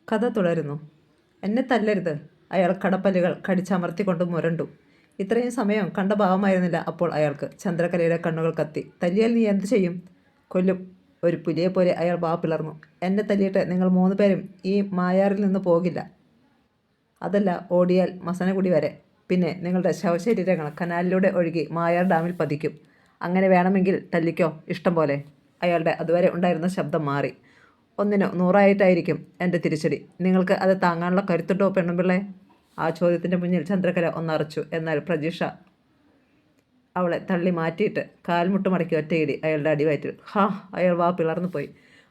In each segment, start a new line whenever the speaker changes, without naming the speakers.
കഥ തുടരുന്നു. എന്നെ തല്ലരുത്, അയാൾ കടപ്പല്ലുകൾ കടിച്ചമർത്തിക്കൊണ്ട് മുരണ്ടു. ഇത്രയും സമയം കണ്ട ഭാവമായിരുന്നില്ല അപ്പോൾ അയാൾക്ക്. ചന്ദ്രകലയുടെ കണ്ണുകൾ കത്തി. തല്ലിയാൽ നീ എന്ത് ചെയ്യും? കൊല്ലും. ഒരു പുലിയെപ്പോലെ അയാൾ വാ പിളർന്നു. എന്നെ തല്ലിയിട്ട് നിങ്ങൾ 3 പേരും ഈ മായാറിൽ നിന്ന് പോകില്ല. അതല്ല, ഓടിയാൽ മസനഗുടി വരെ. പിന്നെ നിങ്ങളുടെ ശവശരീരങ്ങൾ കനാലിലൂടെ ഒഴുകി മായാർ ഡാമിൽ പതിക്കും. അങ്ങനെ വേണമെങ്കിൽ തല്ലിക്കോ, ഇഷ്ടം പോലെ. അയാളുടെ അതുവരെ ഉണ്ടായിരുന്ന ശബ്ദം മാറി. 1ന് 100ആയിട്ടായിരിക്കും എൻ്റെ തിരിച്ചടി. നിങ്ങൾക്ക് അത് താങ്ങാനുള്ള കരുത്തുണ്ടോ പെണ്ണുപിള്ളേ? ആ ചോദ്യത്തിൻ്റെ മുന്നിൽ ചന്ദ്രകല ഒന്നറച്ചു. എന്നാൽ പ്രജീഷ അവളെ തള്ളി മാറ്റിയിട്ട് കാൽമുട്ട് മടക്കി ഒറ്റയിടി അയാളുടെ അടിവയറ്റിൽ. ഹാ! അയാൾ വാ പിളർന്നു പോയി.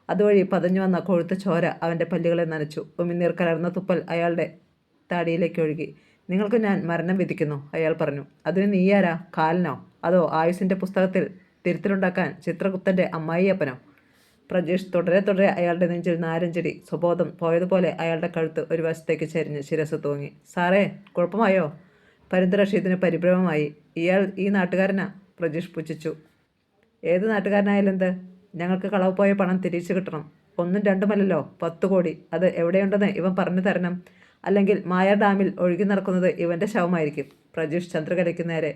അതുവഴി പതഞ്ഞു വന്ന കൊഴുത്ത ചോര അവൻ്റെ പല്ലുകളെ നനച്ചു. ഉമിനീർ കലർന്ന തുപ്പൽ അയാളുടെ താടിയിലേക്ക് ഒഴുകി. നിങ്ങൾക്ക് ഞാൻ മരണം വിധിക്കുന്നു, അയാൾ പറഞ്ഞു. അതിന് നീയാരാ? കാലനോ? അതോ ആയുസിൻ്റെ പുസ്തകത്തിൽ തിരുത്തലുണ്ടാക്കാൻ ചിത്രഗുപ്തൻ്റെ അമ്മായിയപ്പനോ? പ്രജീഷ് തുടരെ അയാളുടെ നെഞ്ചിൽ നാരഞ്ചടി. സ്വബോധം പോയതുപോലെ അയാളുടെ കഴുത്ത് ഒരു വശത്തേക്ക് ചരിഞ്ഞ് ശിരസ് തൂങ്ങി. സാറേ, കുഴപ്പമായോ? പരിന്ത് റഷീദിന് പരിഭ്രമമായി. ഇയാൾ ഈ നാട്ടുകാരനാ? പ്രജീഷ് പുച്ഛിച്ചു. ഏത് നാട്ടുകാരനായാലെന്ത്? ഞങ്ങൾക്ക് കളവ് പോയ പണം തിരിച്ചു കിട്ടണം. 1ഉം 2ഉമല്ലല്ലോ, 10 കോടി. അത് എവിടെയുണ്ടെന്ന് ഇവൻ പറഞ്ഞു തരണം. അല്ലെങ്കിൽ മായാർ ഡാമിൽ ഒഴുകി നടക്കുന്നത് ഇവൻ്റെ ശവമായിരിക്കും. പ്രജീഷ് ചന്ദ്രകലയ്ക്ക് നേരെ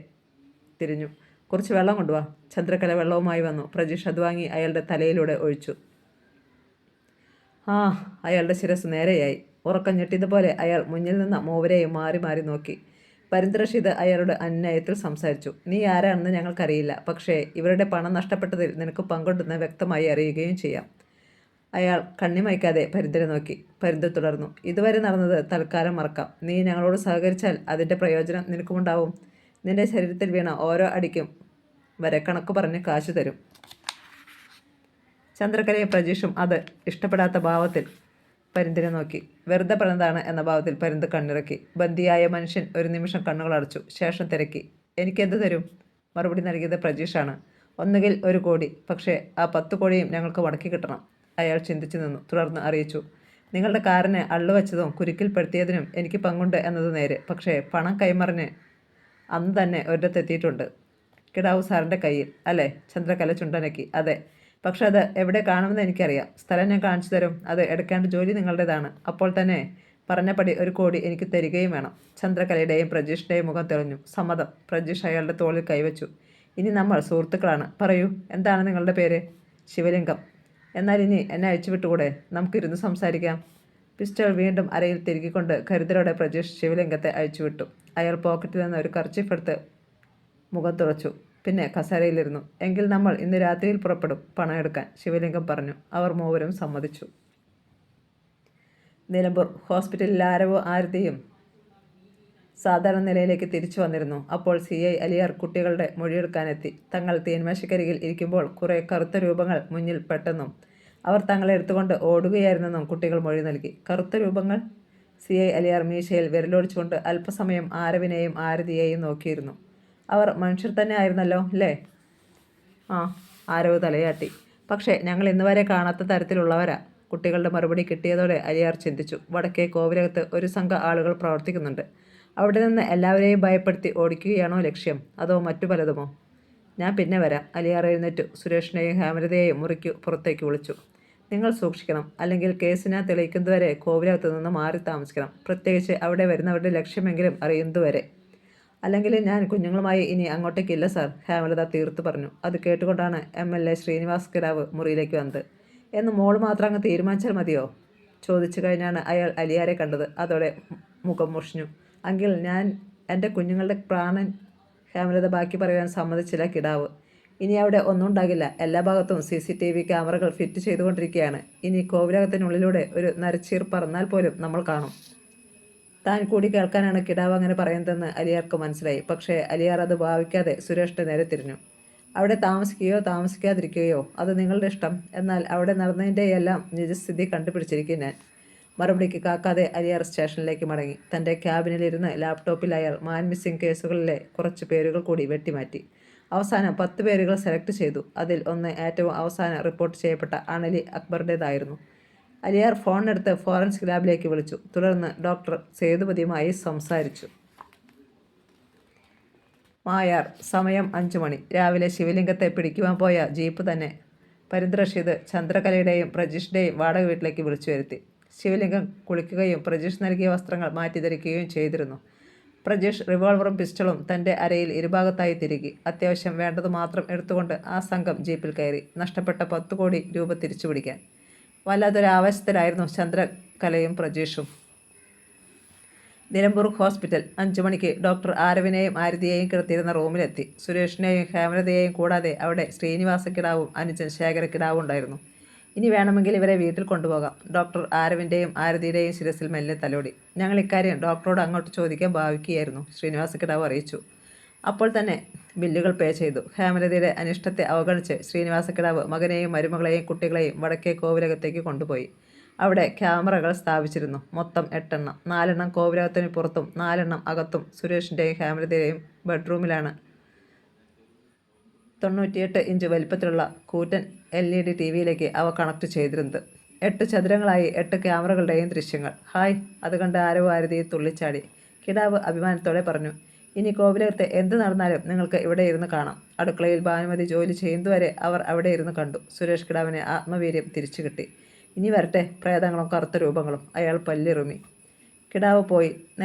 തിരിഞ്ഞു. കുറച്ച് വെള്ളം കൊണ്ടുവാ. ചന്ദ്രകല വെള്ളവുമായി വന്നു. പ്രജീഷ് അത് വാങ്ങി അയാളുടെ തലയിലൂടെ ഒഴിച്ചു. ആ, അയാളുടെ ശിരസ് നേരെയായി. ഉറക്കം ഞെട്ടിയതുപോലെ അയാൾ മുന്നിൽ നിന്ന മൂവരെയും മാറി മാറി നോക്കി. പരിന്ത് റഷീദ് അയാളുടെ അന്യായത്തിൽ സംസാരിച്ചു. നീ ആരാണെന്ന് ഞങ്ങൾക്കറിയില്ല. പക്ഷേ ഇവരുടെ പണം നഷ്ടപ്പെട്ടതിൽ നിനക്ക് പങ്കുണ്ടെന്ന് വ്യക്തമായി അറിയുകയും ചെയ്യാം. അയാൾ കണ്ണിമയ്ക്കാതെ പരിന്തിനെ നോക്കി. പരിന്ത് തുടർന്നു. ഇതുവരെ നടന്നത് തൽക്കാലം മറക്കാം. നീ ഞങ്ങളോട് സഹകരിച്ചാൽ അതിൻ്റെ പ്രയോജനം നിനക്കുമുണ്ടാവും. നിന്റെ ശരീരത്തിൽ വീണ ഓരോ അടിക്കും വരെ കണക്ക് പറഞ്ഞ് കാശ് തരും. ചന്ദ്രകലയും പ്രജീഷും അത് ഇഷ്ടപ്പെടാത്ത ഭാവത്തിൽ പരിന്തിനെ നോക്കി. വെറുതെ പറഞ്ഞതാണ് എന്ന ഭാവത്തിൽ പരിന്ത് കണ്ണിറക്കി. ബന്ദിയായ മനുഷ്യൻ ഒരു നിമിഷം കണ്ണുകൾ അടച്ചു. ശേഷം തിരക്കി. എനിക്കെന്ത് തരും? മറുപടി നൽകിയത് പ്രജീഷാണ്. ഒന്നുകിൽ 1 കോടി. പക്ഷേ ആ 10 കോടിയും ഞങ്ങൾക്ക് മടക്കി കിട്ടണം. അയാൾ ചിന്തിച്ചു നിന്നു. തുടർന്ന് അറിയിച്ചു. നിങ്ങളുടെ കാറിനെ അള്ളുവെച്ചതും കുരുക്കിൽപ്പെടുത്തിയതിനും എനിക്ക് പങ്കുണ്ട് എന്നത് നേര്. പക്ഷേ പണം കൈമറിഞ്ഞ് അന്ന് തന്നെ ഒരിടത്തെത്തിയിട്ടുണ്ട്. കിടാവ് സാറിൻ്റെ കയ്യിൽ അല്ലേ? ചന്ദ്രകല ചുണ്ടനക്കി. അതെ. പക്ഷെ അത് എവിടെ കാണുമെന്ന് എനിക്കറിയാം. സ്ഥലം ഞാൻ കാണിച്ചു തരും. അത് എടുക്കേണ്ട ജോലി നിങ്ങളുടേതാണ്. അപ്പോൾ തന്നെ പറഞ്ഞപടി 1 കോടി എനിക്ക് തരികയും വേണം. ചന്ദ്രകലയുടെയും പ്രജീഷിൻ്റെയും മുഖം തെളിഞ്ഞു. സമ്മതം. പ്രജീഷ് അയാളുടെ തോളിൽ കൈവച്ചു. ഇനി നമ്മൾ സുഹൃത്തുക്കളാണ്. പറയൂ, എന്താണ് നിങ്ങളുടെ പേര്? ശിവലിംഗം. എന്നാൽ ഇനി എന്നെ അഴിച്ചുവിട്ടുകൂടെ? നമുക്കിരുന്ന് സംസാരിക്കാം. പിസ്റ്റൾ വീണ്ടും അരയിൽ തിരുകിക്കൊണ്ട് കരുതലോടെ പ്രജീഷ് ശിവലിംഗത്തെ അഴിച്ചുവിട്ടു. അയാൾ പോക്കറ്റിൽ നിന്ന് ഒരു കർച്ചീഫ് എടുത്ത് മുഖം തുറച്ചു. പിന്നെ കസേരയിലിരുന്നു. എങ്കിൽ നമ്മൾ ഇന്ന് രാത്രിയിൽ പുറപ്പെടും, പണം എടുക്കാൻ, ശിവലിംഗം പറഞ്ഞു. അവർ മൂവരും സമ്മതിച്ചു. നിലമ്പൂർ ഹോസ്പിറ്റലിൽ ആരവോ ആരതിയും സാധാരണ നിലയിലേക്ക് തിരിച്ചു വന്നിരുന്നു. അപ്പോൾ CI അലിയാർ കുട്ടികളുടെ മൊഴിയെടുക്കാനെത്തി. തങ്ങൾ തീന്മേശക്കരികിൽ ഇരിക്കുമ്പോൾ കുറേ കറുത്ത രൂപങ്ങൾ മുന്നിൽ പെട്ടെന്നും അവർ തങ്ങളെ എടുത്തുകൊണ്ട് ഓടുകയായിരുന്നെന്നും കുട്ടികൾ മൊഴി നൽകി. കറുത്ത രൂപങ്ങൾ? CI അലിയാർ മീശയിൽ വിരലോടിച്ചുകൊണ്ട് അല്പസമയം ആരവിനെയും ആരതിയെയും നോക്കിയിരുന്നു. അവർ മനുഷ്യർ തന്നെ ആയിരുന്നല്ലോ, അല്ലേ? ആ, ആരവ് തലയാട്ടി. പക്ഷേ ഞങ്ങൾ ഇന്നുവരെ കാണാത്ത തരത്തിലുള്ളവരാ. കുട്ടികളുടെ മറുപടി കിട്ടിയതോടെ അലിയാർ ചിന്തിച്ചു. വടക്കേ കോവിലകത്ത് ഒരു സംഘം ആളുകൾ പ്രവർത്തിക്കുന്നുണ്ട്. അവിടെ നിന്ന് എല്ലാവരെയും ഭയപ്പെടുത്തി ഓടിക്കുകയാണോ ലക്ഷ്യം? അതോ മറ്റു പലതുമോ? ഞാൻ പിന്നെ വരാം. അലിയാർ എഴുന്നേറ്റു. സുരേഷിനെയും ഹേമലതയെയും മുറിക്കു പുറത്തേക്ക് വിളിച്ചു. നിങ്ങൾ സൂക്ഷിക്കണം. അല്ലെങ്കിൽ കേസിനെ തെളിയിക്കുന്നതുവരെ കോവിലകത്ത് നിന്ന് മാറി താമസിക്കണം. പ്രത്യേകിച്ച് അവിടെ വരുന്നവരുടെ ലക്ഷ്യമെങ്കിലും അറിയുന്നതുവരെ. അല്ലെങ്കിൽ ഞാൻ കുഞ്ഞുങ്ങളുമായി ഇനി അങ്ങോട്ടേക്കില്ല സാർ, ഹേമലത തീർത്തു പറഞ്ഞു. അത് കേട്ടുകൊണ്ടാണ് MLA ശ്രീനിവാസ് കിടാവ് മുറിയിലേക്ക് വന്നത്. എന്ന് മോൾ മാത്രം അങ്ങ് തീരുമാനിച്ചാൽ മതിയോ? ചോദിച്ചു കഴിഞ്ഞാണ് അയാൾ അലിയാരെ കണ്ടത്. അതോടെ മുഖം മുഷിഞ്ഞു. എങ്കിൽ ഞാൻ എൻ്റെ കുഞ്ഞുങ്ങളുടെ പ്രാണൻ. ഹേമലത ബാക്കി പറയാൻ സമ്മതിച്ചില്ല കിടാവ്. ഇനി അവിടെ ഒന്നും ഉണ്ടാകില്ല. എല്ലാ ഭാഗത്തും CCTV ക്യാമറകൾ ഫിറ്റ് ചെയ്തുകൊണ്ടിരിക്കുകയാണ്. ഇനി കോവിലകത്തിനുള്ളിലൂടെ ഒരു നരച്ചീർ പറന്നാൽ പോലും നമ്മൾ കാണും. താൻ കൂടി കേൾക്കാനാണ് കിടാവ് അങ്ങനെ പറയുന്നതെന്ന് അലിയാർക്ക് മനസ്സിലായി. പക്ഷേ അലിയാർ അത് ഭാവിക്കാതെ സുരേഷിൻ്റെ നേരെ തിരിഞ്ഞു. അവിടെ താമസിക്കുകയോ താമസിക്കാതിരിക്കുകയോ അത് നിങ്ങളുടെ ഇഷ്ടം. എന്നാൽ അവിടെ നടന്നതിൻ്റെയെല്ലാം നിജസ്ഥിതി കണ്ടുപിടിച്ചിരിക്കും ഞാൻ. മറുപടിക്ക് കാക്കാതെ അലിയാർ സ്റ്റേഷനിലേക്ക് മടങ്ങി. തൻ്റെ ക്യാബിനിലിരുന്ന് ലാപ്ടോപ്പിൽ അയാൾ മാൻ മിസ്സിംഗ് കേസുകളിലെ കുറച്ച് പേരുകൾ കൂടി വെട്ടിമാറ്റി. അവസാനം 10 പേരുകൾ സെലക്ട് ചെയ്തു. അതിൽ ഒന്ന് ഏറ്റവും അവസാനം റിപ്പോർട്ട് ചെയ്യപ്പെട്ട അണലി അക്ബറുടേതായിരുന്നു. അലിയാർ ഫോണെടുത്ത് ഫോറൻസിക് ലാബിലേക്ക് വിളിച്ചു. തുടർന്ന് ഡോക്ടർ സേതുപതിയുമായി സംസാരിച്ചു. മായാർ. സമയം 5 മണി. രാവിലെ ശിവലിംഗത്തെ പിടിക്കുവാൻ പോയ ജീപ്പ് തന്നെ പരിന്ത് റഷീദ് ചന്ദ്രകലയുടെയും പ്രജീഷിൻ്റെയും വാടക വീട്ടിലേക്ക് വിളിച്ചു വരുത്തി. ശിവലിംഗം കുളിക്കുകയും പ്രജീഷ് നൽകിയ വസ്ത്രങ്ങൾ മാറ്റി ധരിക്കുകയും ചെയ്തിരുന്നു. പ്രജീഷ് റിവോൾവറും പിസ്റ്റളും തൻ്റെ അരയിൽ ഇരുഭാഗത്തായി തിരുകി. അത്യാവശ്യം വേണ്ടത് മാത്രം എടുത്തുകൊണ്ട് ആ സംഘം ജീപ്പിൽ കയറി. നഷ്ടപ്പെട്ട 10 കോടി രൂപ തിരിച്ചുപിടിക്കാൻ. വല്ലാത്തൊരു ആവേശത്തിലായിരുന്നു ചന്ദ്രകലയും പ്രജീഷും. നിലമ്പൂർ ഹോസ്പിറ്റൽ. 5 മണിക്ക് ഡോക്ടർ ആരവിനെയും ആരതിയെയും കിടത്തിയിരുന്ന റൂമിലെത്തി. സുരേഷിനെയും ഹേമലതയെയും കൂടാതെ അവിടെ ശ്രീനിവാസക്കിടാവും അനുജൻ ശേഖരക്കിടാവും ഉണ്ടായിരുന്നു. ഇനി വേണമെങ്കിൽ ഇവരെ വീട്ടിൽ കൊണ്ടുപോകാം. ഡോക്ടർ ആരവിൻ്റെയും ആരതിയുടെയും ശിരസിൽ മെല്ലെ തലോടി. ഞങ്ങൾ ഇക്കാര്യം ഡോക്ടറോട് അങ്ങോട്ട് ചോദിക്കാൻ ഭാവിക്കുകയായിരുന്നു, ശ്രീനിവാസക്കിടാവ് അറിയിച്ചു. അപ്പോൾ തന്നെ ബില്ലുകൾ പേ ചെയ്തു. ഹേമലതയുടെ അനിഷ്ടത്തെ അവഗണിച്ച് ശ്രീനിവാസക്കിടാവ് മകനെയും മരുമകളെയും കുട്ടികളെയും വടക്കേ കോവിലകത്തേക്ക് കൊണ്ടുപോയി. അവിടെ ക്യാമറകൾ സ്ഥാപിച്ചിരുന്നു. മൊത്തം 8 എണ്ണം. 4 എണ്ണം കോവിലകത്തിന് പുറത്തും 4 എണ്ണം അകത്തും. സുരേഷിൻ്റെയും ഹേമലതയുടെയും ബെഡ്റൂമിലാണ് 98 ഇഞ്ച് വലിപ്പത്തിലുള്ള കൂറ്റൻ LED TV-യിലേക്ക് അവ കണക്ട് ചെയ്തിരുന്നത്. 8 ചതുരങ്ങളായി 8 ക്യാമറകളുടെയും ദൃശ്യങ്ങൾ. ഹായ്! അത് കണ്ട് ആരോ ആരതിയെ തുള്ളിച്ചാടി. കിടാവ് അഭിമാനത്തോടെ പറഞ്ഞു. ഇനി കോവിലകത്ത് എന്ത് നടന്നാലും നിങ്ങൾക്ക് ഇവിടെ ഇരുന്ന് കാണാം. അടുക്കളയിൽ ഭാനുമതി ജോലി ചെയ്യുന്നതുവരെ അവർ അവിടെ ഇരുന്ന് കണ്ടു. സുരേഷ് കിടാവിന് ആത്മവീര്യം തിരിച്ചു കിട്ടി. ഇനി വരട്ടെ പ്രേതങ്ങളും കറുത്ത രൂപങ്ങളും. അയാൾ പല്ലിറുമി. കിടാവ് പോയി.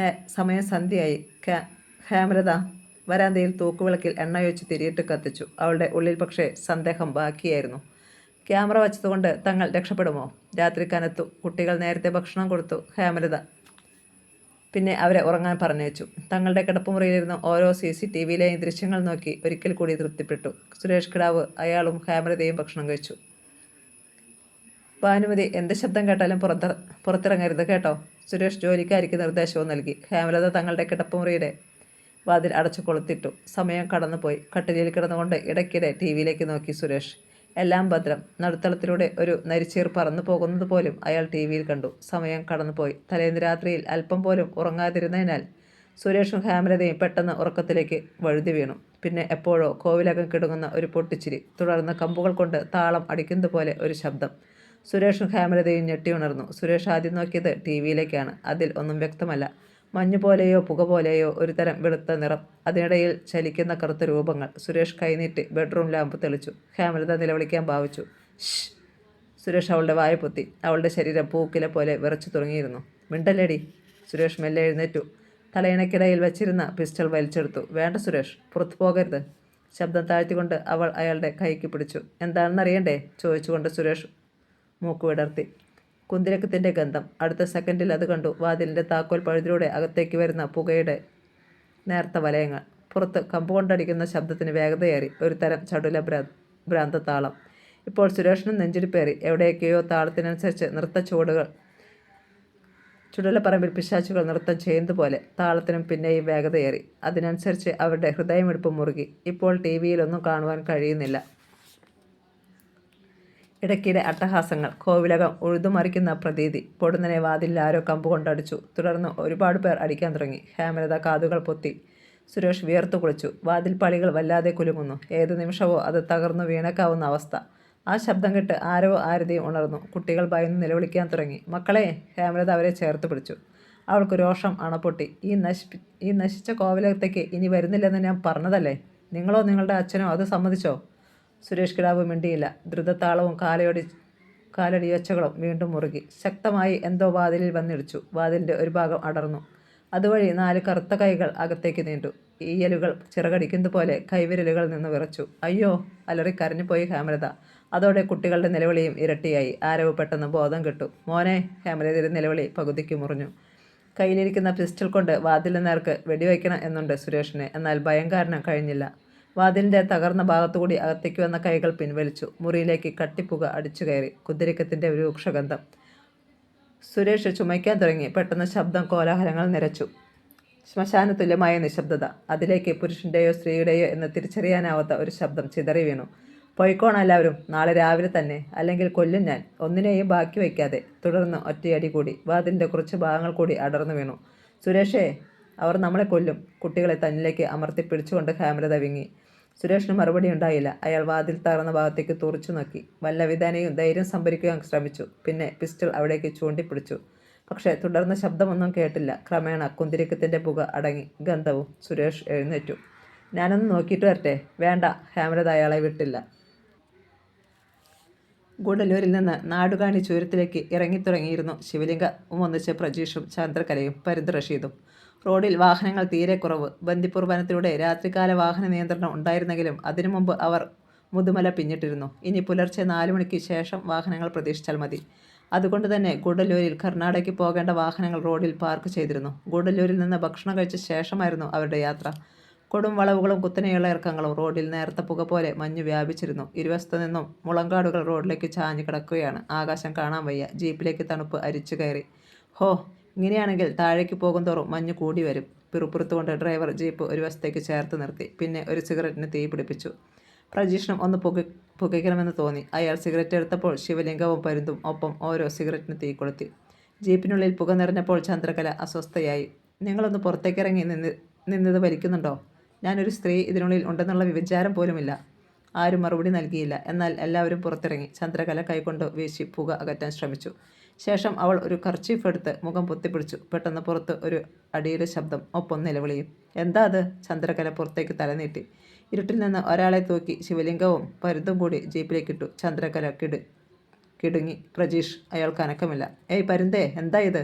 സമയം സന്ധ്യയായി. ഹേമലത വരാന്തയിൽ തൂക്കുവിളക്കിൽ എണ്ണയൊഴിച്ച് തിരിയിട്ട് കത്തിച്ചു. അവളുടെ ഉള്ളിൽ പക്ഷേ സന്ദേഹം ബാക്കിയായിരുന്നു. ക്യാമറ വച്ചതുകൊണ്ട് തങ്ങൾ രക്ഷപ്പെടുമോ? രാത്രി കനത്തു. കുട്ടികൾ നേരത്തെ ഭക്ഷണം കൊടുത്തു. ഹേമലത പിന്നെ അവരെ ഉറങ്ങാൻ പറഞ്ഞയച്ചു. തങ്ങളുടെ കിടപ്പുമുറിയിലിരുന്ന് ഓരോ CCTV-യിലെയും ദൃശ്യങ്ങൾ നോക്കി ഒരിക്കൽ കൂടി തൃപ്തിപ്പെട്ടു. സുരേഷ് കിടാവ് അയാളും ഹേമലതയും ഭക്ഷണം കഴിച്ചു. ഭാനുമതി എന്ത് ശബ്ദം കേട്ടാലും പുറത്തിറങ്ങരുത് കേട്ടോ. സുരേഷ് ജോലിക്കാരിക്ക് നിർദ്ദേശവും നൽകി. ഹേമലത തങ്ങളുടെ കിടപ്പുമുറിയുടെ വാതിൽ അടച്ചു കൊളുത്തിട്ടു. സമയം കടന്നുപോയി. കട്ടിലിൽ കിടന്നുകൊണ്ട് ഇടയ്ക്കിടെ TV-യിലേക്ക് നോക്കി സുരേഷ്. എല്ലാം ഭദ്രം. നടുത്തളത്തിലൂടെ ഒരു നരിച്ചീർ പറന്നു പോകുന്നത് പോലും അയാൾ TV-യിൽ കണ്ടു. സമയം കടന്നുപോയി. തലേന്ന് രാത്രിയിൽ അല്പം പോലും ഉറങ്ങാതിരുന്നതിനാൽ സുരേഷും ഹേമലതയും പെട്ടെന്ന് ഉറക്കത്തിലേക്ക് വഴുതി വീണു. പിന്നെ എപ്പോഴോ കോവിലകം കിടങ്ങുന്ന ഒരു പൊട്ടിച്ചിരി. തുടർന്ന് കമ്പുകൾ കൊണ്ട് താളം അടിക്കുന്നത് പോലെ ഒരു ശബ്ദം. സുരേഷും ഹേമലതയും ഞെട്ടിയുണർന്നു. സുരേഷ് ആദ്യം നോക്കിയത് TV-യിലേക്കാണ്. അതിൽ ഒന്നും വ്യക്തമല്ല. മഞ്ഞു പോലെയോ പുക പോലെയോ ഒരു തരം വെളുത്ത നിറം. അതിനിടയിൽ ചലിക്കുന്ന കറുത്ത രൂപങ്ങൾ. സുരേഷ് കൈനീട്ടി ബെഡ്റൂം ലാമ്പ് തെളിച്ചു. ഹേമലത നിലവിളിക്കാൻ ഭാവിച്ചു. ഷ്! സുരേഷ് അവളുടെ വായ പൊത്തി. അവളുടെ ശരീരം പൂക്കില പോലെ വിറച്ചു തുടങ്ങിയിരുന്നു. മിണ്ടല്ലേടി. സുരേഷ് മെല്ലെ എഴുന്നേറ്റു. തലയിണക്കിടയിൽ വച്ചിരുന്ന പിസ്റ്റൾ വലിച്ചെടുത്തു. വേണ്ട സുരേഷ്, പുറത്തു പോകരുത്. ശബ്ദം താഴ്ത്തിക്കൊണ്ട് അവൾ അയാളുടെ കൈക്ക് പിടിച്ചു. എന്താണെന്നറിയണ്ടേ? ചോദിച്ചുകൊണ്ട് സുരേഷ് മൂക്ക് വിടർത്തി. കുന്തിരക്കത്തിൻ്റെ ഗന്ധം. അടുത്ത സെക്കൻഡിൽ അത് കണ്ടു. വാതിലിൻ്റെ താക്കോൽ പഴുതിലൂടെ അകത്തേക്ക് വരുന്ന പുകയുടെ നേർത്ത വലയങ്ങൾ. പുറത്ത് കമ്പുകൊണ്ടടിക്കുന്ന ശബ്ദത്തിന് വേഗതയേറി. ഒരു തരം ചടുല ഭ്രാന്തതാളം. ഇപ്പോൾ സുരേഷിനും നെഞ്ചിടിപ്പേറി. എവിടെയൊക്കെയോ താളത്തിനനുസരിച്ച് നൃത്തച്ചുവടുകൾ. ചുടലപ്പറമ്പിൽ പിശാചുകൾ നൃത്തം ചെയ്യുന്നതുപോലെ. താളത്തിനും പിന്നെയും വേഗതയേറി. അതിനനുസരിച്ച് അവരുടെ ഹൃദയമിടിപ്പ് മുറുകി. ഇപ്പോൾ TV-യിലൊന്നും കാണുവാൻ കഴിയുന്നില്ല. ഇടയ്ക്കിടെ അട്ടഹാസങ്ങൾ. കോവിലകം ഉഴുതുമറിക്കുന്ന പ്രതീതി. പൊടുന്നനെ വാതിലിൽ ആരോ കമ്പുകൊണ്ടടിച്ചു. തുടർന്ന് ഒരുപാട് പേർ അടിക്കാൻ തുടങ്ങി. ഹേമലത കാതുകൾ പൊത്തി. സുരേഷ് വിയർത്തു കുളിച്ചു. വാതിൽ പളികൾ വല്ലാതെ കുലുങ്ങുന്നു. ഏതു നിമിഷമോ അത് തകർന്നു വീണേക്കാവുന്ന അവസ്ഥ. ആ ശബ്ദം കേട്ട് ആരോ ആരതിയും ഉണർന്നു. കുട്ടികൾ ഭയന്ന് നിലവിളിക്കാൻ തുടങ്ങി. മക്കളെ! ഹേമലത അവരെ ചേർത്ത് പിടിച്ചു. അവൾക്ക് രോഷം അണപ്പൊട്ടി. ഈ നശിച്ച കോവിലകത്തേക്ക് ഇനി വരുന്നില്ലെന്ന് ഞാൻ പറഞ്ഞതല്ലേ? നിങ്ങളോ നിങ്ങളുടെ അച്ഛനോ അത് സമ്മതിച്ചോ? സുരേഷ് കിടാവ് മിണ്ടിയില്ല. ദ്രുതതാളവും കാലടിയൊച്ചകളും വീണ്ടും മുറുകി. ശക്തമായി എന്തോ വാതിലിൽ വന്നിടിച്ചു. വാതിലിൻ്റെ ഒരു ഭാഗം അടർന്നു. അതുവഴി 4 കറുത്ത കൈകൾ അകത്തേക്ക് നീണ്ടു. ഈയലുകൾ ചിറകടിക്കുന്നത് പോലെ കൈവിരലുകൾ നിന്ന് വിറച്ചു. അയ്യോ! അലറി കരഞ്ഞുപോയി ഹേമലത. അതോടെ കുട്ടികളുടെ നിലവിളിയും ഇരട്ടിയായി. ആരവ് പെട്ടെന്ന് ബോധം കെട്ടു. മോനെ! ഹേമലതയുടെ നിലവിളി പകുതിക്ക് മുറിഞ്ഞു. കയ്യിലിരിക്കുന്ന പിസ്റ്റൾ കൊണ്ട് വാതിലിന് നേർക്ക് വെടിവയ്ക്കണം എന്നുണ്ട് സുരേഷിന്. എന്നാൽ ഭയം കാരണം കഴിഞ്ഞില്ല. വാതിലിൻ്റെ തകർന്ന ഭാഗത്തുകൂടി അകത്തേക്ക് വന്ന കൈകൾ പിൻവലിച്ചു. മുറിയിലേക്ക് കട്ടിപ്പുക അടിച്ചു കയറി. കുതിരക്കത്തിൻ്റെ രൂക്ഷഗന്ധം. സുരേഷ് ചുമയ്ക്കാൻ തുടങ്ങി. പെട്ടെന്ന് ശബ്ദം കോലാഹലങ്ങൾ നിറച്ചു. ശ്മശാന തുല്യമായ നിശബ്ദത. അതിലേക്ക് പുരുഷൻ്റെയോ സ്ത്രീയുടെയോ എന്ന് തിരിച്ചറിയാനാവാത്ത ഒരു ശബ്ദം ചിതറി വീണു. പോയിക്കോണെല്ലാവരും, നാളെ രാവിലെ തന്നെ, അല്ലെങ്കിൽ കൊല്ലും ഞാൻ, ഒന്നിനെയും ബാക്കി വയ്ക്കാതെ. തുടർന്ന് ഒറ്റയടി കൂടി. വാതിലിൻ്റെ കുറച്ച് ഭാഗങ്ങൾ കൂടി അടർന്നു വീണു. സുരേഷേ, അവർ നമ്മളെ കൊല്ലും. കുട്ടികളെ തന്നിലേക്ക് അമർത്തി പിടിച്ചുകൊണ്ട് ഹേമലത വിങ്ങി. സുരേഷിന് മറുപടി ഉണ്ടായില്ല. അയാൾ വാതിൽ തകർന്ന ഭാഗത്തേക്ക് തുറച്ചു നോക്കി. വല്ല വിധാനയും ധൈര്യം സംഭരിക്കുവാൻ ശ്രമിച്ചു. പിന്നെ പിസ്റ്റൾ അവിടേക്ക് ചൂണ്ടിപ്പിടിച്ചു. പക്ഷേ തുടർന്ന് ശബ്ദമൊന്നും കേട്ടില്ല. ക്രമേണ കുന്തിരിക്കത്തിൻ്റെ പുക അടങ്ങി. ഗന്ധവും. സുരേഷ് എഴുന്നേറ്റു. ഞാനൊന്ന് നോക്കിയിട്ട് വരട്ടെ? വേണ്ട. ഹേമലത അയാളെ വിട്ടില്ല. ഗൂഡല്ലൂരിൽ നിന്ന് നാടുകാണി ചുരത്തിലേക്ക് ഇറങ്ങിത്തുടങ്ങിയിരുന്നു ശിവലിംഗം ഒന്നിച്ച് പ്രജീഷും ചന്ദ്രകലയും പരുന്ത് റഷീദും. റോഡിൽ വാഹനങ്ങൾ തീരെ കുറവ്. ബന്ദിപ്പൂർ വനത്തിലൂടെ രാത്രികാല വാഹന നിയന്ത്രണം ഉണ്ടായിരുന്നെങ്കിലും അതിനു മുമ്പ് അവർ മുതുമല പിന്നിട്ടിരുന്നു. ഇനി പുലർച്ചെ 4 മണിക്ക് ശേഷം വാഹനങ്ങൾ പ്രതീക്ഷിച്ചാൽ മതി. അതുകൊണ്ട് തന്നെ ഗൂഡല്ലൂരിൽ കർണാടകയ്ക്ക് പോകേണ്ട വാഹനങ്ങൾ റോഡിൽ പാർക്ക് ചെയ്തിരുന്നു. ഗൂഡല്ലൂരിൽ നിന്ന് ഭക്ഷണം കഴിച്ച ശേഷമായിരുന്നു അവരുടെ യാത്ര. കൊടും വളവുകളും കുത്തനെയുള്ള ഇറക്കങ്ങളും. റോഡിൽ നേർത്ത പുക പോലെ മഞ്ഞ് വ്യാപിച്ചിരുന്നു. ഇരുവശത്തു നിന്നും മുളങ്കാടുകൾ റോഡിലേക്ക് ചാഞ്ഞു കിടക്കുകയാണ്. ആകാശം കാണാൻ വയ്യ. ജീപ്പിലേക്ക് തണുപ്പ് അരിച്ചു കയറി. ഹോ, ഇങ്ങനെയാണെങ്കിൽ താഴേക്ക് പോകുന്തോറും മഞ്ഞ് കൂടി വരും. പിറുപിറുത്തുകൊണ്ട് ഡ്രൈവർ ജീപ്പ് ഒരു വശത്തേക്ക് ചേർത്ത് നിർത്തി. പിന്നെ ഒരു സിഗരറ്റിന് തീ പിടിപ്പിച്ചു. പ്രജീഷിനും ഒന്ന് പുകയ്ക്കണമെന്ന് തോന്നി. അയാൾ സിഗരറ്റ് എടുത്തപ്പോൾ ശിവലിംഗവും പരുന്തും ഒപ്പം ഓരോ സിഗരറ്റിന് തീ കൊളുത്തി. ജീപ്പിനുള്ളിൽ പുക നിറഞ്ഞപ്പോൾ ചന്ദ്രകല അസ്വസ്ഥയായി. നിങ്ങളൊന്ന് പുറത്തേക്കിറങ്ങി നിന്നത് വലിക്കുന്നുണ്ടോ? ഞാനൊരു സ്ത്രീ ഇതിനുള്ളിൽ ഉണ്ടെന്നുള്ള വിചാരം പോലുമില്ല. ആരും മറുപടി നൽകിയില്ല. എന്നാൽ എല്ലാവരും പുറത്തിറങ്ങി. ചന്ദ്രകല കൈകൊണ്ട് വീശി പുക അകറ്റാൻ ശ്രമിച്ചു. ശേഷം അവൾ ഒരു കർച്ചീഫ് എടുത്ത് മുഖം പൊത്തിപ്പിടിച്ചു. പെട്ടെന്ന് പുറത്ത് ഒരു അടിയുടെ ശബ്ദം, ഒപ്പം നിലവിളിയും. എന്താ അത്? ചന്ദ്രകല പുറത്തേക്ക് തലനീട്ടി. ഇരുട്ടിൽ നിന്ന് ഒരാളെ തൂക്കി ശിവലിംഗവും പരുന്തും കൂടി ജീപ്പിലേക്കിട്ടു. ചന്ദ്രകല കിടുങ്ങി. പ്രജീഷ്, അയാൾക്ക് അനക്കമില്ല. ഏയ് പരുന്തേ, എന്താ ഇത്?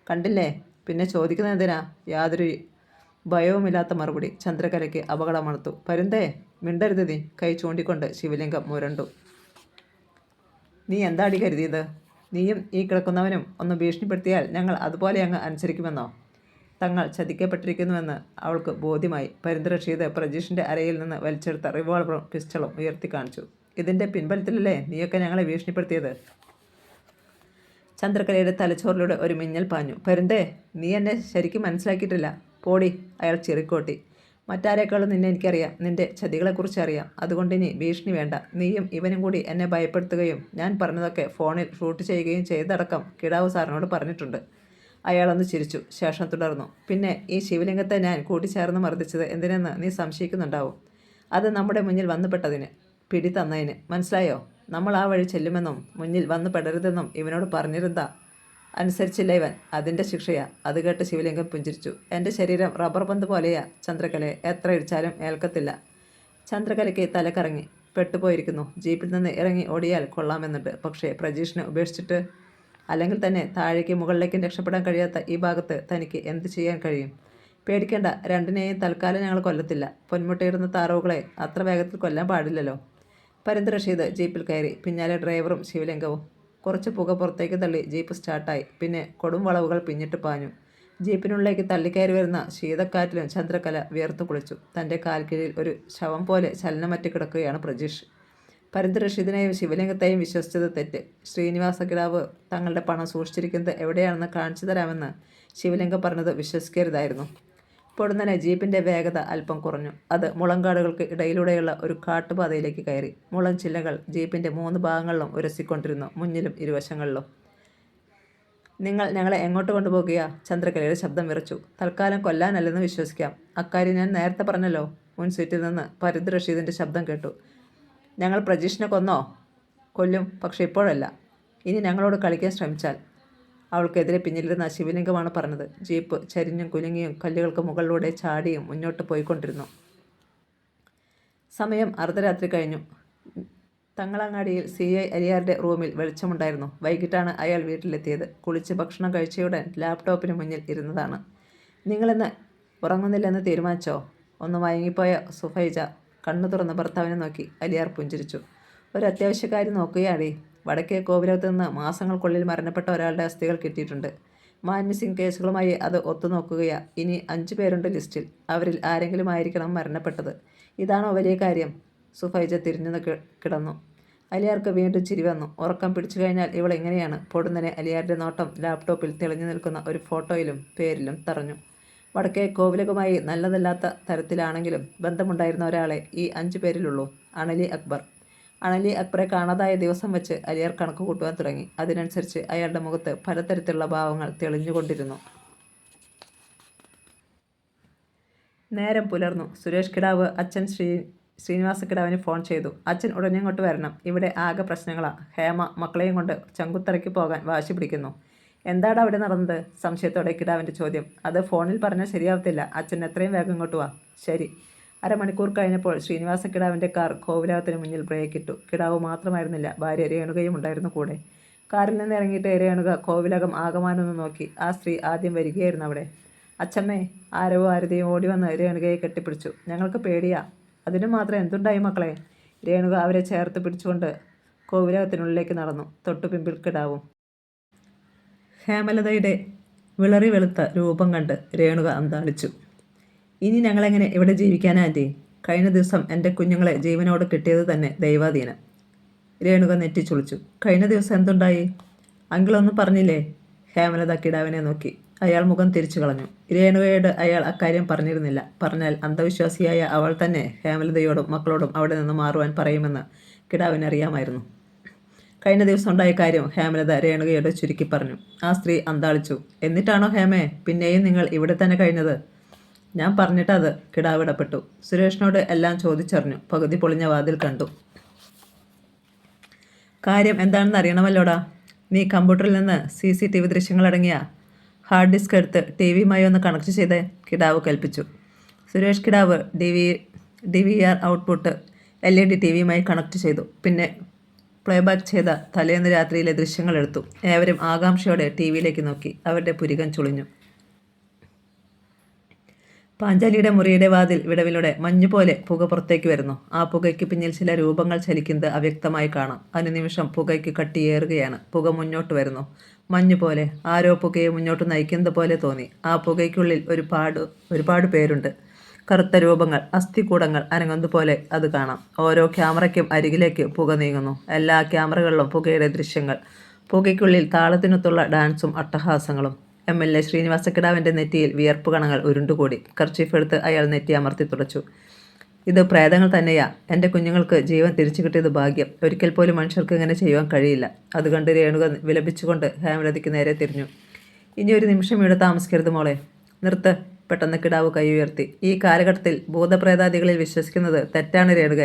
കണ്ടില്ലേ? പിന്നെ ചോദിക്കുന്നതിനാ? യാതൊരു ഭയവുമില്ലാത്ത മറുപടി. ചന്ദ്രകലയ്ക്ക് അപകടമണത്തു. പരുന്തേ, മിണ്ടരുത് നീ. കൈ ചൂണ്ടിക്കൊണ്ട് ശിവലിംഗം മുരണ്ടു. നീ എന്താടി കരുതിയത്? നീയും ഈ കിടക്കുന്നവനും ഒന്ന് ഭീഷണിപ്പെടുത്തിയാൽ ഞങ്ങൾ അതുപോലെ അങ്ങ് അനുസരിക്കുമെന്നോ? തങ്ങൾ ചതിക്കപ്പെട്ടിരിക്കുന്നുവെന്ന് അവൾക്ക് ബോധ്യമായി. പരുന്ത് റഷീദ് പ്രജീഷിൻ്റെ അരയിൽ നിന്ന് വലിച്ചെടുത്ത റിവോൾവറും പിസ്റ്റളും ഉയർത്തി കാണിച്ചു. ഇതിൻ്റെ പിൻബലത്തിലല്ലേ നീയൊക്കെ ഞങ്ങളെ ഭീഷണിപ്പെടുത്തിയത്? ചന്ദ്രകലയുടെ തലച്ചോറിലൂടെ ഒരു മിന്നൽ പാഞ്ഞു. പരുന്തേ, നീ എന്നെ ശരിക്കും മനസ്സിലാക്കിയിട്ടില്ല. പോടി, അയാൾ ചിറിക്കോട്ടി. മറ്റാരേക്കാളും നിന്നെ എനിക്കറിയാം. നിന്റെ ചതികളെക്കുറിച്ച് അറിയാം. അതുകൊണ്ട് ഇനി ഭീഷണി വേണ്ട. നീയും ഇവനും കൂടി എന്നെ ഭയപ്പെടുത്തുകയും ഞാൻ പറഞ്ഞതൊക്കെ ഫോണിൽ ഷൂട്ട് ചെയ്യുകയും ചെയ്തടക്കം കിടാവ് സാറിനോട് പറഞ്ഞിട്ടുണ്ട്. അയാളൊന്ന് ചിരിച്ചു. ശേഷം തുടർന്നു. പിന്നെ ഈ ശിവലിംഗത്തെ ഞാൻ കൂട്ടിച്ചേർന്ന് മർദ്ദിച്ചത് എന്തിനെന്ന് നീ സംശയിക്കുന്നുണ്ടാവും. അത് നമ്മുടെ മുന്നിൽ വന്നുപെട്ടതിന്, പിടി തന്നതിന്. മനസ്സിലായോ? നമ്മൾ ആ വഴി ചെല്ലുമെന്നും മുന്നിൽ വന്നു പെടരുതെന്നും ഇവനോട് പറഞ്ഞിരുന്നാ അനുസരിച്ചില്ല ഇവൻ. അതിൻ്റെ ശിക്ഷയാ. അത് കേട്ട് ശിവലിംഗം പുഞ്ചിരിച്ചു. എൻ്റെ ശരീരം റബ്ബർ പന്ത് പോലെയാ ചന്ദ്രകലയെ. എത്ര ഇടിച്ചാലും ഏൽക്കത്തില്ല. ചന്ദ്രകലയ്ക്ക് തലക്കറങ്ങി. പെട്ടുപോയിരിക്കുന്നു. ജീപ്പിൽ നിന്ന് ഇറങ്ങി ഓടിയാൽ കൊള്ളാമെന്നുണ്ട്. പക്ഷേ പ്രജീഷിനെ ഉപേക്ഷിച്ചിട്ട്, അല്ലെങ്കിൽ തന്നെ താഴേക്ക് മുകളിലേക്കും രക്ഷപ്പെടാൻ കഴിയാത്ത ഈ ഭാഗത്ത് തനിക്ക് എന്ത് ചെയ്യാൻ കഴിയും? പേടിക്കേണ്ട, രണ്ടിനെയും തൽക്കാലം ഞങ്ങൾ കൊല്ലത്തില്ല. പൊന്മുട്ടയിടുന്ന താറാവുകളെ അത്ര വേഗത്തിൽ കൊല്ലാൻ പാടില്ലല്ലോ. പരുന്ത് റഷീദ് ജീപ്പിൽ കയറി. പിന്നാലെ ഡ്രൈവറും ശിവലിംഗവും. കുറച്ച് പുക പുറത്തേക്ക് തള്ളി ജീപ്പ് സ്റ്റാർട്ടായി. പിന്നെ കൊടും വളവുകൾ പിന്നിട്ട് പാഞ്ഞു. ജീപ്പിനുള്ളിലേക്ക് തള്ളിക്കയറി വരുന്ന ശീതക്കാറ്റിലും ചന്ദ്രകല വിയർത്തു കുളിച്ചു. തൻ്റെ കാൽക്കീഴിൽ ഒരു ശവം പോലെ ചലനമറ്റ് കിടക്കുകയാണ് പ്രജീഷ്. പരുന്ത് റഷീദിനെയും ശിവലിംഗത്തെയും വിശ്വസിച്ചത് തെറ്റ്. ശ്രീനിവാസ കിടാവ് തങ്ങളുടെ പണം സൂക്ഷിച്ചിരിക്കുന്നത് എവിടെയാണെന്ന് കാണിച്ചു തരാമെന്ന് ശിവലിംഗം പറഞ്ഞത് വിശ്വസിക്കരുതായിരുന്നു. പൊടുന്നനെ ജീപ്പിൻ്റെ വേഗത അല്പം കുറഞ്ഞു. അത് മുളങ്കാടുകൾക്ക് ഇടയിലൂടെയുള്ള ഒരു കാട്ടുപാതയിലേക്ക് കയറി. മുളം ചില്ലകൾ ജീപ്പിൻ്റെ 3 ഭാഗങ്ങളിലും ഉരസിക്കൊണ്ടിരുന്നു, മുന്നിലും ഇരുവശങ്ങളിലും. നിങ്ങൾ ഞങ്ങളെ എങ്ങോട്ട് കൊണ്ടുപോകുകയാ? ചന്ദ്രകലയുടെ ശബ്ദം വിറച്ചു. തൽക്കാലം കൊല്ലാനല്ലെന്ന് വിശ്വസിക്കാം. അക്കാര്യം ഞാൻ നേരത്തെ പറഞ്ഞല്ലോ. മുൻ സീറ്റിൽ നിന്ന് പരുന്ത് റഷീദിൻ്റെ ശബ്ദം കേട്ടു. ഞങ്ങൾ പ്രജീഷിനെ കൊല്ലും, പക്ഷെ ഇപ്പോഴല്ല. ഇനി ഞങ്ങളോട് കളിക്കാൻ ശ്രമിച്ചാൽ. അവൾക്കെതിരെ പിന്നിലിരുന്ന ശിവലിംഗമാണ് പറഞ്ഞത്. ജീപ്പ് ചരിഞ്ഞും കുലുങ്ങിയും കല്ലുകൾക്ക് മുകളിലൂടെ ചാടിയും മുന്നോട്ട് പോയിക്കൊണ്ടിരുന്നു. സമയം അർദ്ധരാത്രി കഴിഞ്ഞു. തങ്ങളങ്ങാടിയിൽ CI അലിയാരുടെ റൂമിൽ വെളിച്ചമുണ്ടായിരുന്നു. വൈകിട്ടാണ് അയാൾ വീട്ടിലെത്തിയത്. കുളിച്ച് ഭക്ഷണം കഴിച്ചയുടൻ ലാപ്ടോപ്പിന് മുന്നിൽ ഇരുന്നതാണ്. നിങ്ങളിന്ന് ഉറങ്ങുന്നില്ലെന്ന് തീരുമാനിച്ചോ? ഒന്ന് മയങ്ങിപ്പോയ സുഫൈജ കണ്ണു തുറന്ന് ഭർത്താവിനെ നോക്കി. അലിയാർ പുഞ്ചിരിച്ചു. ഒരു അത്യാവശ്യക്കാരി നോക്കുകയാടി. വടക്കേ കോവിലകത്ത് നിന്ന് മാസങ്ങൾക്കുള്ളിൽ മരണപ്പെട്ട ഒരാളുടെ അസ്ഥികൾ കിട്ടിയിട്ടുണ്ട്. മാൻ മിസ്സിംഗ് കേസുകളുമായി അത് ഒത്തുനോക്കുകയാ. ഇനി 5 പേരുണ്ട് ലിസ്റ്റിൽ. അവരിൽ ആരെങ്കിലും ആയിരിക്കണം മരണപ്പെട്ടത്. ഇതാണോ വലിയ കാര്യം? സുഫൈജ തിരിഞ്ഞു കിടന്നു. അലിയാർക്ക് വീണ്ടും ചിരി വന്നു. ഉറക്കം പിടിച്ചു കഴിഞ്ഞാൽ ഇവൾ ഇങ്ങനെയാണ്. പൊടുന്നനെ അലിയാരുടെ നോട്ടം ലാപ്ടോപ്പിൽ തെളിഞ്ഞു നിൽക്കുന്ന ഒരു ഫോട്ടോയിലും പേരിലും തറഞ്ഞു. വടക്കേ കോവിലകമായി നല്ലതല്ലാത്ത തരത്തിലാണെങ്കിലും ബന്ധമുണ്ടായിരുന്ന ഒരാളെ ഈ 5 പേരിലുള്ളൂ. അണലി അക്ബർ. അണലി അക്ബറെ കാണാതായ ദിവസം വെച്ച് അലിയാർ കണക്ക് കൂട്ടുവാൻ തുടങ്ങി. അതിനനുസരിച്ച് അയാളുടെ മുഖത്ത് പലതരത്തിലുള്ള ഭാവങ്ങൾ തെളിഞ്ഞുകൊണ്ടിരുന്നു. നേരം പുലർന്നു. സുരേഷ് കിടാവ് അച്ഛൻ ശ്രീനിവാസ കിടാവിന് ഫോൺ ചെയ്തു. അച്ഛൻ ഉടനെങ്ങോട്ട് വരണം. ഇവിടെ ആകെ പ്രശ്നങ്ങളാ. ഹേമ മക്കളെയും കൊണ്ട് ചങ്കുത്തറയ്ക്ക് പോകാൻ വാശി പിടിക്കുന്നു. എന്താണ് അവിടെ നടന്നത്? സംശയത്തോടെ കിടാവിൻ്റെ ചോദ്യം. അത് ഫോണിൽ പറഞ്ഞാൽ ശരിയാവത്തില്ല. അച്ഛൻ എത്രയും വേഗം ഇങ്ങോട്ട് വാ. ശരി. അരമണിക്കൂർ കഴിഞ്ഞപ്പോൾ ശ്രീനിവാസ കിടാവിൻ്റെ കാർ കോവിലകത്തിന് മുന്നിൽ ബ്രേക്കിട്ടു. കിടാവ് മാത്രമായിരുന്നില്ല, ഭാര്യ രേണുകയും ഉണ്ടായിരുന്നു കൂടെ. കാറിൽ നിന്ന് ഇറങ്ങിയിട്ട് രേണുക കോവിലകം ആകമാനൊന്ന് നോക്കി. ആ സ്ത്രീ ആദ്യം വരികയായിരുന്നു അവിടെ. അച്ഛമ്മേ! ആരവോ ആരതിയും ഓടി വന്ന് രേണുകയെ കെട്ടിപ്പിടിച്ചു. ഞങ്ങൾക്ക് പേടിയാ. അതിനു മാത്രം എന്തുണ്ടായി മക്കളെ? രേണുക അവരെ ചേർത്ത് പിടിച്ചുകൊണ്ട് കോവിലകത്തിനുള്ളിലേക്ക് നടന്നു. തൊട്ടു പിമ്പിൽ കിടാവും. ഹേമലതയുടെ വിളറി വെളുത്ത രൂപം കണ്ട് രേണുക അന്താളിച്ചു. ഇനി ഞങ്ങളെങ്ങനെ ഇവിടെ ജീവിക്കാനാ ആൻറ്റി? കഴിഞ്ഞ ദിവസം എൻ്റെ കുഞ്ഞുങ്ങളെ ജീവനോട് കിട്ടിയത് തന്നെ ദൈവാധീനം. രേണുക നെറ്റിച്ചുളിച്ചു. കഴിഞ്ഞ ദിവസം എന്തുണ്ടായി? അങ്കിളൊന്നും പറഞ്ഞില്ലേ? ഹേമലത കിടാവിനെ നോക്കി. അയാൾ മുഖം തിരിച്ചു കളഞ്ഞു. രേണുകയോട് അയാൾ അക്കാര്യം പറഞ്ഞിരുന്നില്ല. പറഞ്ഞാൽ അന്ധവിശ്വാസിയായ അവൾ തന്നെ ഹേമലതയോടും മക്കളോടും അവിടെ നിന്ന് മാറുവാൻ പറയുമെന്ന് കിടാവിനറിയാമായിരുന്നു. കഴിഞ്ഞ ദിവസം ഉണ്ടായ കാര്യം ഹേമലത രേണുകയോട് ചുരുക്കി പറഞ്ഞു. ആ സ്ത്രീ അന്താളിച്ചു. എന്നിട്ടാണോ ഹേമേ പിന്നെയും നിങ്ങൾ ഇവിടെ തന്നെ കഴിഞ്ഞത്? ഞാൻ പറഞ്ഞിട്ടത്. കിടാവ് ഇടപെട്ടു. സുരേഷിനോട് എല്ലാം ചോദിച്ചറിഞ്ഞു. പകുതി പൊളിഞ്ഞ വാതിൽ കണ്ടു. കാര്യം എന്താണെന്ന് അറിയണമല്ലോടാ. നീ കമ്പ്യൂട്ടറിൽ നിന്ന് CCTV ദൃശ്യങ്ങളടങ്ങിയ ഹാർഡ് ഡിസ്ക് എടുത്ത് TV-യുമായി ഒന്ന് കണക്ട് ചെയ്തേ, കിടാവ് കൽപ്പിച്ചു. Suresh Kidavu DVR output LED TV-യുമായി കണക്ട് ചെയ്തു. പിന്നെ പ്ലേബാക്ക് ചെയ്ത തലേന്ന് രാത്രിയിലെ ദൃശ്യങ്ങൾ എടുത്തു. ഏവരും ആകാംക്ഷയോടെ TV-യിലേക്ക് നോക്കി. അവരുടെ പുരികം ചുളിഞ്ഞു. പാഞ്ചാലിയുടെ മുറിയുടെ വാതിൽ വിടവിലൂടെ മഞ്ഞുപോലെ പുക പുറത്തേക്ക് വരുന്നു. ആ പുകയ്ക്ക് പിന്നിൽ ചില രൂപങ്ങൾ ചലിക്കുന്നത് അവ്യക്തമായി കാണാം. അനുനിമിഷം പുകയ്ക്ക് കട്ടിയേറുകയാണ്. പുക മുന്നോട്ട് വരുന്നു. മഞ്ഞുപോലെ ആരോ പുകയെ മുന്നോട്ട് നയിക്കുന്നത് പോലെ തോന്നി. ആ പുകയ്ക്കുള്ളിൽ ഒരുപാട് പേരുണ്ട്. കറുത്ത രൂപങ്ങൾ, അസ്ഥികൂടങ്ങൾ അനങ്ങുന്നതുപോലെ അത് കാണാം. ഓരോ ക്യാമറയ്ക്കും അരികിലേക്ക് പുക നീങ്ങുന്നു. എല്ലാ ക്യാമറകളിലും പുകയുടെ ദൃശ്യങ്ങൾ. പുകയ്ക്കുള്ളിൽ താളത്തിനൊത്തുള്ള ഡാൻസും അട്ടഹാസങ്ങളും. MLA ശ്രീനിവാസ കിടാവിൻ്റെ നെറ്റിയിൽ വിയർപ്പ് കണങ്ങൾ ഉരുണ്ടുകൂടി. കർച്ചീഫ് എടുത്ത് അയാൾ നെറ്റി അമർത്തി തുടച്ചു. ഇത് പ്രേതങ്ങൾ തന്നെയാ. എൻ്റെ കുഞ്ഞുങ്ങൾക്ക് ജീവൻ തിരിച്ചു കിട്ടിയത് ഭാഗ്യം. ഒരിക്കൽ പോലും മനുഷ്യർക്ക് ഇങ്ങനെ ചെയ്യുവാൻ കഴിയില്ല. അതുകണ്ട് രേണുക വിലപിച്ചുകൊണ്ട് ഹേമലതയ്ക്ക് നേരെ തിരിഞ്ഞു. ഇനി ഒരു നിമിഷം ഇവിടെ താമസിക്കരുത് മോളെ. നിർത്ത്. പെട്ടെന്ന് കിടാവ് കൈ ഉയർത്തി. ഈ കാലഘട്ടത്തിൽ ഭൂതപ്രേതാദികളിൽ വിശ്വസിക്കുന്നത് തെറ്റാണ് രേണുക.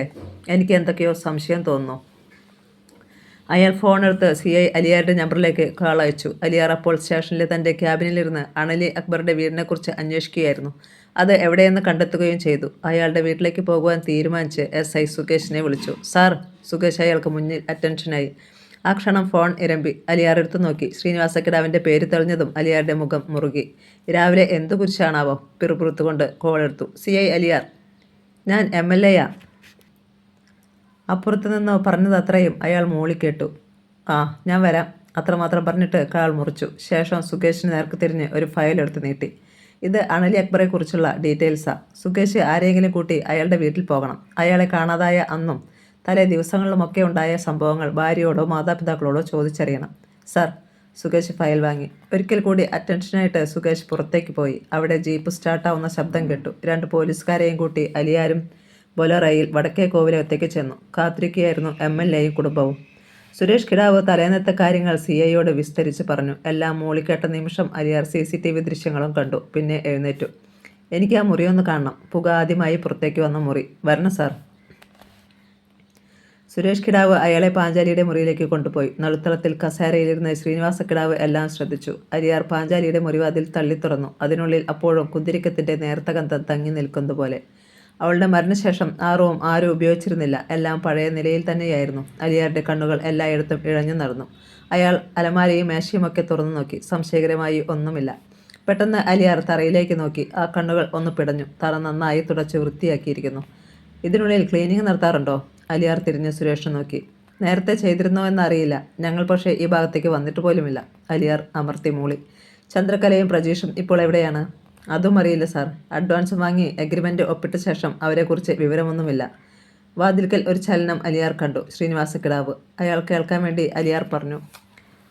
എനിക്ക് എന്തൊക്കെയോ സംശയം തോന്നുന്നു. അയാൾ ഫോണെടുത്ത് CI അലിയാരുടെ നമ്പറിലേക്ക് കാൾ അയച്ചു. അലിയാർ അപ്പോൾ സ്റ്റേഷനിലെ തൻ്റെ ക്യാബിനിലിരുന്ന് അണലി അക്ബറുടെ വീടിനെക്കുറിച്ച് അന്വേഷിക്കുകയായിരുന്നു. അത് എവിടെയെന്ന് കണ്ടെത്തുകയും ചെയ്തു. അയാളുടെ വീട്ടിലേക്ക് പോകുവാൻ തീരുമാനിച്ച് SI സുകേഷിനെ വിളിച്ചു. സാർ! സുകേഷ് അയാൾക്ക് മുന്നിൽ അറ്റൻഷനായി. ആ ക്ഷണം ഫോൺ ഇരമ്പി. അലിയാർ എടുത്തു നോക്കി. ശ്രീനിവാസ കിടാവിൻ്റെ പേര് തെളിഞ്ഞതും അലിയാരുടെ മുഖം മുറുകി. രാവിലെ എന്തു കുറിച്ചാണാവോ? പിറുപിറുത്തുകൊണ്ട് കോൾ എടുത്തു. CI അലിയാർ, ഞാൻ MLA-യാ. അപ്പുറത്ത് നിന്ന് പറഞ്ഞത് അത്രയും അയാൾ മൂളിക്കേട്ടു. ആ, ഞാൻ വരാം. അത്രമാത്രം പറഞ്ഞിട്ട് കാൾ മുറിച്ചു. ശേഷം സുകേഷിന് നേർക്ക് തിരിഞ്ഞ് ഒരു ഫയൽ എടുത്ത് നീട്ടി. ഇത് അണലി അക്ബറെക്കുറിച്ചുള്ള ഡീറ്റെയിൽസാ. സുകേഷ് ആരെങ്കിലും കൂട്ടി അയാളുടെ വീട്ടിൽ പോകണം. അയാളെ കാണാതായ അന്നും തലേ ദിവസങ്ങളിലുമൊക്കെ ഉണ്ടായ സംഭവങ്ങൾ ഭാര്യയോടോ മാതാപിതാക്കളോടോ ചോദിച്ചറിയണം. സാർ! സുകേഷ് ഫയൽ വാങ്ങി. ഒരിക്കൽ കൂടി അറ്റൻഷനായിട്ട് സുകേഷ് പുറത്തേക്ക് പോയി. അവിടെ ജീപ്പ് സ്റ്റാർട്ടാവുന്ന ശബ്ദം കേട്ടു. 2 പോലീസുകാരെയും കൂട്ടി അലിയാരും ബൊലറയിൽ വടക്കേ കോവിലകത്തേക്ക് ചെന്നു. കാത്തിരിക്കുകയായിരുന്നു MLA-യും കുടുംബവും. സുരേഷ് കിടാവ് തലേന്നത്തെ കാര്യങ്ങൾ CI-യോട് വിസ്തരിച്ച് പറഞ്ഞു. എല്ലാം മൂളിക്കേട്ട നിമിഷം അലിയാർ CCTV ദൃശ്യങ്ങളും കണ്ടു. പിന്നെ എഴുന്നേറ്റു. എനിക്ക് ആ മുറിയൊന്ന് കാണണം. പുക ആദ്യമായി പുറത്തേക്ക് വന്ന മുറി. വരണം സാർ. സുരേഷ് കിടാവ് അയാളെ പാഞ്ചാലിയുടെ മുറിയിലേക്ക് കൊണ്ടുപോയി. നടുത്തളത്തിൽ കസേരയിലിരുന്ന് ശ്രീനിവാസ കിടാവ് എല്ലാം ശ്രദ്ധിച്ചു. അലിയാർ പാഞ്ചാലിയുടെ മുറിവാതിൽ തള്ളി തുറന്നു. അതിനുള്ളിൽ അപ്പോഴും കുന്തിരിക്കത്തിൻ്റെ നേർത്ത ഗന്ധം തങ്ങി നിൽക്കുന്നത് പോലെ. അവളുടെ മരണശേഷം ആ റൂം ആരും ഉപയോഗിച്ചിരുന്നില്ല. എല്ലാം പഴയ നിലയിൽ തന്നെയായിരുന്നു. അലിയാരുടെ കണ്ണുകൾ എല്ലായിടത്തും ഇഴഞ്ഞു നടന്നു. അയാൾ അലമാരയും മേശയുമൊക്കെ തുറന്നു നോക്കി. സംശയകരമായി ഒന്നുമില്ല. പെട്ടെന്ന് അലിയാർ തറയിലേക്ക് നോക്കി. ആ കണ്ണുകൾ ഒന്ന് പിടഞ്ഞു. തറ നന്നായി തുടച്ച് വൃത്തിയാക്കിയിരിക്കുന്നു. ഇതിനുള്ളിൽ ക്ലീനിങ് നടത്താറുണ്ടോ? അലിയാർ തിരിഞ്ഞ് സുരേഷിനെ നോക്കി. നേരത്തെ ചെയ്തിരുന്നോ എന്നറിയില്ല. ഞങ്ങൾ പക്ഷേ ഈ ഭാഗത്തേക്ക് വന്നിട്ട് പോലുമില്ല. അലിയാർ അമർത്തി മൂളി. ചന്ദ്രകലയും പ്രജീഷും ഇപ്പോൾ എവിടെയാണ്? അതും അറിയില്ല സാർ. അഡ്വാൻസ് വാങ്ങി എഗ്രിമെൻ്റ് ഒപ്പിട്ട ശേഷം അവരെക്കുറിച്ച് വിവരമൊന്നുമില്ല. വാതിൽക്കൽ ഒരു ചലനം അലിയാർ കണ്ടു. ശ്രീനിവാസ കിടാവ്. അയാൾ കേൾക്കാൻ വേണ്ടി അലിയാർ പറഞ്ഞു.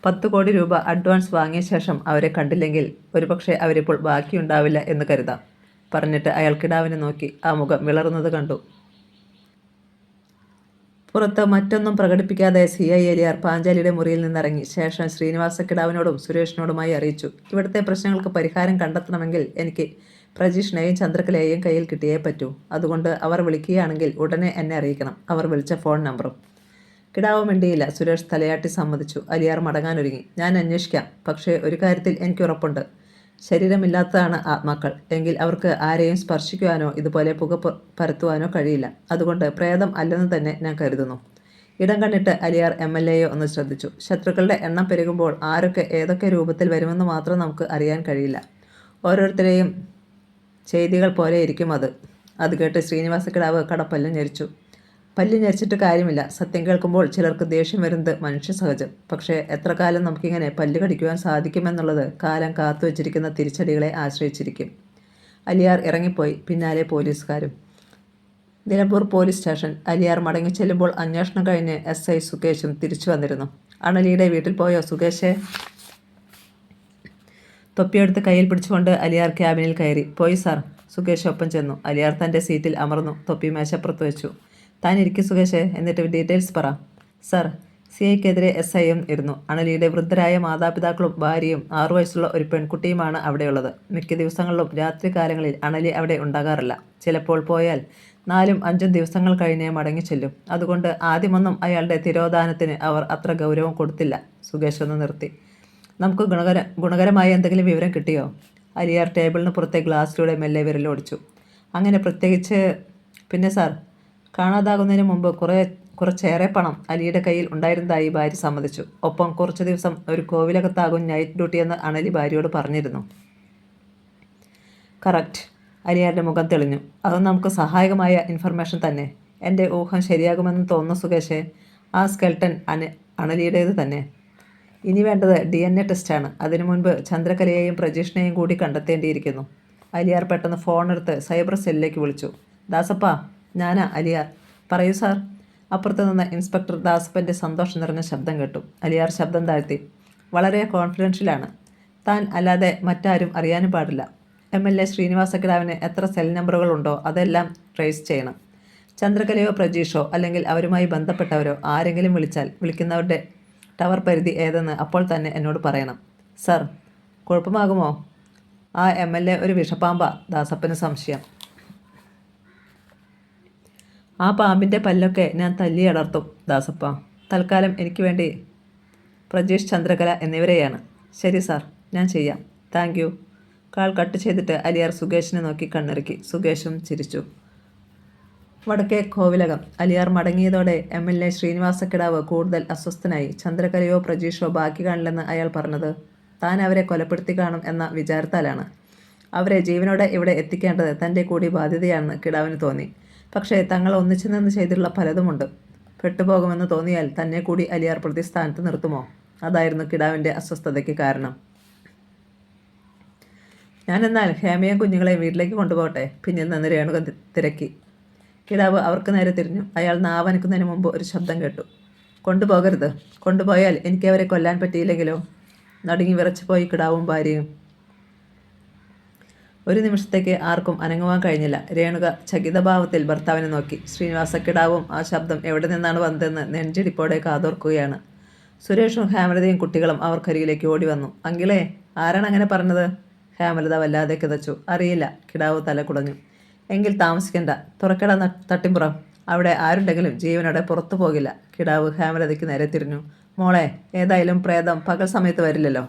10 കോടി രൂപ അഡ്വാൻസ് വാങ്ങിയ ശേഷം അവരെ കണ്ടില്ലെങ്കിൽ ഒരുപക്ഷെ അവരിപ്പോൾ ബാക്കിയുണ്ടാവില്ല എന്ന് കരുതാം. പറഞ്ഞിട്ട് അയാൾ കിടാവിനെ നോക്കി. ആ മുഖം വിളറുന്നത് കണ്ടു. പുറത്ത് മറ്റൊന്നും പ്രകടിപ്പിക്കാതെ CI അലിയാർ പാഞ്ചാലിയുടെ മുറിയിൽ നിന്നിറങ്ങി. ശേഷം ശ്രീനിവാസ കിടാവിനോടും സുരേഷിനോടുമായി അറിയിച്ചു. ഇവിടുത്തെ പ്രശ്നങ്ങൾക്ക് പരിഹാരം കണ്ടെത്തണമെങ്കിൽ എനിക്ക് പ്രജീഷിനെയും ചന്ദ്രകലയെയും കയ്യിൽ കിട്ടിയേ പറ്റൂ. അതുകൊണ്ട് അവർ വിളിക്കുകയാണെങ്കിൽ ഉടനെ എന്നെ അറിയിക്കണം. അവർ വിളിച്ച ഫോൺ നമ്പറും. കിടാവ് മിണ്ടിയില്ല. സുരേഷ് തലയാട്ടി സമ്മതിച്ചു. അലിയാർ മടങ്ങാനൊരുങ്ങി. ഞാൻ അന്വേഷിക്കാം. പക്ഷേ ഒരു കാര്യത്തിൽ എനിക്ക് ഉറപ്പുണ്ട്. ശരീരമില്ലാത്തതാണ് ആത്മാക്കൾ. എങ്കിൽ അവർക്ക് ആരെയും സ്പർശിക്കുവാനോ ഇതുപോലെ പുക പരത്തുവാനോ കഴിയില്ല. അതുകൊണ്ട് പ്രേതം അല്ലെന്ന് തന്നെ ഞാൻ കരുതുന്നു. ഇടം കണ്ടിട്ട് അലിയാർ MLAയെ ഒന്ന് ശ്രദ്ധിച്ചു. ശത്രുക്കളുടെ എണ്ണം പെരുകുമ്പോൾ ആരൊക്കെ ഏതൊക്കെ രൂപത്തിൽ വരുമെന്ന് മാത്രം നമുക്ക് അറിയാൻ കഴിയില്ല. ഓരോരുത്തരെയും ചെയ്തികൾ പോലെ ഇരിക്കും അത്. അത് കേട്ട് ശ്രീനിവാസക്കിടാവ് കടപ്പല്ല് ഞെരിച്ചു. പല്ല് ഞെരിച്ചിട്ട് കാര്യമില്ല. സത്യം കേൾക്കുമ്പോൾ ചിലർക്ക് ദേഷ്യം വരുന്നത് മനുഷ്യ സഹജം. പക്ഷേ എത്ര കാലം നമുക്കിങ്ങനെ പല്ല് കടിക്കുവാൻ സാധിക്കുമെന്നുള്ളത് കാലം കാത്തു വച്ചിരിക്കുന്ന തിരിച്ചടികളെ ആശ്രയിച്ചിരിക്കും. അലിയാർ ഇറങ്ങിപ്പോയി. പിന്നാലെ പോലീസുകാരും. Nilambur police station. അലിയാർ മടങ്ങിച്ചെല്ലുമ്പോൾ അന്വേഷണം കഴിഞ്ഞ് SI സുകേഷും തിരിച്ചു വന്നിരുന്നു. അണലിയുടെ വീട്ടിൽ പോയോ സുകേഷേ? തൊപ്പിയെടുത്ത് കയ്യിൽ പിടിച്ചുകൊണ്ട് അലിയാർ ക്യാബിനിൽ കയറി. പോയി സാർ. സുകേഷ് ഒപ്പം ചെന്നു. അലിയാർ തൻ്റെ സീറ്റിൽ അമർന്നു. തൊപ്പി മേശപ്പുറത്ത് വെച്ചു. താൻ ഇരിക്കും സുകേഷേ, എന്നിട്ട് ഡീറ്റെയിൽസ് പറ. സർ. CIക്കെതിരെ SIയും ഇരുന്നു. അണലിയുടെ വൃദ്ധരായ മാതാപിതാക്കളും ഭാര്യയും 6 വയസ്സുള്ള ഒരു പെൺകുട്ടിയുമാണ് അവിടെയുള്ളത്. മിക്ക ദിവസങ്ങളിലും രാത്രികാലങ്ങളിൽ അണലി അവിടെ ഉണ്ടാകാറില്ല. ചിലപ്പോൾ പോയാൽ 4-5 ദിവസങ്ങൾ കഴിഞ്ഞേ മടങ്ങി ചെല്ലും. അതുകൊണ്ട് ആദ്യമൊന്നും അയാളുടെ തിരോധാനത്തിന് അവർ അത്ര ഗൗരവം കൊടുത്തില്ല. സുകേഷ് ഒന്ന് നിർത്തി. നമുക്ക് ഗുണകരമായ എന്തെങ്കിലും വിവരം കിട്ടിയോ? അലിയാർ ടേബിളിന് പുറത്തെ ഗ്ലാസ്സിലൂടെ മെല്ലെ വിരലോടിച്ചു. അങ്ങനെ പ്രത്യേകിച്ച്. പിന്നെ സാർ, കാണാതാകുന്നതിന് മുമ്പ് കുറച്ചേറെ പണം അലിയുടെ കയ്യിൽ ഉണ്ടായിരുന്നതായി ഭാര്യ സമ്മതിച്ചു. ഒപ്പം കുറച്ചു ദിവസം ഒരു കോവിലകത്താകും നൈറ്റ് ഡ്യൂട്ടിയെന്ന് അണലി ഭാര്യയോട് പറഞ്ഞിരുന്നു. കറക്റ്റ്. അലിയാരുടെ മുഖം തെളിഞ്ഞു. അത് നമുക്ക് സഹായകമായ ഇൻഫർമേഷൻ തന്നെ. എൻ്റെ ഊഹം ശരിയാകുമെന്ന് തോന്നുന്നു സുകേഷേ. ആ സ്കെൽട്ടൻ അണലിയുടേത് തന്നെ. ഇനി വേണ്ടത് DNA ടെസ്റ്റാണ്. അതിനു മുൻപ് ചന്ദ്രകലയെയും പ്രജീഷിനെയും കൂടി കണ്ടെത്തേണ്ടിയിരിക്കുന്നു. അലിയാർ പെട്ടെന്ന് ഫോണെടുത്ത് സൈബർ സെല്ലിലേക്ക് വിളിച്ചു. ദാസപ്പ, ഞാനാ അലിയാർ. പറയൂ സാർ. അപ്പുറത്ത് നിന്ന് ഇൻസ്പെക്ടർ ദാസപ്പൻ്റെ സന്തോഷം നിറഞ്ഞ ശബ്ദം കേട്ടു. അലിയാർ ശബ്ദം താഴ്ത്തി. വളരെ കോൺഫിഡൻഷ്യലാണ്. താൻ അല്ലാതെ മറ്റാരും അറിയാനും പാടില്ല. MLA ശ്രീനിവാസക്കിടാവിന് എത്ര സെൽ നമ്പറുകളുണ്ടോ അതെല്ലാം ട്രേസ് ചെയ്യണം. ചന്ദ്രകലയോ പ്രജീഷോ അല്ലെങ്കിൽ അവരുമായി ബന്ധപ്പെട്ടവരോ ആരെങ്കിലും വിളിക്കുന്നവരുടെ ടവർ പരിധി ഏതെന്ന് അപ്പോൾ തന്നെ എന്നോട് പറയണം. സർ. കുഴപ്പമാകുമോ? ആ MLA ഒരു വിഷപ്പാമ്പാ. ദാസപ്പന് സംശയം. ആ പാമ്പിൻ്റെ പല്ലൊക്കെ ഞാൻ തല്ലിയടർത്തും ദാസപ്പ. തൽക്കാലം എനിക്ക് വേണ്ടി പ്രജീഷ്, ചന്ദ്രകല എന്നിവരെയാണ്. ശരി സാർ, ഞാൻ ചെയ്യാം. Thank you. കാൾ കട്ട് ചെയ്തിട്ട് അലിയാർ സുകേഷിനെ നോക്കി കണ്ണിറുക്കി. സുകേഷും ചിരിച്ചു. വടക്കേ കോവിലകം. അലിയാർ മടങ്ങിയതോടെ MLA ശ്രീനിവാസക്കിടാവ് കൂടുതൽ അസ്വസ്ഥനായി. ചന്ദ്രകലയോ പ്രജീഷോ ബാക്കി കാണില്ലെന്ന് അയാൾ പറഞ്ഞത് താൻ അവരെ കൊലപ്പെടുത്തി കാണും എന്ന വിചാരത്താലാണ്. അവരെ ജീവനോടെ ഇവിടെ എത്തിക്കേണ്ടത് തൻ്റെ കൂടി ബാധ്യതയാണെന്ന് കിടാവിന് തോന്നി. പക്ഷേ തങ്ങൾ ഒന്നിച്ചു നിന്ന് ചെയ്തിട്ടുള്ള പലതുമുണ്ട്. പെട്ടുപോകുമെന്ന് തോന്നിയാൽ തന്നെ കൂടി അലിയാർ പ്രതിസ്ഥാനത്ത് നിർത്തുമോ? അതായിരുന്നു കിടാവിൻ്റെ അസ്വസ്ഥതയ്ക്ക് കാരണം. ഞാനെന്നാൽ ഹേമയും കുഞ്ഞുങ്ങളെയും വീട്ടിലേക്ക് കൊണ്ടുപോകട്ടെ. പിന്നിൽ നിന്ന് രേണുക തിരക്കി. കിടാവ് അവർക്ക് നേരെ തിരിഞ്ഞു. അയാൾ നാവനക്കുന്നതിന് മുമ്പ് ഒരു ശബ്ദം കേട്ടു. കൊണ്ടുപോകരുത്. കൊണ്ടുപോയാൽ എനിക്ക് അവരെ കൊല്ലാൻ പറ്റിയില്ലെങ്കിലോ? നടുങ്ങി വിറച്ചു പോയി കിടാവും ഭാര്യയും. ഒരു നിമിഷത്തേക്ക് ആർക്കും അനങ്ങുവാൻ കഴിഞ്ഞില്ല. രേണുക ചകിതഭാവത്തിൽ ഭർത്താവിനെ നോക്കി. ശ്രീനിവാസക്കിടാവും ആ ശബ്ദം എവിടെ നിന്നാണ് വന്നതെന്ന് നെഞ്ചിടിപ്പോടെ കാതോർക്കുകയാണ്. സുരേഷും ഹേമലതയും കുട്ടികളും അവർക്കരികിലേക്ക് ഓടി വന്നു. അങ്കിളേ, ആരാണ് അങ്ങനെ പറഞ്ഞത്? ഹേമലത വല്ലാതെ കിതച്ചു. അറിയില്ല. കിടാവ് തല കുടഞ്ഞു. എങ്കിൽ താമസിക്കണ്ട. തുറക്കട തട്ടിമ്പുറം. അവിടെ ആരുണ്ടെങ്കിലും ജീവനോടെ പുറത്തു പോകില്ല. കിടാവ് ഹേമലതയ്ക്ക് നേരെ തിരിഞ്ഞു. മോളെ, ഏതായാലും പ്രേതം പകൽ സമയത്ത് വരില്ലല്ലോ.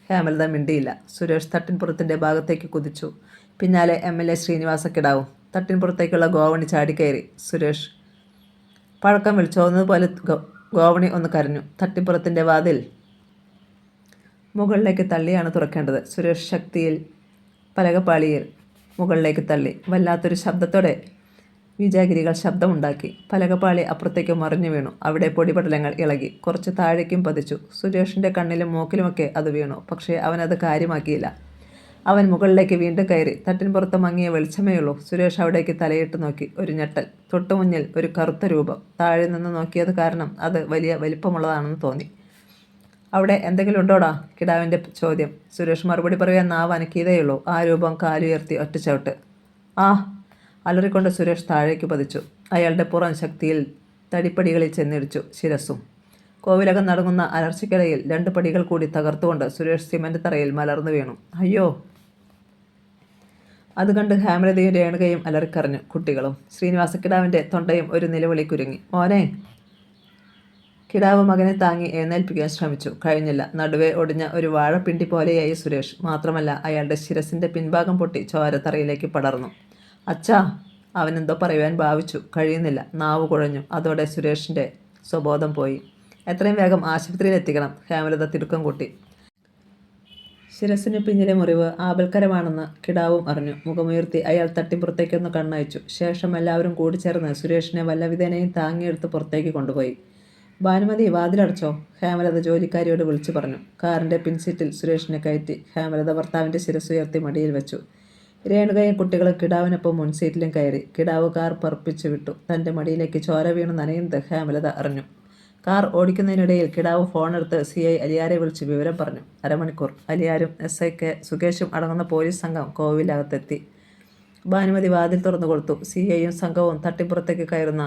ഹേമലത മിണ്ടിയില്ല. സുരേഷ് തട്ടിൻപുറത്തിൻ്റെ ഭാഗത്തേക്ക് കുതിച്ചു. പിന്നാലെ MLA ശ്രീനിവാസക്കിടാവും. തട്ടിൻപുറത്തേക്കുള്ള ഗോവണി ചാടിക്കയറി. സുരേഷ് പഴക്കം വിളിച്ചോന്നതുപോലെ ഗോവണി ഒന്ന് കരഞ്ഞു. തട്ടിൻപുറത്തിൻ്റെ വാതിൽ മുകളിലേക്ക് തള്ളിയാണ് തുറക്കേണ്ടത്. സുരേഷ് ശക്തിയിൽ പലകപ്പാളിയിൽ മുകളിലേക്ക് തള്ളി. വല്ലാത്തൊരു ശബ്ദത്തോടെ വിജാഗിരികൾ ശബ്ദമുണ്ടാക്കി. പലകപ്പാളി അപ്പുറത്തേക്ക് മറിഞ്ഞു വീണു. അവിടെ പൊടിപടലങ്ങൾ ഇളകി. കുറച്ച് താഴേക്കും പതിച്ചു. സുരേഷിൻ്റെ കണ്ണിലും മൂക്കിലുമൊക്കെ അത് വീണു. പക്ഷേ അവനത് കാര്യമാക്കിയില്ല. അവൻ മുകളിലേക്ക് വീണ്ടും കയറി. തട്ടിൻപുറത്ത് മങ്ങിയ വെളിച്ചമേയുള്ളൂ. സുരേഷ് അവിടേക്ക് തലയിട്ട് നോക്കി. ഒരു ഞെട്ടൽ. തൊട്ടുമുന്നിൽ ഒരു കറുത്ത രൂപം. താഴെ നിന്ന് നോക്കിയത് കാരണം അത് വലിയ വലിപ്പമുള്ളതാണെന്ന് തോന്നി. അവിടെ എന്തെങ്കിലും ഉണ്ടോടാ? കിടാവിൻ്റെ ചോദ്യം. സുരേഷ് മറുപടി പറയാൻ നാവ് അനക്കിയതേയുള്ളൂ. ആ രൂപം കാലുയർത്തി ഒറ്റച്ചവിട്ട്. ആ അലറിക്കൊണ്ട് സുരേഷ് താഴേക്ക് പതിച്ചു. അയാളുടെ പുറം ശക്തിയിൽ തടിപ്പടികളിൽ ചെന്നിടിച്ചു. ശിരസ്സും. കോവിലകം നടങ്ങുന്ന അലർച്ചയ്ക്കിടയിൽ 2 പടികൾ കൂടി തകർത്തുകൊണ്ട് സുരേഷ് സിമന്റ് തറയിൽ മലർന്നു വീണു. അയ്യോ! അത് കണ്ട് ഹേമലതയും രേണുകയും അലറിക്കറിഞ്ഞു. കുട്ടികളും. ശ്രീനിവാസക്കിടാവിൻ്റെ തൊണ്ടയും ഒരു നിലവിളി കുരുങ്ങി. മോനെ! കിടാവ് മകനെ താങ്ങി എഴുന്നേൽപ്പിക്കാൻ ശ്രമിച്ചു. കഴിഞ്ഞില്ല. നടുവെ ഒടിഞ്ഞ ഒരു വാഴപ്പിണ്ടി പോലെയായി സുരേഷ്. മാത്രമല്ല, അയാളുടെ ശിരസിന്റെ പിൻഭാഗം പൊട്ടി ചോരത്തറയിലേക്ക് പടർന്നു. അച്ഛാ! അവനെന്തോ പറയുവാൻ ഭാവിച്ചു. കഴിയുന്നില്ല. നാവ് കുഴഞ്ഞു. അതോടെ സുരേഷിന്റെ സ്വബോധം പോയി. എത്രയും വേഗം ആശുപത്രിയിൽ എത്തിക്കണം. ഹേമലത തിടുക്കം കൂട്ടി. ശിരസിന് പിന്നിലെ മുറിവ് ആപൽക്കരമാണെന്ന് കിടാവും അറിഞ്ഞു. മുഖമുയർത്തി അയാൾ തട്ടിപ്പുറത്തേക്കൊന്ന് കണ്ണയച്ചു. ശേഷം എല്ലാവരും കൂടിച്ചേർന്ന് സുരേഷിനെ വല്ലവിധേനയും താങ്ങിയെടുത്ത് പുറത്തേക്ക് കൊണ്ടുപോയി. ഭാനുമതി, വാതിലടച്ചോ? ഹേമലത ജോലിക്കാരിയോട് വിളിച്ചു പറഞ്ഞു. കാറിന്റെ പിൻസീറ്റിൽ സുരേഷിനെ കയറ്റി ഹേമലത ഭർത്താവിന്റെ ശിരസുയർത്തി മടിയിൽ വെച്ചു. രേണുകയും കുട്ടികളും കിടാവിനൊപ്പം മുൻസീറ്റിലും കയറി. കിടാവ് കാർ പറപ്പിച്ചു വിട്ടു. തന്റെ മടിയിലേക്ക് ചോര വീണു നനയുന്നത് ഹേമലത അറിഞ്ഞു. കാർ ഓടിക്കുന്നതിനിടയിൽ കിടാവ് ഫോണെടുത്ത് CI അലിയാരെ വിളിച്ച് വിവരം പറഞ്ഞു. അരമണിക്കൂർ. അലിയാരും SI സുകേഷും അടങ്ങുന്ന പോലീസ് സംഘം കോവിലകത്തെത്തി. ഭാനുമതി വാതിൽ തുറന്നു കൊടുത്തു. CIയും സംഘവും തട്ടിപ്പുറത്തേക്ക് കയറുന്ന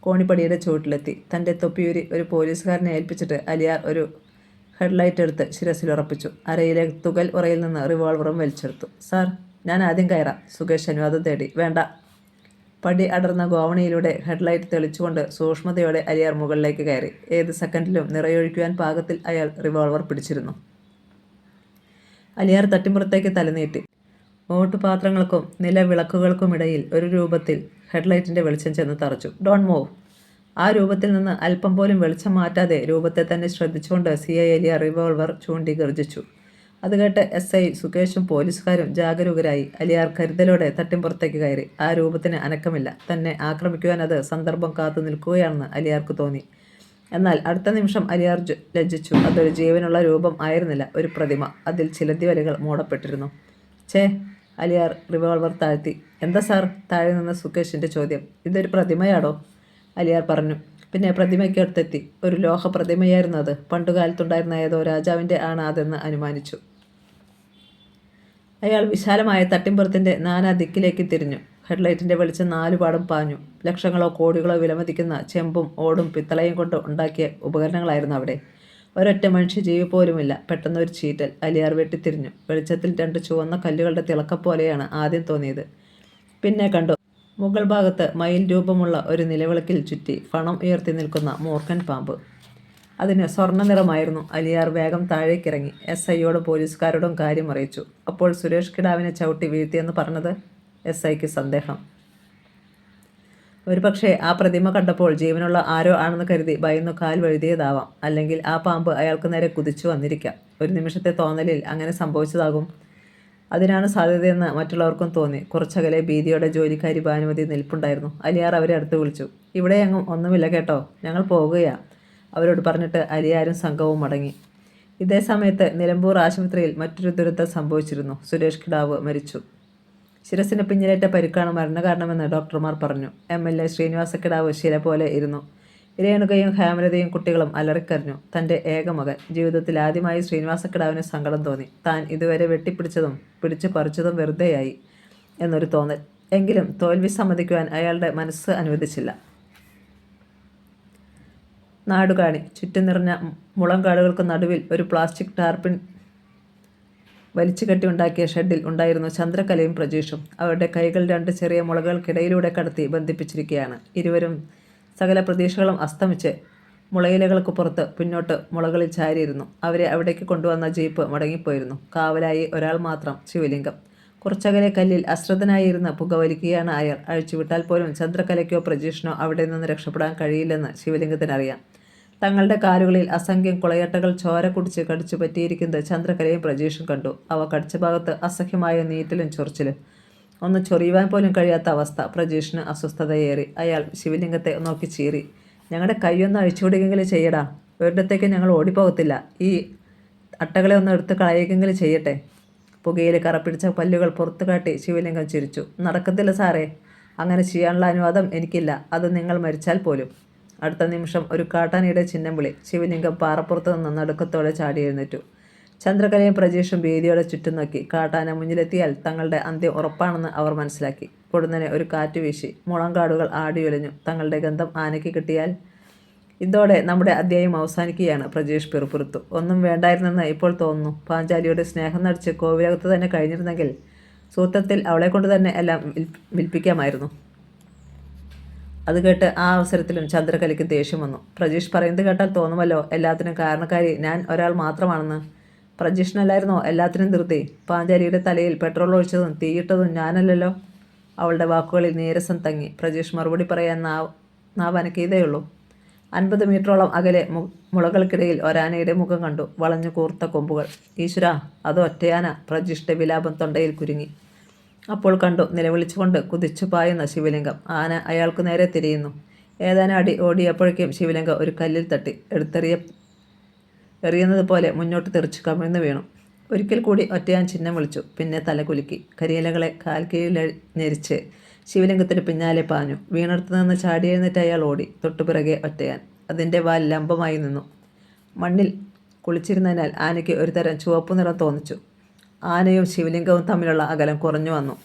കോണിപ്പടിയുടെ ചുവട്ടിലെത്തി. തന്റെ തൊപ്പിയൂരി ഒരു പോലീസുകാരനെ ഏൽപ്പിച്ചിട്ട് അലിയാർ ഒരു ഹെഡ്ലൈറ്റ് എടുത്ത് ശിരസിലുറപ്പിച്ചു. അരയിലെ തുകൽ ഉറയിൽ നിന്ന് റിവോൾവറും വലിച്ചെടുത്തു. സാർ, ഞാൻ ആദ്യം കയറാം. സുകേഷ് അനുവാദം തേടി. വേണ്ട. പടി അടർന്ന ഗോവണിയിലൂടെ ഹെഡ്ലൈറ്റ് തെളിച്ചുകൊണ്ട് സൂക്ഷ്മതയോടെ അലിയാർ മുകളിലേക്ക് കയറി. ഏത് സെക്കൻഡിലും നിറയൊഴിക്കുവാൻ പാകത്തിൽ അയാൾ റിവോൾവർ പിടിച്ചിരുന്നു. അലിയാർ തട്ടിമ്പുറത്തേക്ക് തലനീട്ടി. ഓട്ടുപാത്രങ്ങൾക്കും നിലവിളക്കുകൾക്കുമിടയിൽ ഒരു രൂപത്തിൽ ഹെഡ്ലൈറ്റിന്റെ വെളിച്ചം ചെന്ന് തറച്ചു. Don't move. ആ രൂപത്തിൽ നിന്ന് അല്പം പോലും വെളിച്ചം മാറ്റാതെ രൂപത്തെ തന്നെ ശ്രദ്ധിച്ചുകൊണ്ട് CI അലിയാർ റിവോൾവർ ചൂണ്ടി ഗർജിച്ചു. അത് കേട്ട് SI സുകേഷും പോലീസുകാരും ജാഗരൂകരായി. അലിയാർ കരുതലോടെ തട്ടിമ്പുറത്തേക്ക് കയറി. ആ രൂപത്തിന് അനക്കമില്ല. തന്നെ ആക്രമിക്കുവാൻ അത് സന്ദർഭം കാത്തു നിൽക്കുകയാണെന്ന് അലിയാർക്ക് തോന്നി. എന്നാൽ അടുത്ത നിമിഷം അലിയാർ ലജ്ജിച്ചു. അതൊരു ജീവനുള്ള രൂപം ആയിരുന്നില്ല, ഒരു പ്രതിമ. അതിൽ ചിലന്തി വലകൾ മൂടപ്പെട്ടിരുന്നു. ഛേ! അലിയാർ റിവോൾവർ താഴ്ത്തി. എന്താ സാർ? താഴെ നിന്ന് സുകേഷിന്റെ ചോദ്യം. ഇതൊരു പ്രതിമയാടോ? അലിയാർ പറഞ്ഞു. പിന്നെ പ്രതിമയ്ക്ക് അടുത്തെത്തി. ഒരു ലോഹ പ്രതിമയായിരുന്നു അത്. പണ്ടുകാലത്തുണ്ടായിരുന്ന ഏതോ രാജാവിന്റെ ആണ് അതെന്ന് അനുമാനിച്ചു. അയാൾ വിശാലമായ തട്ടിമ്പുറത്തിന്റെ നാനാ ദിക്കിലേക്ക് തിരിഞ്ഞു. ഹെഡ്ലൈറ്റിന്റെ വെളിച്ചം നാലുപാടും പാഞ്ഞു. ലക്ഷങ്ങളോ കോടികളോ വിലമതിക്കുന്ന ചെമ്പും ഓടും പിത്തളയും കൊണ്ട് ഉണ്ടാക്കിയ ഉപകരണങ്ങളായിരുന്നു അവിടെ. ഒരൊറ്റ മനുഷ്യജീവി പോലുമില്ല. പെട്ടെന്നൊരു ചീറ്റൽ. അലിയാർ വെട്ടിത്തിരിഞ്ഞു. വെളിച്ചത്തിൽ രണ്ട് ചുവന്ന കല്ലുകളുടെ തിളക്കം പോലെയാണ് ആദ്യം തോന്നിയത്. പിന്നെ കണ്ടു, മുകൾ ഭാഗത്ത് മയിൽ രൂപമുള്ള ഒരു നിലവിളക്കിൽ ചുറ്റി ഫണം ഉയർത്തി നിൽക്കുന്ന മൂർഖൻ പാമ്പ്. അതിന് സ്വർണ്ണ നിറമായിരുന്നു. അലിയാർ വേഗം താഴേക്കിറങ്ങി. SIയോടും പോലീസുകാരോടും കാര്യം അറിയിച്ചു. അപ്പോൾ സുരേഷ് കിടാവിനെ ചവിട്ടി വീഴ്ത്തിയെന്ന് പറഞ്ഞത്? SIക്ക് സന്ദേഹം. ഒരുപക്ഷെ ആ പ്രതിമ കണ്ടപ്പോൾ ജീവനുള്ള ആരോ ആണെന്ന് കരുതി ഭയന്നു കാൽ വഴുതിയതാവാം. അല്ലെങ്കിൽ ആ പാമ്പ് അയാൾക്ക് നേരെ കുതിച്ചു വന്നിരിക്കാം. ഒരു നിമിഷത്തെ തോന്നലിൽ അങ്ങനെ സംഭവിച്ചതാകും. അതിനാണ് സാധ്യതയെന്ന് മറ്റുള്ളവർക്കും തോന്നി. കുറച്ചകലെ ഭീതിയോടെ ജോലിക്കാരി ഭാനുമതി നിൽപ്പുണ്ടായിരുന്നു. അലിയാർ അവരെ അടുത്ത് വിളിച്ചു. ഇവിടെ എങ്ങും ഒന്നുമില്ല കേട്ടോ, ഞങ്ങൾ പോകുകയാ. അവരോട് പറഞ്ഞിട്ട് അലിയാരും സംഘവും മടങ്ങി. ഇതേ സമയത്ത് നിലമ്പൂർ ആശുപത്രിയിൽ മറ്റൊരു ദുരന്തം സംഭവിച്ചിരുന്നു. സുരേഷ് കിടാവ് മരിച്ചു. ശിരസിന് പിന്നിലേറ്റ പരിക്കാണ് മരണകാരണമെന്ന് ഡോക്ടർമാർ പറഞ്ഞു. MLA ശ്രീനിവാസ കിടാവ് ശില പോലെ ഇരുന്നു. രേണുകയും ഹേമലതയും കുട്ടികളും അലറിക്കരഞ്ഞു. തൻ്റെ ഏക മകൻ. ജീവിതത്തിൽ ആദ്യമായി ശ്രീനിവാസ കിടാവിന് സങ്കടം തോന്നി. താൻ ഇതുവരെ വെട്ടിപ്പിടിച്ചതും പിടിച്ചു പറിച്ചതും വെറുതെയായി എന്നൊരു തോന്നൽ. എങ്കിലും തോൽവി സമ്മതിക്കുവാൻ അയാളുടെ മനസ്സ് അനുവദിച്ചില്ല. നാടുകാണി. ചുറ്റും നിറഞ്ഞ മുളങ്കാടുകൾക്ക് നടുവിൽ ഒരു പ്ലാസ്റ്റിക് ടാർപ്പിൻ വലിച്ചുകെട്ടി ഉണ്ടാക്കിയ ഷെഡിൽ ഉണ്ടായിരുന്നു ചന്ദ്രകലയും പ്രജീഷും. അവരുടെ കൈകൾ രണ്ട് ചെറിയ മുളകൾക്കിടയിലൂടെ കടത്തി ബന്ധിപ്പിച്ചിരിക്കുകയാണ്. ഇരുവരും സകല പ്രതീക്ഷകളും അസ്തമിച്ച് മുളയിലകൾക്ക് പുറത്ത് പിന്നോട്ട് മുളകളിൽ ചാരിയിരുന്നു. അവരെ അവിടേക്ക് കൊണ്ടുവന്ന ജീപ്പ് മടങ്ങിപ്പോയിരുന്നു. കാവലായി ഒരാൾ മാത്രം, ശിവലിംഗം. കുറച്ചകലെ കല്ലിൽ അശ്രദ്ധനായിരുന്ന പുകവലിക്കുകയാണ് അയാൾ. അഴിച്ചുവിട്ടാൽ പോലും ചന്ദ്രകലയ്ക്കോ പ്രജീഷിനോ അവിടെ നിന്ന് രക്ഷപ്പെടാൻ കഴിയില്ലെന്ന് ശിവലിംഗത്തിനറിയാം. തങ്ങളുടെ കാലുകളിൽ അസംഖ്യം കുളയട്ടകൾ ചോര കുടിച്ച് കടിച്ചു പറ്റിയിരിക്കുന്നത് ചന്ദ്രകലയും പ്രജീഷും കണ്ടു. അവ കടിച്ച ഭാഗത്ത് അസഹ്യമായ നീറ്റലും ചൊറിച്ചിലും. ഒന്ന് ചൊറിയുവാൻ പോലും കഴിയാത്ത അവസ്ഥ. പ്രജീഷിന് അസ്വസ്ഥതയേറി. അയാൾ ശിവലിംഗത്തെ നോക്കി ചീറി. ഞങ്ങളുടെ കൈയൊന്ന് അഴിച്ചുവിടുകെങ്കിലും ചെയ്യടാ. ഒരിടത്തേക്ക് ഞങ്ങൾ ഓടിപ്പോകത്തില്ല. ഈ അട്ടകളെ ഒന്ന് എടുത്ത് കളയുകെങ്കിലും ചെയ്യട്ടെ. പുകയിൽ കറപ്പിടിച്ച പല്ലുകൾ പുറത്തു കാട്ടി ശിവലിംഗം ചിരിച്ചു. നടക്കത്തില്ല സാറേ, അങ്ങനെ ചെയ്യാനുള്ള അനുവാദം എനിക്കില്ല. അത് നിങ്ങൾ മരിച്ചാൽ പോലും. അടുത്ത നിമിഷം ഒരു കാട്ടാനയുടെ ചിഹ്നം വിളി. ശിവലിംഗം പാറപ്പുറത്ത് നിന്ന് നടുക്കത്തോടെ ചാടി എഴുന്നേറ്റു. ചന്ദ്രകലയും പ്രജീഷും ഭീതിയോടെ ചുറ്റും നോക്കി. കാട്ടാന മുന്നിലെത്തിയാൽ തങ്ങളുടെ അന്ത്യം ഉറപ്പാണെന്ന് അവർ മനസ്സിലാക്കി. പൊടുന്നനെ ഒരു കാറ്റ് വീശി. മുളങ്കാടുകൾ ആടിയുലഞ്ഞു. തങ്ങളുടെ ഗന്ധം ആനയ്ക്ക് കിട്ടിയാൽ ഇതോടെ നമ്മുടെ അധ്യായം അവസാനിക്കുകയാണ്. പ്രജീഷ് പിറുപിറുത്തു. ഒന്നും വേണ്ടായിരുന്നെന്ന് ഇപ്പോൾ തോന്നുന്നു. പാഞ്ചാലിയുടെ സ്നേഹം നടിച്ച് കോവിലകത്ത് തന്നെ കഴിഞ്ഞിരുന്നെങ്കിൽ സൂത്രത്തിൽ അവളെ കൊണ്ട് തന്നെ എല്ലാം വിൽപ്പിക്കാമായിരുന്നു. അത് കേട്ട് ആ അവസരത്തിലും ചന്ദ്രകലയ്ക്ക് ദേഷ്യം വന്നു. പ്രജീഷ് പറയുന്നത് കേട്ടാൽ തോന്നുമല്ലോ എല്ലാത്തിനും കാരണക്കാരി ഞാൻ ഒരാൾ മാത്രമാണെന്ന്. പ്രജീഷിനല്ലായിരുന്നോ എല്ലാത്തിനും ധൃതി? പാഞ്ചാലിയുടെ തലയിൽ പെട്രോൾ ഒഴിച്ചതും തീയിട്ടതും ഞാനല്ലല്ലോ. അവളുടെ വാക്കുകളിൽ നീരസം തങ്ങി. പ്രജീഷ് മറുപടി പറയാൻ നാവ് അനക്കിയതേയുള്ളൂ. 50 മീറ്ററോളം അകലെ മുളകൾക്കിടയിൽ ഒരാനയുടെ മുഖം കണ്ടു. വളഞ്ഞു കൂർത്ത കൊമ്പുകൾ. ഈശ്വരാ, അത് ഒറ്റയാന! പ്രജീഷിന്റെ വിലാപം തൊണ്ടയിൽ കുരുങ്ങി. അപ്പോൾ കണ്ടു, നിലവിളിച്ചുകൊണ്ട് കുതിച്ചു പായുന്ന ശിവലിംഗം. ആന അയാൾക്ക് നേരെ തിരിയുന്നു. ഏതാനും അടി ഓടിയപ്പോഴേക്കും ശിവലിംഗം ഒരു കല്ലിൽ തട്ടി എറിയുന്നത് പോലെ മുന്നോട്ട് തെറിച്ചു കമിഴ്ന്നു വീണു. ഒരിക്കൽ കൂടി ഒറ്റയാൻ ചിഹ്നം വിളിച്ചു. പിന്നെ തലകുലുക്കി. കരിയിലകളെ കാൽക്കീഴിൽ ഞെരിച്ച് ശിവലിംഗത്തിന് പിന്നാലെ പാഞ്ഞു. വീണെടുത്തു നിന്ന് ചാടിയെഴുന്നേറ്റ് അയാൾ ഓടി. തൊട്ടുപിറകെ ഒറ്റയാൻ. അതിൻ്റെ വാൽ ലംബമായി നിന്നു. മണ്ണിൽ കുളിച്ചിരുന്നതിനാൽ ആനയ്ക്ക് ഒരുതരം ചുവപ്പ് നിറം തോന്നിച്ചു. ആനയും ശിവലിംഗവും തമ്മിലുള്ള അകലം കുറഞ്ഞു വന്നു.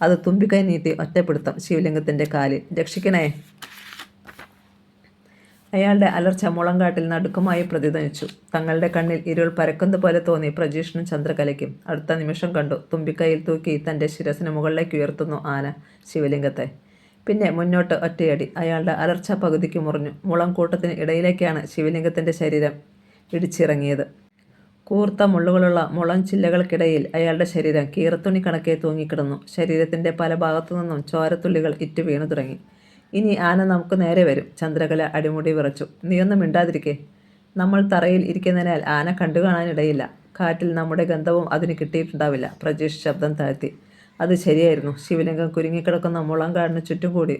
അത് തുമ്പിക്കൈ നീട്ടി ഒറ്റപ്പിടുത്തം ശിവലിംഗത്തിൻ്റെ കാലിൽ. രക്ഷിക്കണേ! അയാളുടെ അലർച്ച മുളങ്കാട്ടിൽ നടുക്കമായി പ്രതിധ്വനിച്ചു. തങ്ങളുടെ കണ്ണിൽ ഇരുൾ പരക്കുന്നത് പോലെ തോന്നി പ്രജീഷിനും ചന്ദ്രകലയ്ക്കും. അടുത്ത നിമിഷം കണ്ടു, തുമ്പിക്കൈയിൽ തൂക്കി തൻ്റെ ശിരസിന് മുകളിലേക്ക് ഉയർത്തുന്നു ആന ശിവലിംഗത്തെ. പിന്നെ മുന്നോട്ട് ഒറ്റയടി. അയാളുടെ അലർച്ച പകുതിക്ക് മുറിഞ്ഞു. മുളം കൂട്ടത്തിന് ഇടയിലേക്കാണ് ശിവലിംഗത്തിൻ്റെ ശരീരം ഇടിച്ചിറങ്ങിയത്. കൂർത്ത മുള്ളുകളുള്ള മുളം ചില്ലകൾക്കിടയിൽ അയാളുടെ ശരീരം കീറത്തുണി കണക്കെ തൂങ്ങിക്കിടന്നു. ശരീരത്തിൻ്റെ പല ഭാഗത്തു നിന്നും ചോരത്തുള്ളികൾ ഇറ്റു വീണു തുടങ്ങി. ഇനി ആന നമുക്ക് നേരെ വരും. ചന്ദ്രകല അടിമുടി വിറച്ചു. നീയൊന്നും മിണ്ടാതിരിക്കേ. നമ്മൾ തറയിൽ ഇരിക്കുന്നതിനാൽ ആന കണ്ടു കാണാനിടയില്ല. കാറ്റിൽ നമ്മുടെ ഗന്ധവും അതിന് കിട്ടിയിട്ടുണ്ടാവില്ല. പ്രജീഷ് ശബ്ദം താഴ്ത്തി. അത് ശരിയായിരുന്നു. ശിവലിംഗം കുരുങ്ങിക്കിടക്കുന്ന മുളങ്കാടിന് ചുറ്റും കൂടി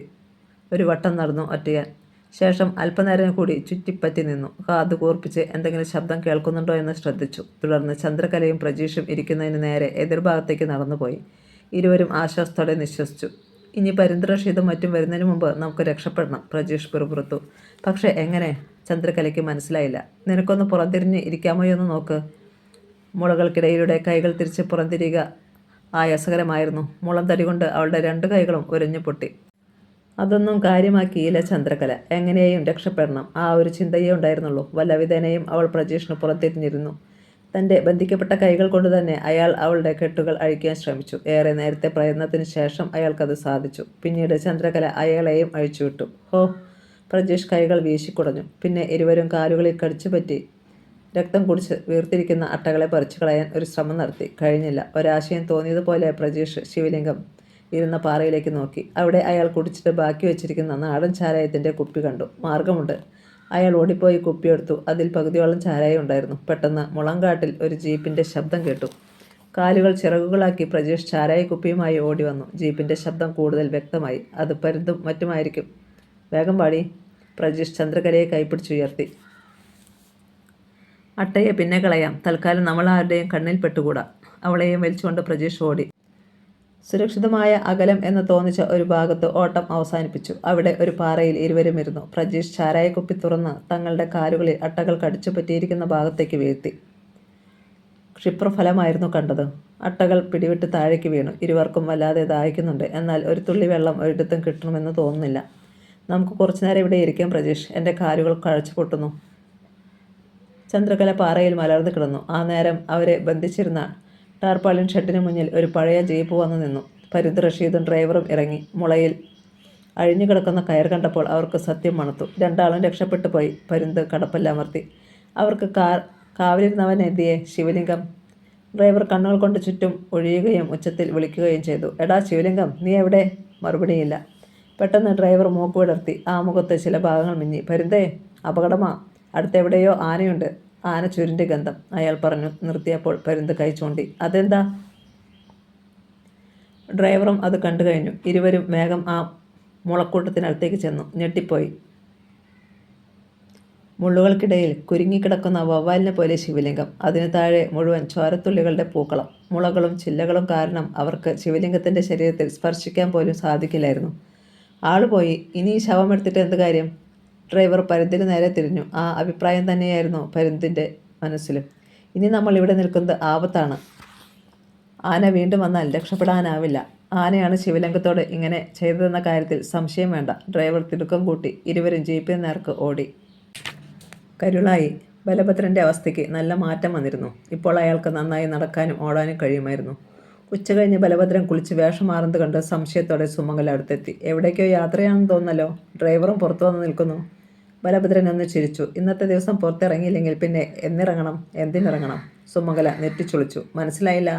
ഒരു വട്ടം നടന്നു ഒറ്റയാൻ. ശേഷം അല്പനേരം കൂടി ചുറ്റിപ്പറ്റി നിന്നു. കാത് കൂർപ്പിച്ച് എന്തെങ്കിലും ശബ്ദം കേൾക്കുന്നുണ്ടോ എന്ന് ശ്രദ്ധിച്ചു. തുടർന്ന് ചന്ദ്രകലയും പ്രജീഷും ഇരിക്കുന്നതിന് നേരെ എതിർഭാഗത്തേക്ക് നടന്നുപോയി. ഇരുവരും ആശ്വാസത്തോടെ നിശ്വസിച്ചു. ഇനി പരിന്തരക്ഷീതും മറ്റും വരുന്നതിന് മുമ്പ് നമുക്ക് രക്ഷപ്പെടണം. പ്രജീഷ് പിറുപിറുത്തു. പക്ഷേ എങ്ങനെ? ചന്ദ്രകലയ്ക്ക് മനസ്സിലായില്ല. നിനക്കൊന്ന് പുറംതിരിഞ്ഞ് ഇരിക്കാമോയെന്ന് നോക്ക്. മുളകൾക്കിടയിലൂടെ കൈകൾ തിരിച്ച് പുറംതിരിയുക ആയാസകരമായിരുന്നു. മുളം തടി കൊണ്ട് അവളുടെ 2 കൈകളും ഉരഞ്ഞു പൊട്ടി. അതൊന്നും കാര്യമാക്കിയില്ല ചന്ദ്രകല. എങ്ങനെയും രക്ഷപ്പെടണം, ആ ഒരു ചിന്തയേ ഉണ്ടായിരുന്നുള്ളൂ. വല്ലവിധേനയും അവൾ പ്രജീഷിന് പുറത്തിരിഞ്ഞിരുന്നു. തൻ്റെ ബന്ധിക്കപ്പെട്ട കൈകൾ കൊണ്ട് തന്നെ അയാൾ അവളുടെ കെട്ടുകൾ അഴിക്കാൻ ശ്രമിച്ചു. ഏറെ നേരത്തെ പ്രയത്നത്തിന് ശേഷം അയാൾക്കത് സാധിച്ചു. പിന്നീട് ചന്ദ്രകല അയാളെയും അഴിച്ചുവിട്ടു. ഹോ! പ്രജീഷ് കൈകൾ വീശിക്കുടഞ്ഞു. പിന്നെ ഇരുവരും കാലുകളിൽ കടിച്ചുപറ്റി രക്തം കുടിച്ച് വീർത്തിരിക്കുന്ന അട്ടകളെ പറിച്ചു കളയാൻ ഒരു ശ്രമം നടത്തി. കഴിഞ്ഞില്ല. ഒരാശയം തോന്നിയതുപോലെ പ്രജീഷ് ശിവലിംഗം ഇരുന്ന പാറയിലേക്ക് നോക്കി. അവിടെ അയാൾ കുടിച്ചിട്ട് ബാക്കി വെച്ചിരിക്കുന്ന നാടൻ ചാരായത്തിൻ്റെ കുപ്പി കണ്ടു. മാർഗമുണ്ട്. അയാൾ ഓടിപ്പോയി കുപ്പിയെടുത്തു. അതിൽ പകുതിയോളം ചാരായം ഉണ്ടായിരുന്നു. പെട്ടെന്ന് മുളങ്കാട്ടിൽ ഒരു ജീപ്പിൻ്റെ ശബ്ദം കേട്ടു. കാലുകൾ ചിറകുകളാക്കി പ്രജീഷ് ചാരായ കുപ്പിയുമായി ഓടി വന്നു. ജീപ്പിൻ്റെ ശബ്ദം കൂടുതൽ വ്യക്തമായി. അത് പരുന്തും മറ്റുമായിരിക്കും. വേഗം പാടി. പ്രജീഷ് ചന്ദ്രകലയെ കൈപ്പിടിച്ചുയർത്തി. അട്ടയെ പിന്നെ കളയാം. തൽക്കാലം നമ്മൾ ആരുടെയും കണ്ണിൽ പെട്ടുകൂടാ. അവളെയും വലിച്ചുകൊണ്ട് പ്രജീഷ് ഓടി. സുരക്ഷിതമായ അകലം എന്ന് തോന്നിച്ച ഒരു ഭാഗത്ത് ഓട്ടം അവസാനിപ്പിച്ചു. അവിടെ ഒരു പാറയിൽ ഇരുവരും ഇരുന്നു. പ്രജീഷ് ചാരായക്കുപ്പി തുറന്ന് തങ്ങളുടെ കാലുകളിൽ അട്ടകൾ കടിച്ചു പറ്റിയിരിക്കുന്ന ഭാഗത്തേക്ക് വീഴ്ത്തി. ക്ഷിപ്രഫലമായിരുന്നു കണ്ടത്. അട്ടകൾ പിടിവിട്ട് താഴേക്ക് വീണു. ഇരുവർക്കും വല്ലാതെ ദാഹിക്കുന്നുണ്ട്. എന്നാൽ ഒരു തുള്ളി വെള്ളം ഒരിടത്തും കിട്ടണമെന്ന് തോന്നുന്നില്ല. നമുക്ക് കുറച്ചുനേരം ഇവിടെ ഇരിക്കാം പ്രജീഷ്. എൻ്റെ കാലുകൾ കഴച്ചു പൊട്ടുന്നു. ചന്ദ്രകല പാറയിൽ മലർന്നു കിടന്നു. ആ നേരം അവരെ ബന്ധിച്ചിരുന്ന ടാർപ്പാളിൻ ഷെഡിന് മുന്നിൽ ഒരു പഴയ ജീപ്പ് വന്നു നിന്നു. പരുന്ത് റഷീദും ഡ്രൈവറും ഇറങ്ങി. മുളയിൽ അഴിഞ്ഞു കിടക്കുന്ന കയർ കണ്ടപ്പോൾ അവർക്ക് സത്യം മണത്തു. 2 ആളും രക്ഷപ്പെട്ടു പോയി. പരുന്ത് കടപ്പല്ലമർത്തി. അവർക്ക് കാവലിരുന്നവൻ എന്തിയെ? ശിവലിംഗം. ഡ്രൈവർ കണ്ണുകൾ കൊണ്ട് ചുറ്റും ഒഴിയുകയും ഉച്ചത്തിൽ വിളിക്കുകയും ചെയ്തു. എടാ ശിവലിംഗം, നീ എവിടെ? മറുപടിയില്ല. പെട്ടെന്ന് ഡ്രൈവർ മൂക്ക് വിടർത്തി. ആ മുഖത്ത് ചില ഭാഗങ്ങൾ മിന്നി. പരുന്തേ, അപകടമാ. അടുത്തെവിടെയോ ആനയുണ്ട്. ആന ചുരുൻ്റെ ഗന്ധം, അയാൾ പറഞ്ഞു. നിർത്തിയപ്പോൾ പരുന്ത് കൈ ചൂണ്ടി. അതെന്താ? ഡ്രൈവറും അത് കണ്ടു കഴിഞ്ഞു. ഇരുവരും വേഗം ആ മുളക്കൂട്ടത്തിനടുത്തേക്ക് ചെന്നു. ഞെട്ടിപ്പോയി. മുള്ളുകൾക്കിടയിൽ കുരുങ്ങിക്കിടക്കുന്ന വവ്വാലിനെ പോലെ ശിവലിംഗം. അതിനു താഴെ മുഴുവൻ ചോരത്തുള്ളികളുടെ പൂക്കളം. മുളകളും ചില്ലകളും കാരണം അവർക്ക് ശിവലിംഗത്തിൻ്റെ ശരീരത്തിൽ സ്പർശിക്കാൻ പോലും സാധിക്കില്ലായിരുന്നു. ആളുപോയി. ഇനി ഈ ശവം എടുത്തിട്ട് എന്ത് കാര്യം? ഡ്രൈവർ പരുന്തിന് നേരെ തിരിഞ്ഞു. ആ അഭിപ്രായം തന്നെയായിരുന്നു പരുന്തിൻ്റെ മനസ്സിലും. ഇനി നമ്മൾ ഇവിടെ നിൽക്കുന്നത് ആപത്താണ്. ആന വീണ്ടും വന്നാൽ രക്ഷപ്പെടാനാവില്ല. ആനയാണ് ശിവലിംഗത്തോട് ഇങ്ങനെ ചെയ്തതെന്ന കാര്യത്തിൽ സംശയം വേണ്ട. ഡ്രൈവർ തിടുക്കം കൂട്ടി. ഇരുവരും ജീപ്പിന് നേർക്ക് ഓടി. കരുളായി. ബലഭദ്രൻ്റെ അവസ്ഥയ്ക്ക് നല്ല മാറ്റം വന്നിരുന്നു. ഇപ്പോൾ അയാൾക്ക് നന്നായി നടക്കാനും ഓടാനും കഴിയുമായിരുന്നു. ഉച്ചകഴിഞ്ഞ് ബലഭദ്രൻ കുളിച്ച് വേഷം മാറുന്നത് കണ്ട് സംശയത്തോടെ സുമംഗല അടുത്തെത്തി. എവിടേക്കോ യാത്രയാണെന്ന് തോന്നല്ലോ. ഡ്രൈവറും പുറത്തു വന്ന് നിൽക്കുന്നു. ബലഭദ്രൻ ഒന്ന് ചിരിച്ചു. ഇന്നത്തെ ദിവസം പുറത്തിറങ്ങിയില്ലെങ്കിൽ പിന്നെ എന്നിറങ്ങണം, എന്തിനിറങ്ങണം? സുമംഗല നെറ്റിച്ചുളിച്ചു. മനസ്സിലായില്ല.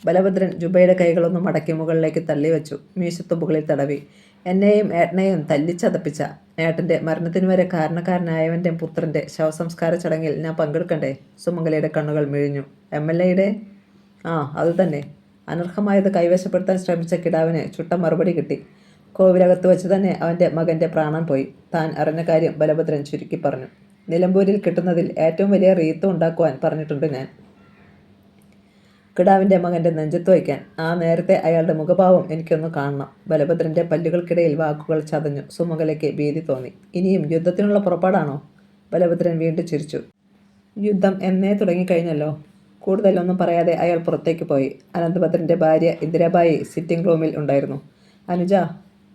ബലഭദ്രൻ ജുബയുടെ കൈകളൊന്നും മടക്കി മുകളിലേക്ക് തള്ളി വെച്ചു. മീശത്തുമ്പുകളിൽ തടവി. എന്നെയും ഏട്ടനെയും തല്ലിച്ചതപ്പിച്ച ഏട്ടൻ്റെ മരണത്തിനു വരെ കാരണക്കാരനായവൻ്റെ പുത്രൻ്റെ ശവസംസ്കാര ചടങ്ങിൽ ഞാൻ പങ്കെടുക്കണ്ടേ? സുമംഗലയുടെ കണ്ണുകൾ മിഴിഞ്ഞു. MLA-യുടെ? ആ, അതുതന്നെ. അനർഹമായത് കൈവശപ്പെടുത്താൻ ശ്രമിച്ച കിടാവിന് ചുട്ട മറുപടി കിട്ടി. കോവിലകത്ത് വെച്ച് തന്നെ അവൻ്റെ മകൻ്റെ പ്രാണൻ പോയി. താൻ അറിഞ്ഞ കാര്യം ബലഭദ്രൻ ചുരുക്കി പറഞ്ഞു. നിലമ്പൂരിൽ കിട്ടുന്നതിൽ ഏറ്റവും വലിയ റീത്ത് ഉണ്ടാക്കുവാൻ പറഞ്ഞിട്ടുണ്ട് ഞാൻ. കിടാവിൻ്റെ മകൻ്റെ നെഞ്ചത്ത് വയ്ക്കാൻ. ആ നേരത്തെ അയാളുടെ മുഖഭാവം എനിക്കൊന്ന് കാണണം. ബലഭദ്രൻ്റെ പല്ലുകൾക്കിടയിൽ വാക്കുകൾ ചതഞ്ഞു. സുമംഗലയ്ക്ക് ഭീതി തോന്നി. ഇനിയും യുദ്ധത്തിനുള്ള പുറപ്പാടാണോ? ബലഭദ്രൻ വീണ്ടും ചിരിച്ചു. യുദ്ധം എന്നേ തുടങ്ങിക്കഴിഞ്ഞല്ലോ. കൂടുതലൊന്നും പറയാതെ അയാൾ പുറത്തേക്ക് പോയി. അനന്തഭദ്രൻ്റെ ഭാര്യ ഇന്ദിരാബായി സിറ്റിംഗ് റൂമിൽ ഉണ്ടായിരുന്നു. അനുജ,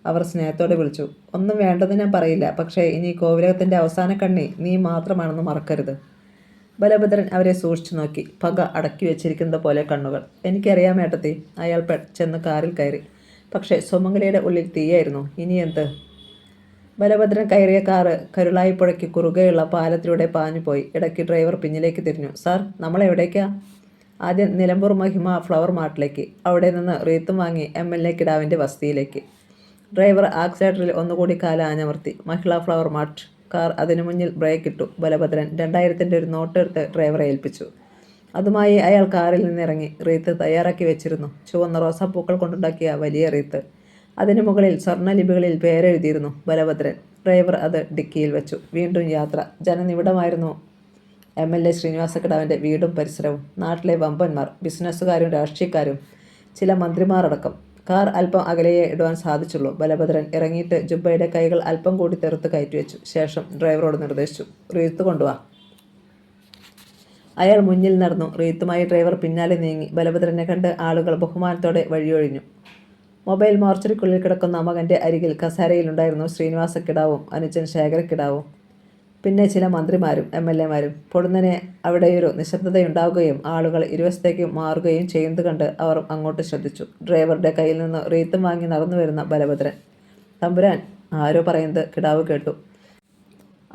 അവർ സ്നേഹത്തോടെ വിളിച്ചു. ഒന്നും വേണ്ടെന്ന് ഞാൻ പറയില്ല, പക്ഷേ ഇനി കോവിലകത്തിൻ്റെ അവസാന കണ്ണി നീ മാത്രമാണെന്ന് മറക്കരുത്. ബലഭദ്രൻ അവരെ സൂക്ഷിച്ചു നോക്കി. പക അടക്കി വെച്ചിരിക്കുന്നത് പോലെ കണ്ണുകൾ. എനിക്കറിയാം ഏട്ടത്തി. അയാൾ ചെന്ന് കാറിൽ കയറി. പക്ഷേ സുമംഗലയുടെ ഉള്ളിൽ തീയായിരുന്നു. ഇനി എന്ത്? ബലഭദ്രൻ കയറിയ കാറ് കരുളായിപ്പുഴയ്ക്ക് കുറുകെയുള്ള പാലത്തിലൂടെ പാഞ്ഞുപോയി. ഇടയ്ക്ക് ഡ്രൈവർ പിന്നിലേക്ക് തിരിഞ്ഞു. സാർ, നമ്മളെവിടേക്കാ? ആദ്യം നിലമ്പൂർ മഹിമ ഫ്ലവർ മാർട്ടിലേക്ക്. അവിടെ നിന്ന് റീത്തും വാങ്ങി MLA കിടാവിൻ്റെ വസതിയിലേക്ക്. ഡ്രൈവർ ആക്സിലേറ്ററിൽ ഒന്നുകൂടി കാല ആഞ്ഞമർത്തി. മഹിള ഫ്ലവർ മാർട്ട്. കാർ അതിനു മുന്നിൽ ബ്രേക്ക് ഇട്ടു. ബലഭദ്രൻ 2000-ൻ്റെ ഒരു നോട്ട് എടുത്ത് ഡ്രൈവറെ ഏൽപ്പിച്ചു. അതുമായി അയാൾ കാറിൽ നിന്നിറങ്ങി. റീത്ത് തയ്യാറാക്കി വെച്ചിരുന്നു. ചുവന്ന റോസാപ്പൂക്കൾ കൊണ്ടുണ്ടാക്കിയ വലിയ റീത്ത്. അതിന് മുകളിൽ സ്വർണ്ണലിപികളിൽ പേരെഴുതിയിരുന്നു. ബലഭദ്രൻ. ഡ്രൈവർ അത് ഡിക്കിയിൽ വെച്ചു. വീണ്ടും യാത്ര. ജനനിബിഡമായിരുന്നു MLA ശ്രീനിവാസക്കിടാവിൻ്റെ വീടും പരിസരവും. നാട്ടിലെ വമ്പന്മാർ, ബിസിനസ്സുകാരും രാഷ്ട്രീയക്കാരും, ചില മന്ത്രിമാരടക്കം. കാർ അല്പം അകലെയേ ഇടുവാൻ സാധിച്ചുള്ളൂ. ബലഭദ്രൻ ഇറങ്ങിയിട്ട് ജുബയുടെ കൈകൾ അല്പം കൂടി തെറുത്ത് കയറ്റിവെച്ചു. ശേഷം ഡ്രൈവറോട് നിർദ്ദേശിച്ചു. റീത്ത് കൊണ്ടുവാ. അയാൾ മുന്നിൽ നടന്നു. റീത്തുമായി ഡ്രൈവർ പിന്നാലെ നീങ്ങി. ബലഭദ്രനെ കണ്ട് ആളുകൾ ബഹുമാനത്തോടെ വഴിയൊഴിഞ്ഞു. മൊബൈൽ മോർച്ചറിക്കുള്ളിൽ കിടക്കുന്ന മകൻ്റെ അരികിൽ കസേരയിലുണ്ടായിരുന്നു ശ്രീനിവാസക്കിടാവും അനുജൻ ശേഖരക്കിടാവും. പിന്നെ ചില മന്ത്രിമാരും MLA-മാരും. പൊടുന്നനെ അവിടെയൊരു നിശബ്ദതയുണ്ടാവുകയും ആളുകൾ ഇരുവശത്തേക്ക് മാറുകയും ചെയ്യുന്നത് കണ്ട് അവർ അങ്ങോട്ട് ശ്രദ്ധിച്ചു. ഡ്രൈവറുടെ കയ്യിൽ നിന്ന് റീത്തും വാങ്ങി നടന്നു വരുന്ന ബലഭദ്രൻ. തമ്പുരാൻ, ആരോ പറയുന്നത് കിടാവ് കേട്ടു.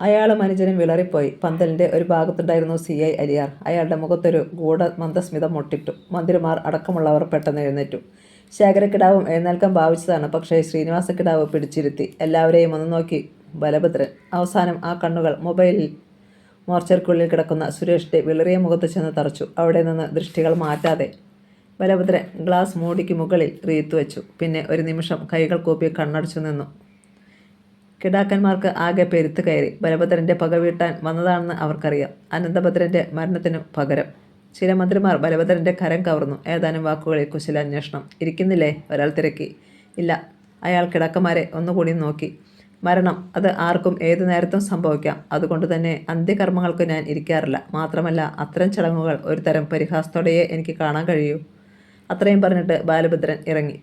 അയാളും അനുജനും വിളറിപ്പോയി. പന്തലിൻ്റെ ഒരു ഭാഗത്തുണ്ടായിരുന്നു CI അലിയാർ. അയാളുടെ മുഖത്തൊരു മന്ദസ്മിതം മുട്ടിട്ടു. മന്ത്രിമാർ അടക്കമുള്ളവർ പെട്ടെന്ന് എഴുന്നേറ്റു. ശേഖരക്കിടാവും എഴുന്നേൽക്കാൻ ഭാവിച്ചതാണ്. പക്ഷേ ശ്രീനിവാസക്കിടാവ് പിടിച്ചിരുത്തി. എല്ലാവരെയും ഒന്ന് നോക്കി ബലഭദ്രൻ. അവസാനം ആ കണ്ണുകൾ മൊബൈലിൽ മോർച്ചറിക്കുള്ളിൽ കിടക്കുന്ന സുരേഷിൻ്റെ വിളറിയ മുഖത്ത് ചെന്ന് തറച്ചു. അവിടെ നിന്ന് ദൃഷ്ടികൾ മാറ്റാതെ ബലഭദ്രൻ ഗ്ലാസ് മൂടിക്ക് മുകളിൽ റീത്ത് വെച്ചു. പിന്നെ ഒരു നിമിഷം കൈകൾ കൂപ്പി കണ്ണടച്ചു നിന്നു. കിടാക്കന്മാർക്ക് ആകെ പെരുത്ത് കയറി. ബലഭദ്രൻ്റെ പക വീട്ടാൻ വന്നതാണെന്ന് അവർക്കറിയാം. അനന്തഭദ്രൻ്റെ മരണത്തിനു പകരം. ചില മന്ത്രിമാർ ബലഭദ്രൻ്റെ കരം കവർന്നു. ഏതാനും വാക്കുകളിൽ കുശലാന്വേഷണം. ഇരിക്കുന്നില്ലേ? ഒരാൾ തിരക്കി. ഇല്ല. അയാൾ കിടക്കന്മാരെ ഒന്നുകൂടി നോക്കി. മരണം, അത് ആർക്കും ഏതു നേരത്തും സംഭവിക്കാം. അതുകൊണ്ട് തന്നെ അന്ത്യകർമ്മങ്ങൾക്ക് ഞാൻ ഇരിക്കാറില്ല. മാത്രമല്ല, അത്തരം ചടങ്ങുകൾ ഒരു തരം പരിഹാസത്തോടെയേ എനിക്ക് കാണാൻ കഴിയൂ. അത്രയും പറഞ്ഞിട്ട് ബാലഭദ്രൻ ഇറങ്ങി.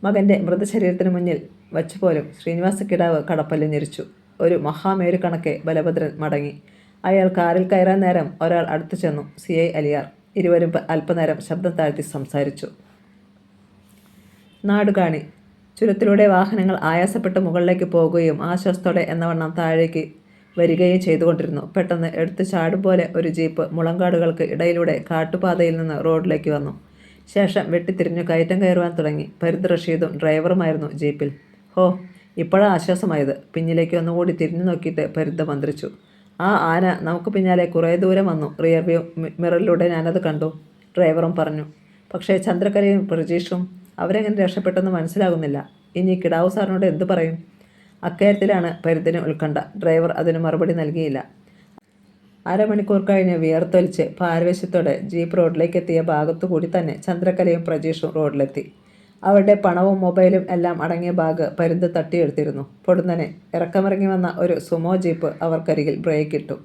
മകൻ്റെ മൃതശരീരത്തിന് മുന്നിൽ വച്ചുപോലും ശ്രീനിവാസക്കിടാവ് കടപ്പല്ല് ഞെരിച്ചു. ഒരു മഹാമേരു കണക്കെ ബലഭദ്രൻ മടങ്ങി. അയാൾ കാറിൽ കയറാൻ നേരം ഒരാൾ അടുത്തു ചെന്നു. CI അലിയാർ. ഇരുവരും അല്പനേരം ശബ്ദം താഴ്ത്തി സംസാരിച്ചു. നാടുകാണി. ചുരത്തിലൂടെ വാഹനങ്ങൾ ആയാസപ്പെട്ട് മുകളിലേക്ക് പോകുകയും ആശ്വാസത്തോടെ എന്നവണ്ണം താഴേക്ക് വരികയും ചെയ്തുകൊണ്ടിരുന്നു. പെട്ടെന്ന് എടുത്തു ചാടും പോലെ ഒരു ജീപ്പ് മുളങ്കാടുകൾക്ക് ഇടയിലൂടെ കാട്ടുപാതയിൽ നിന്ന് റോഡിലേക്ക് വന്നു. ശേഷം വെട്ടിത്തിരിഞ്ഞു കയറ്റം കയറുവാൻ തുടങ്ങി. പരുന്ത് റഷീദും ഡ്രൈവറുമായിരുന്നു ജീപ്പിൽ. ഹോ, ഇപ്പോഴാണ് ആശ്വാസമായത്. പിന്നിലേക്ക് ഒന്നുകൂടി തിരിഞ്ഞു നോക്കിയിട്ട് പരുന്ത് മന്ത്രിച്ചു. ആ ആന നമുക്ക് പിന്നാലെ കുറേ ദൂരം വന്നു. റിയർ വ്യൂ മിററിലൂടെ ഞാനത് കണ്ടു. ഡ്രൈവറും പറഞ്ഞു. പക്ഷേ ചന്ദ്രകലയും പ്രജീഷും അവരെങ്ങനെ രക്ഷപ്പെട്ടെന്ന് മനസ്സിലാകുന്നില്ല. ഇനി കിടാവു സാറിനോട് എന്തു പറയും? അക്കാര്യത്തിലാണ് പരുന്തിന് ഉത്കണ്ഠ. ഡ്രൈവർ അതിന് മറുപടി നൽകിയില്ല. അരമണിക്കൂർ കഴിഞ്ഞ് വിയർത്തൊലിച്ച് പാരവശ്യത്തോടെ ജീപ്പ് റോഡിലേക്ക് എത്തിയ ഭാഗത്തുകൂടി തന്നെ ചന്ദ്രകലയും പ്രജീഷും റോഡിലെത്തി. അവരുടെ പണവും മൊബൈലും എല്ലാം അടങ്ങിയ ബാഗ് പരുന്ത് തട്ടിയെടുത്തിരുന്നു. പൊടുന്നനെ ഇറക്കമിറങ്ങി വന്ന ഒരു സുമോ ജീപ്പ് അവർക്കരികിൽ ബ്രേക്ക് ഇട്ടു.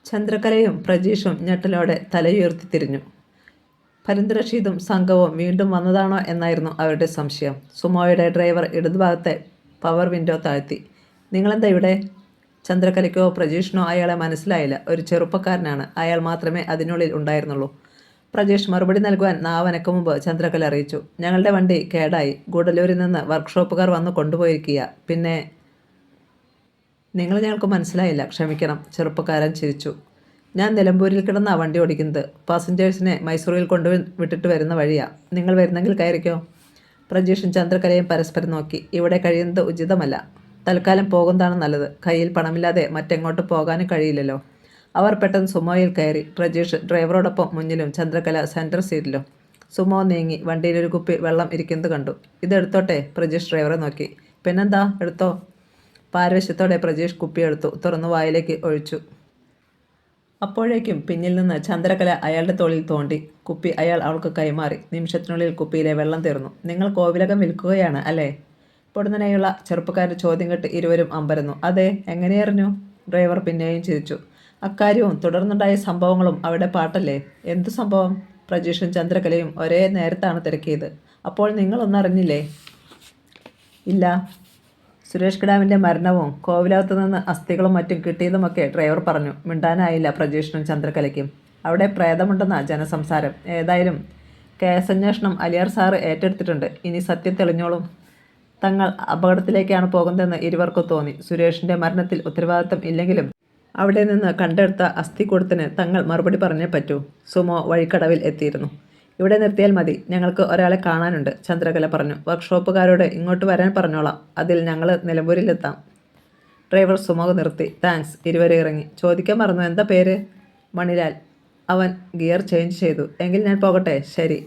ചന്ദ്രകലയും പ്രജീഷും ഞെട്ടലോടെ തലയുയർത്തി തിരിഞ്ഞു. പരുന്ത് റഷീദും സംഘവും വീണ്ടും വന്നതാണോ എന്നായിരുന്നു അവരുടെ സംശയം. സുമോയുടെ ഡ്രൈവർ ഇടതുഭാഗത്തെ പവർ വിൻഡോ താഴ്ത്തി. നിങ്ങളെന്താ ഇവിടെ? ചന്ദ്രകലയ്ക്കോ പ്രജീഷിനോ അയാളെ മനസ്സിലായില്ല. ഒരു ചെറുപ്പക്കാരനാണ്. അയാൾ മാത്രമേ അതിനുള്ളിൽ ഉണ്ടായിരുന്നുള്ളൂ. പ്രജേഷ് മറുപടി നൽകുവാൻ നാവനക്ക് മുമ്പ് ചന്ദ്രകല അറിയിച്ചു. ഞങ്ങളുടെ വണ്ടി കേടായി. ഗൂഡല്ലൂരിൽ നിന്ന് വർക്ക്ഷോപ്പുകാർ വന്ന് കൊണ്ടുപോയിരിക്കുക. പിന്നെ നിങ്ങൾ ഞങ്ങൾക്ക് മനസ്സിലായില്ല, ക്ഷമിക്കണം. ചെറുപ്പക്കാരൻ ചിരിച്ചു. ഞാൻ നിലമ്പൂരിൽ കിടന്നാ വണ്ടി ഓടിക്കുന്നത്. പാസഞ്ചേഴ്സിനെ മൈസൂറിൽ വിട്ടിട്ട് വരുന്ന വഴിയാ. നിങ്ങൾ വരുന്നെങ്കിൽ കയറിക്കോ. പ്രജീഷും ചന്ദ്രകലയും പരസ്പരം നോക്കി. ഇവിടെ കഴിയുന്നത് ഉചിതമല്ല. തൽക്കാലം പോകുന്നതാണ് നല്ലത്. കയ്യിൽ പണമില്ലാതെ മറ്റെങ്ങോട്ട് പോകാനും കഴിയില്ലല്ലോ. അവർ പെട്ടെന്ന് സുമോയിൽ കയറി. പ്രജീഷ് ഡ്രൈവറോടൊപ്പം മുന്നിലും ചന്ദ്രകല സെൻറ്റർ സീറ്റിലും. സുമോ നീങ്ങി വണ്ടിയിലൊരു കുപ്പി വെള്ളം ഇരിക്കുന്നത് കണ്ടു. ഇതെടുത്തോട്ടെ? പ്രജീഷ് ഡ്രൈവറെ നോക്കി. പിന്നെന്താ, എടുത്തോ. പാരവശ്യത്തോടെ പ്രജീഷ് കുപ്പിയെടുത്തു. തുറന്നു വായിലേക്ക് ഒഴിച്ചു. അപ്പോഴേക്കും പിന്നിൽ നിന്ന് ചന്ദ്രകല അയാളുടെ തോളിൽ തോണ്ടി. കുപ്പി അയാൾ അവൾക്ക് കൈമാറി. നിമിഷത്തിനുള്ളിൽ കുപ്പിയിലെ വെള്ളം തീർന്നു. നിങ്ങൾ കോവിലകം വിൽക്കുകയാണ് അല്ലേ? പൊടുന്നനെയുള്ള ചെറുപ്പക്കാരുടെ ചോദ്യം കേട്ട് ഇരുവരും അമ്പരന്നു. അതെ, എങ്ങനെയറിഞ്ഞു? ഡ്രൈവർ പിന്നെയും ചിരിച്ചു. അക്കാര്യവും തുടർന്നുണ്ടായ സംഭവങ്ങളും അവിടെ പാട്ടല്ലേ. എന്തു സംഭവം? പ്രജീഷും ചന്ദ്രകലയും ഒരേ നേരത്താണ് തിരക്കിയത്. അപ്പോൾ നിങ്ങളൊന്നറിഞ്ഞില്ലേ? ഇല്ല. സുരേഷ് കിടാവിൻ്റെ മരണവും കോവിലകത്തു നിന്ന് അസ്ഥികളും മറ്റും കിട്ടിയതുമൊക്കെ ഡ്രൈവർ പറഞ്ഞു. മിണ്ടാനായില്ല പ്രജീഷിനും ചന്ദ്രകലയ്ക്കും. അവിടെ പ്രേതമുണ്ടെന്ന ജനസംസാരം. ഏതായാലും കേസന്വേഷണം അലിയാർ സാറ് ഏറ്റെടുത്തിട്ടുണ്ട്. ഇനി സത്യം തെളിഞ്ഞോളും. തങ്ങൾ അപകടത്തിലേക്കാണ് പോകുന്നതെന്ന് ഇരുവർക്കും തോന്നി. സുരേഷിൻ്റെ മരണത്തിൽ ഉത്തരവാദിത്തം ഇല്ലെങ്കിലും അവിടെ നിന്ന് കണ്ടെടുത്ത അസ്ഥിക്കൂടത്തിന് തങ്ങൾ മറുപടി പറഞ്ഞേ പറ്റൂ. സുമോ വഴിക്കടവിൽ എത്തിയിരുന്നു. ഇവിടെ നിർത്തിയാൽ മതി, ഞങ്ങൾക്ക് ഒരാളെ കാണാനുണ്ട്, ചന്ദ്രകല പറഞ്ഞു. വർക്ക്ഷോപ്പുകാരോട് ഇങ്ങോട്ട് വരാൻ പറഞ്ഞോളാം. അതിൽ ഞങ്ങൾ നിലമ്പൂരിലെത്താം. ഡ്രൈവർ സുമോ നിർത്തി. താങ്ക്സ്. ഇരുവരും ഇറങ്ങി. ചോദിക്കാൻ മറന്നു, എന്താ പേര്? മണിലാൽ. അവൻ ഗിയർ ചേഞ്ച് ചെയ്തു. എങ്കിൽ ഞാൻ പോകട്ടെ. ശരി.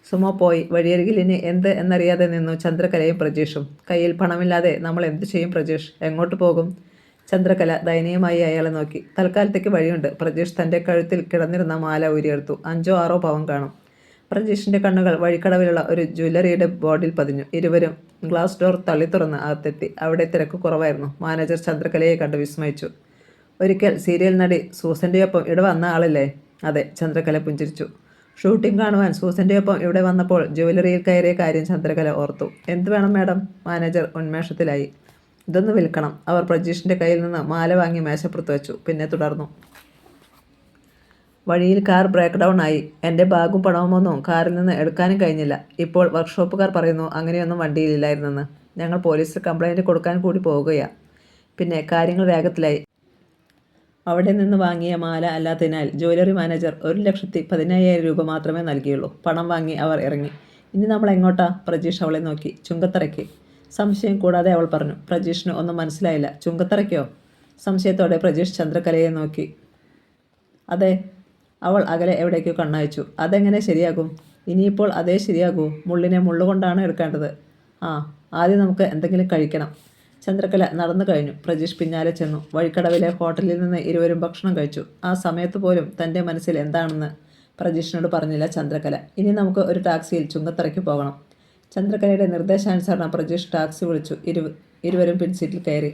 സുമോ പോയി. വഴിയരികിൽ ഇനി എന്ത് എന്നറിയാതെ നിന്നു ചന്ദ്രകലയും പ്രജീഷും. കയ്യിൽ പണമില്ലാതെ നമ്മൾ എന്തു ചെയ്യും പ്രജീഷ്? എങ്ങോട്ട് പോകും? ചന്ദ്രകല ദയനീയമായി അയാളെ നോക്കി. തൽക്കാലത്തേക്ക് വഴിയുണ്ട്. പ്രജീഷ് തൻ്റെ കഴുത്തിൽ കിടന്നിരുന്ന മാല ഊരിയെടുത്തു. 5-6 പവൻ കാണും. പ്രജീഷിൻ്റെ കണ്ണുകൾ വഴിക്കടവിലുള്ള ഒരു ജ്വല്ലറിയുടെ ബോർഡിൽ പതിഞ്ഞു. ഇരുവരും ഗ്ലാസ് ഡോർ തള്ളി തുറന്ന് അകത്തെത്തി. അവിടെ തിരക്ക് കുറവായിരുന്നു. മാനേജർ ചന്ദ്രകലയെ കണ്ട് വിസ്മയിച്ചു. ഒരിക്കൽ സീരിയൽ നടി സൂസൻ്റെയൊപ്പം ഇവിടെ വന്ന ആളല്ലേ? അതെ, ചന്ദ്രകല പുഞ്ചിരിച്ചു. ഷൂട്ടിംഗ് കാണുവാൻ സൂസൻ്റെയൊപ്പം ഇവിടെ വന്നപ്പോൾ ജ്വല്ലറിയിൽ കയറിയ കാര്യം ചന്ദ്രകല ഓർത്തു. എന്ത് വേണം മാഡം? മാനേജർ ഉന്മേഷത്തിലായി. ഇതൊന്ന് വിൽക്കണം. അവർ പ്രജീഷിൻ്റെ കയ്യിൽ നിന്ന് മാല വാങ്ങി മേശപ്പുറത്ത് വെച്ചു. പിന്നെ തുടർന്നു. വഴിയിൽ കാർ ബ്രേക്ക് ഡൗൺ ആയി. എൻ്റെ ബാഗും പണവുമൊന്നും കാറിൽ നിന്ന് എടുക്കാനും കഴിഞ്ഞില്ല. ഇപ്പോൾ വർക്ക്ഷോപ്പുകാർ പറയുന്നു അങ്ങനെയൊന്നും വണ്ടിയിലില്ലായിരുന്നെന്ന്. ഞങ്ങൾ പോലീസിൽ കംപ്ലൈൻറ്റ് കൊടുക്കാൻ കൂടി പോവുകയാണ്. പിന്നെ കാര്യങ്ങൾ വേഗത്തിലായി. അവിടെ നിന്ന് വാങ്ങിയ മാല അല്ലാത്തതിനാൽ ജ്വല്ലറി മാനേജർ 1,15,000 രൂപ മാത്രമേ നൽകിയുള്ളൂ. പണം വാങ്ങി അവർ ഇറങ്ങി. ഇനി നമ്മൾ എങ്ങോട്ടാ? പ്രജീഷ് അവളെ നോക്കി. ചുങ്കത്തറയ്ക്ക്. സംശയം കൂടാതെ അവൾ പറഞ്ഞു. പ്രജീഷിന് ഒന്നും മനസ്സിലായില്ല. ചുങ്കത്തറയ്ക്കോ? സംശയത്തോടെ പ്രജീഷ് ചന്ദ്രകലയെ നോക്കി. അതെ. അവൾ അകലെ എവിടേക്കോ കണ്ണയച്ചു. അതെങ്ങനെ ശരിയാകും? ഇനിയിപ്പോൾ അതേ ശരിയാകൂ. മുള്ളിനെ മുള്ളുകൊണ്ടാണ് എടുക്കേണ്ടത്. ആദ്യം നമുക്ക് എന്തെങ്കിലും കഴിക്കണം. ചന്ദ്രകല നടന്നു കഴിഞ്ഞു. പ്രജീഷ് പിന്നാലെ ചെന്നു. വഴിക്കടവിലെ ഹോട്ടലിൽ നിന്ന് ഇരുവരും ഭക്ഷണം കഴിച്ചു. ആ സമയത്ത് പോലും തൻ്റെ മനസ്സിൽ എന്താണെന്ന് പ്രജീഷിനോട് പറഞ്ഞില്ല ചന്ദ്രകല. ഇനി നമുക്ക് ഒരു ടാക്സിയിൽ ചുങ്കത്തറയ്ക്ക് പോകണം. ചന്ദ്രകലയുടെ നിർദ്ദേശാനുസരണം പ്രജീഷ് ടാക്സി വിളിച്ചു. ഇരുവരും പിൻസീറ്റിൽ കയറി.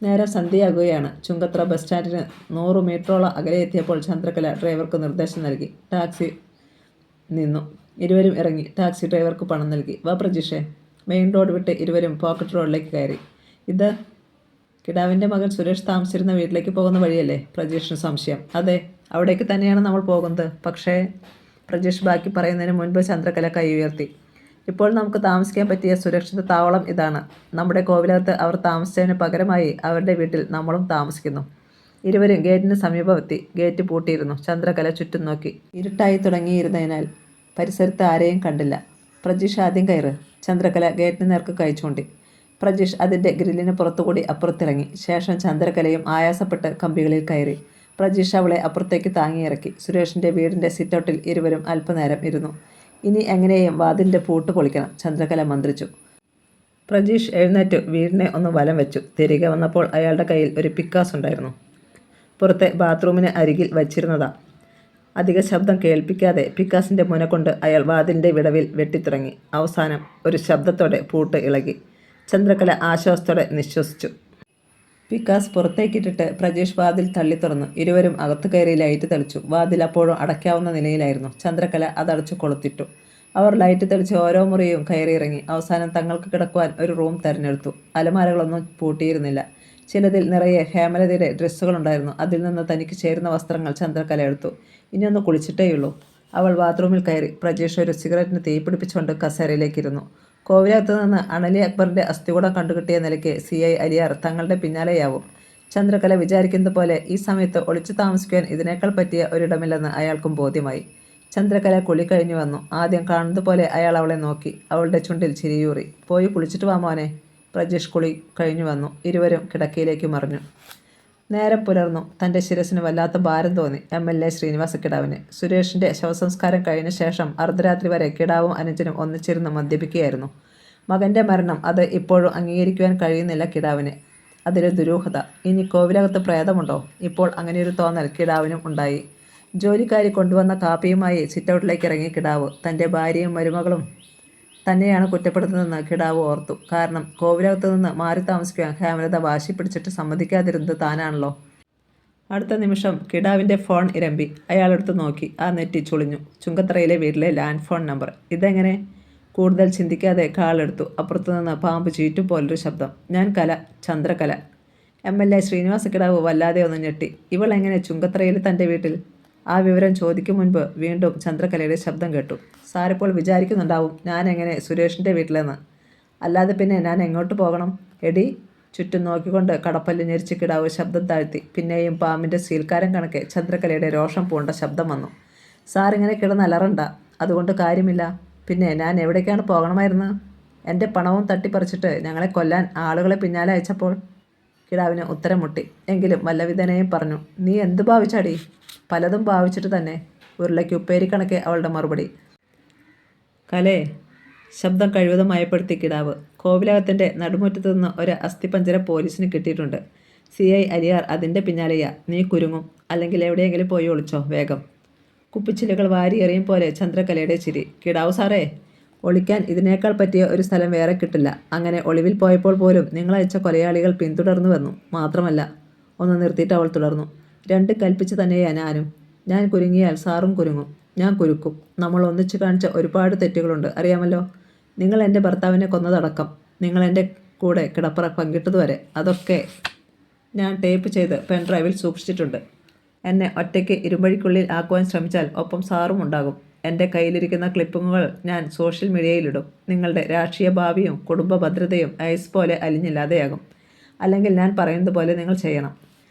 നേരം സന്ധ്യയാകുകയാണ്. ചുങ്കത്തറ ബസ് സ്റ്റാൻഡിന് 100 മീറ്ററോളം അകലെ എത്തിയപ്പോൾ ചന്ദ്രകല ഡ്രൈവർക്ക് നിർദ്ദേശം നൽകി. ടാക്സി നിന്നു. ഇരുവരും ഇറങ്ങി. ടാക്സി ഡ്രൈവർക്ക് പണം നൽകി. വാ പ്രജീഷേ. മെയിൻ റോഡ് വിട്ട് ഇരുവരും പോക്കറ്റ് റോഡിലേക്ക് കയറി. ഇത് കിടാവിൻ്റെ മകൻ സുരേഷ് താമസിച്ചിരുന്ന വീട്ടിലേക്ക് പോകുന്ന വഴിയല്ലേ? പ്രജീഷിന് സംശയം. അതെ, അവിടേക്ക് തന്നെയാണ് നമ്മൾ പോകുന്നത്. പക്ഷേ പ്രജീഷ് ബാക്കി പറയുന്നതിന് മുൻപ് ചന്ദ്രകല കൈ ഉയർത്തി. ഇപ്പോൾ നമുക്ക് താമസിക്കാൻ പറ്റിയ സുരക്ഷിത താവളം ഇതാണ്. നമ്മുടെ കോവിലകത്ത് അവർ താമസിച്ചതിന് പകരമായി അവരുടെ വീട്ടിൽ നമ്മളും താമസിക്കുന്നു. ഇരുവരും ഗേറ്റിന് സമീപമെത്തി. ഗേറ്റ് പൂട്ടിയിരുന്നു. ചന്ദ്രകല ചുറ്റും നോക്കി. ഇരുട്ടായി തുടങ്ങിയിരുന്നതിനാൽ പരിസരത്ത് ആരെയും കണ്ടില്ല. പ്രജീഷ് ആദ്യം കയറ്. ചന്ദ്രകല ഗേറ്റിന് നേർക്ക് കൈ ചൂണ്ടി. പ്രജീഷ് അതിൻ്റെ ഗ്രില്ലിന് പുറത്തുകൂടി അപ്പുറത്തിറങ്ങി. ശേഷം ചന്ദ്രകലയും ആയാസപ്പെട്ട് കമ്പികളിൽ കയറി. പ്രജീഷ് അവളെ അപ്പുറത്തേക്ക് താങ്ങിയിറക്കി. സുരേഷിൻ്റെ വീടിൻ്റെ സിറ്റൗട്ടിൽ ഇരുവരും അല്പനേരം ഇരുന്നു. ഇനി എങ്ങനെയും വാതിലിൻ്റെ പൂട്ട് പൊളിക്കണം, ചന്ദ്രകല മന്ത്രിച്ചു. പ്രജീഷ് എഴുന്നേറ്റ് വീടിനെ ഒന്ന് വലം വെച്ചു. തിരികെ വന്നപ്പോൾ അയാളുടെ കയ്യിൽ ഒരു പിക്കാസ് ഉണ്ടായിരുന്നു. പുറത്തെ ബാത്റൂമിന് അരികിൽ വച്ചിരുന്നതാ. അധിക ശബ്ദം കേൾപ്പിക്കാതെ പിക്കാസിൻ്റെ മുന കൊണ്ട് അയാൾ വാതിലിൻ്റെ വിടവിൽ വെട്ടിത്തുടങ്ങി. അവസാനം ഒരു ശബ്ദത്തോടെ പൂട്ട് ഇളകി. ചന്ദ്രകല ആശ്വാസത്തോടെ നിശ്വസിച്ചു. പിക്കാസ് പുറത്തേക്കിട്ടിട്ട് പ്രജീഷ് വാതിൽ തള്ളി തുറന്നു. ഇരുവരും അകത്തു കയറി ലൈറ്റ് തെളിച്ചു. വാതിൽ അപ്പോഴും അടയ്ക്കാവുന്ന നിലയിലായിരുന്നു. ചന്ദ്രകല അതടച്ചു കൊളുത്തിട്ടു. അവർ ലൈറ്റ് തെളിച്ച് ഓരോ മുറിയും കയറിയിറങ്ങി. അവസാനം തങ്ങൾക്ക് കിടക്കുവാൻ ഒരു റൂം തിരഞ്ഞെടുത്തു. അലമാരകളൊന്നും പൂട്ടിയിരുന്നില്ല. ചിലതിൽ നിറയെ ഹേമലതയുടെ ഡ്രസ്സുകളുണ്ടായിരുന്നു. അതിൽ നിന്ന് തനിക്ക് ചേരുന്ന വസ്ത്രങ്ങൾ ചന്ദ്രകല എടുത്തു. ഇനിയൊന്ന് കുളിച്ചിട്ടേയുള്ളൂ. അവൾ ബാത്റൂമിൽ കയറി. പ്രജീഷ് ഒരു സിഗരറ്റിന് തീ പിടിപ്പിച്ചുകൊണ്ട് കസേരയിലേക്കിരുന്നു. കോവിലകത്ത് നിന്ന് അണലി അക്ബറിന്റെ അസ്ഥികൂടം കണ്ടുകിട്ടിയ നിലയ്ക്ക് CI അലിയാർ തങ്ങളുടെ പിന്നാലെയാവും. ചന്ദ്രകല വിചാരിക്കുന്നത് പോലെ ഈ സമയത്ത് ഒളിച്ചു താമസിക്കുവാൻ ഇതിനേക്കാൾ പറ്റിയ ഒരിടമില്ലെന്ന് അയാൾക്കും ബോധ്യമായി. ചന്ദ്രകല കുളി കഴിഞ്ഞു വന്നു. ആദ്യം കാണുന്നത് പോലെ അയാൾ അവളെ നോക്കി. അവളുടെ ചുണ്ടിൽ ചിരിയൂറി. പോയി കുളിച്ചിട്ട് വാ മോനെ. പ്രജീഷ് കുളി കഴിഞ്ഞു വന്നു. ഇരുവരും കിടക്കയിലേക്ക് മറിഞ്ഞു. നേരം പുലർന്നു. തൻ്റെ ശിരസിന് വല്ലാത്ത ഭാരം തോന്നി MLA ശ്രീനിവാസ കിടാവിന്. സുരേഷിൻ്റെ ശവസംസ്കാരം കഴിഞ്ഞ ശേഷം അർദ്ധരാത്രി വരെ കിടാവും അനുജനും ഒന്നിച്ചിരുന്ന് മദ്യപിക്കുകയായിരുന്നു. മകൻ്റെ മരണം അത് ഇപ്പോഴും അംഗീകരിക്കുവാൻ കഴിയുന്നില്ല കിടാവിന്. അതിലെ ദുരൂഹത. ഇനി കോവിലകത്ത് പ്രേതമുണ്ടോ? ഇപ്പോൾ അങ്ങനെയൊരു തോന്നൽ കിടാവിനും ഉണ്ടായി. ജോലിക്കാരി കൊണ്ടുവന്ന കാപ്പിയുമായി സിറ്റൗട്ടിലേക്ക് ഇറങ്ങി കിടാവ്. തൻ്റെ ഭാര്യയും മരുമകളും തന്നെയാണ് കുറ്റപ്പെടുത്തുന്നതെന്ന് കിടാവ് ഓർത്തു. കാരണം കോവിലകത്ത് നിന്ന് മാറി താമസിക്കുവാൻ ഹേമലത വാശി പിടിച്ചിട്ട് സമ്മതിക്കാതിരുന്നത് താനാണല്ലോ. അടുത്ത നിമിഷം കിടാവിൻ്റെ ഫോൺ ഇരമ്പി. അയാളെടുത്ത് നോക്കി. ആ നെറ്റി ചുളിഞ്ഞു. ചുങ്കത്തറയിലെ വീട്ടിലെ ലാൻഡ് ഫോൺ നമ്പർ. ഇതെങ്ങനെ? കൂടുതൽ ചിന്തിക്കാതെ കാളെടുത്തു. അപ്പുറത്തുനിന്ന് പാമ്പ് ചീറ്റും പോലൊരു ശബ്ദം. ഞാൻ കല, ചന്ദ്രകല. MLA ശ്രീനിവാസ കിടാവ് വല്ലാതെ ഒന്ന് ഞെട്ടി. ഇവൾ എങ്ങനെ ചുങ്കത്തറയിൽ തൻ്റെ വീട്ടിൽ? ആ വിവരം ചോദിക്കും മുൻപ് വീണ്ടും ചന്ദ്രകലയുടെ ശബ്ദം കേട്ടു. സാറിപ്പോൾ വിചാരിക്കുന്നുണ്ടാവും ഞാൻ എങ്ങനെ സുരേഷിൻ്റെ വീട്ടിലെന്ന്. അല്ലാതെ പിന്നെ ഞാൻ എങ്ങോട്ട് പോകണം? എടി. ചുറ്റും നോക്കിക്കൊണ്ട് കടപ്പല്ല് ഞെരിച്ച് കിടാവ് ശബ്ദം താഴ്ത്തി. പിന്നെയും പാമ്പിൻ്റെ സീൽക്കാരൻ കണക്കെ ചന്ദ്രകലയുടെ രോഷം പൂണ്ട ശബ്ദം വന്നു. സാറിങ്ങനെ കിടന്നലറണ്ട. അതുകൊണ്ട് കാര്യമില്ല. പിന്നെ ഞാൻ എവിടേക്കാണ് പോകണമായിരുന്നു? എൻ്റെ പണവും തട്ടിപ്പറിച്ചിട്ട് ഞങ്ങളെ കൊല്ലാൻ ആളുകളെ പിന്നാലെ അയച്ചപ്പോൾ. കിടാവിന് ഉത്തരം മുട്ടി. എങ്കിലും വല്ലവിധനയും പറഞ്ഞു. നീ എന്ത് ഭാവിച്ചാടി? പലതും ഭാവിച്ചിട്ട് തന്നെ. ഉരുളയ്ക്ക് ഉപ്പേരി കണക്കെ അവളുടെ മറുപടി. കലേ. ശബ്ദം കഴിവതും മയപ്പെടുത്തി കിടാവ്. കോവിലകത്തിൻ്റെ നടുമുറ്റത്ത് നിന്ന് ഒരു അസ്ഥിപഞ്ജര പോലീസിന് കിട്ടിയിട്ടുണ്ട്. CI അലിയാർ അതിൻ്റെ പിന്നാലെയാ. നീ കുരുങ്ങും. അല്ലെങ്കിൽ എവിടെയെങ്കിലും പോയി ഒളിച്ചോ വേഗം. കുപ്പിച്ചിലുകൾ വാരിയെറിയും പോലെ ചന്ദ്രകലയുടെ ചിരി. കിടാവ് സാറേ, ഒളിക്കാൻ ഇതിനേക്കാൾ പറ്റിയ ഒരു സ്ഥലം വേറെ കിട്ടില്ല. അങ്ങനെ ഒളിവിൽ പോയപ്പോൾ പോലും നിങ്ങളയച്ച കൊലയാളികൾ പിന്തുടർന്നു വന്നു. മാത്രമല്ല. ഒന്ന് നിർത്തിയിട്ട് അവൾ തുടർന്നു. രണ്ട് കൽപ്പിച്ച് തന്നെയാ ഞാനും. ഞാൻ കുരുങ്ങിയാൽ സാറും കുരുങ്ങും. ഞാൻ കുരുക്കും. നമ്മൾ ഒന്നിച്ചു കാണിച്ച ഒരുപാട് തെറ്റുകളുണ്ട് അറിയാമല്ലോ. നിങ്ങൾ എൻ്റെ ഭർത്താവിനെ കൊന്നതടക്കം. നിങ്ങൾ എൻ്റെ കൂടെ കിടപ്പറ പങ്കിട്ടതുവരെ അതൊക്കെ ഞാൻ ടേപ്പ് ചെയ്ത് പെൻഡ്രൈവിൽ സൂക്ഷിച്ചിട്ടുണ്ട്. എന്നെ ഒറ്റയ്ക്ക് ഇരുമ്പഴിക്കുള്ളിൽ ആക്കുവാൻ ശ്രമിച്ചാൽ ഒപ്പം സാറും ഉണ്ടാകും. എൻ്റെ കയ്യിലിരിക്കുന്ന ക്ലിപ്പിങ്ങുകൾ ഞാൻ സോഷ്യൽ മീഡിയയിലിടും. നിങ്ങളുടെ രാഷ്ട്രീയ ഭാവിയും കുടുംബ ഭദ്രതയും ഐസ് പോലെ അലിഞ്ഞില്ലാതെയാകും. അല്ലെങ്കിൽ ഞാൻ പറയുന്നത് പോലെ നിങ്ങൾ ചെയ്യണം.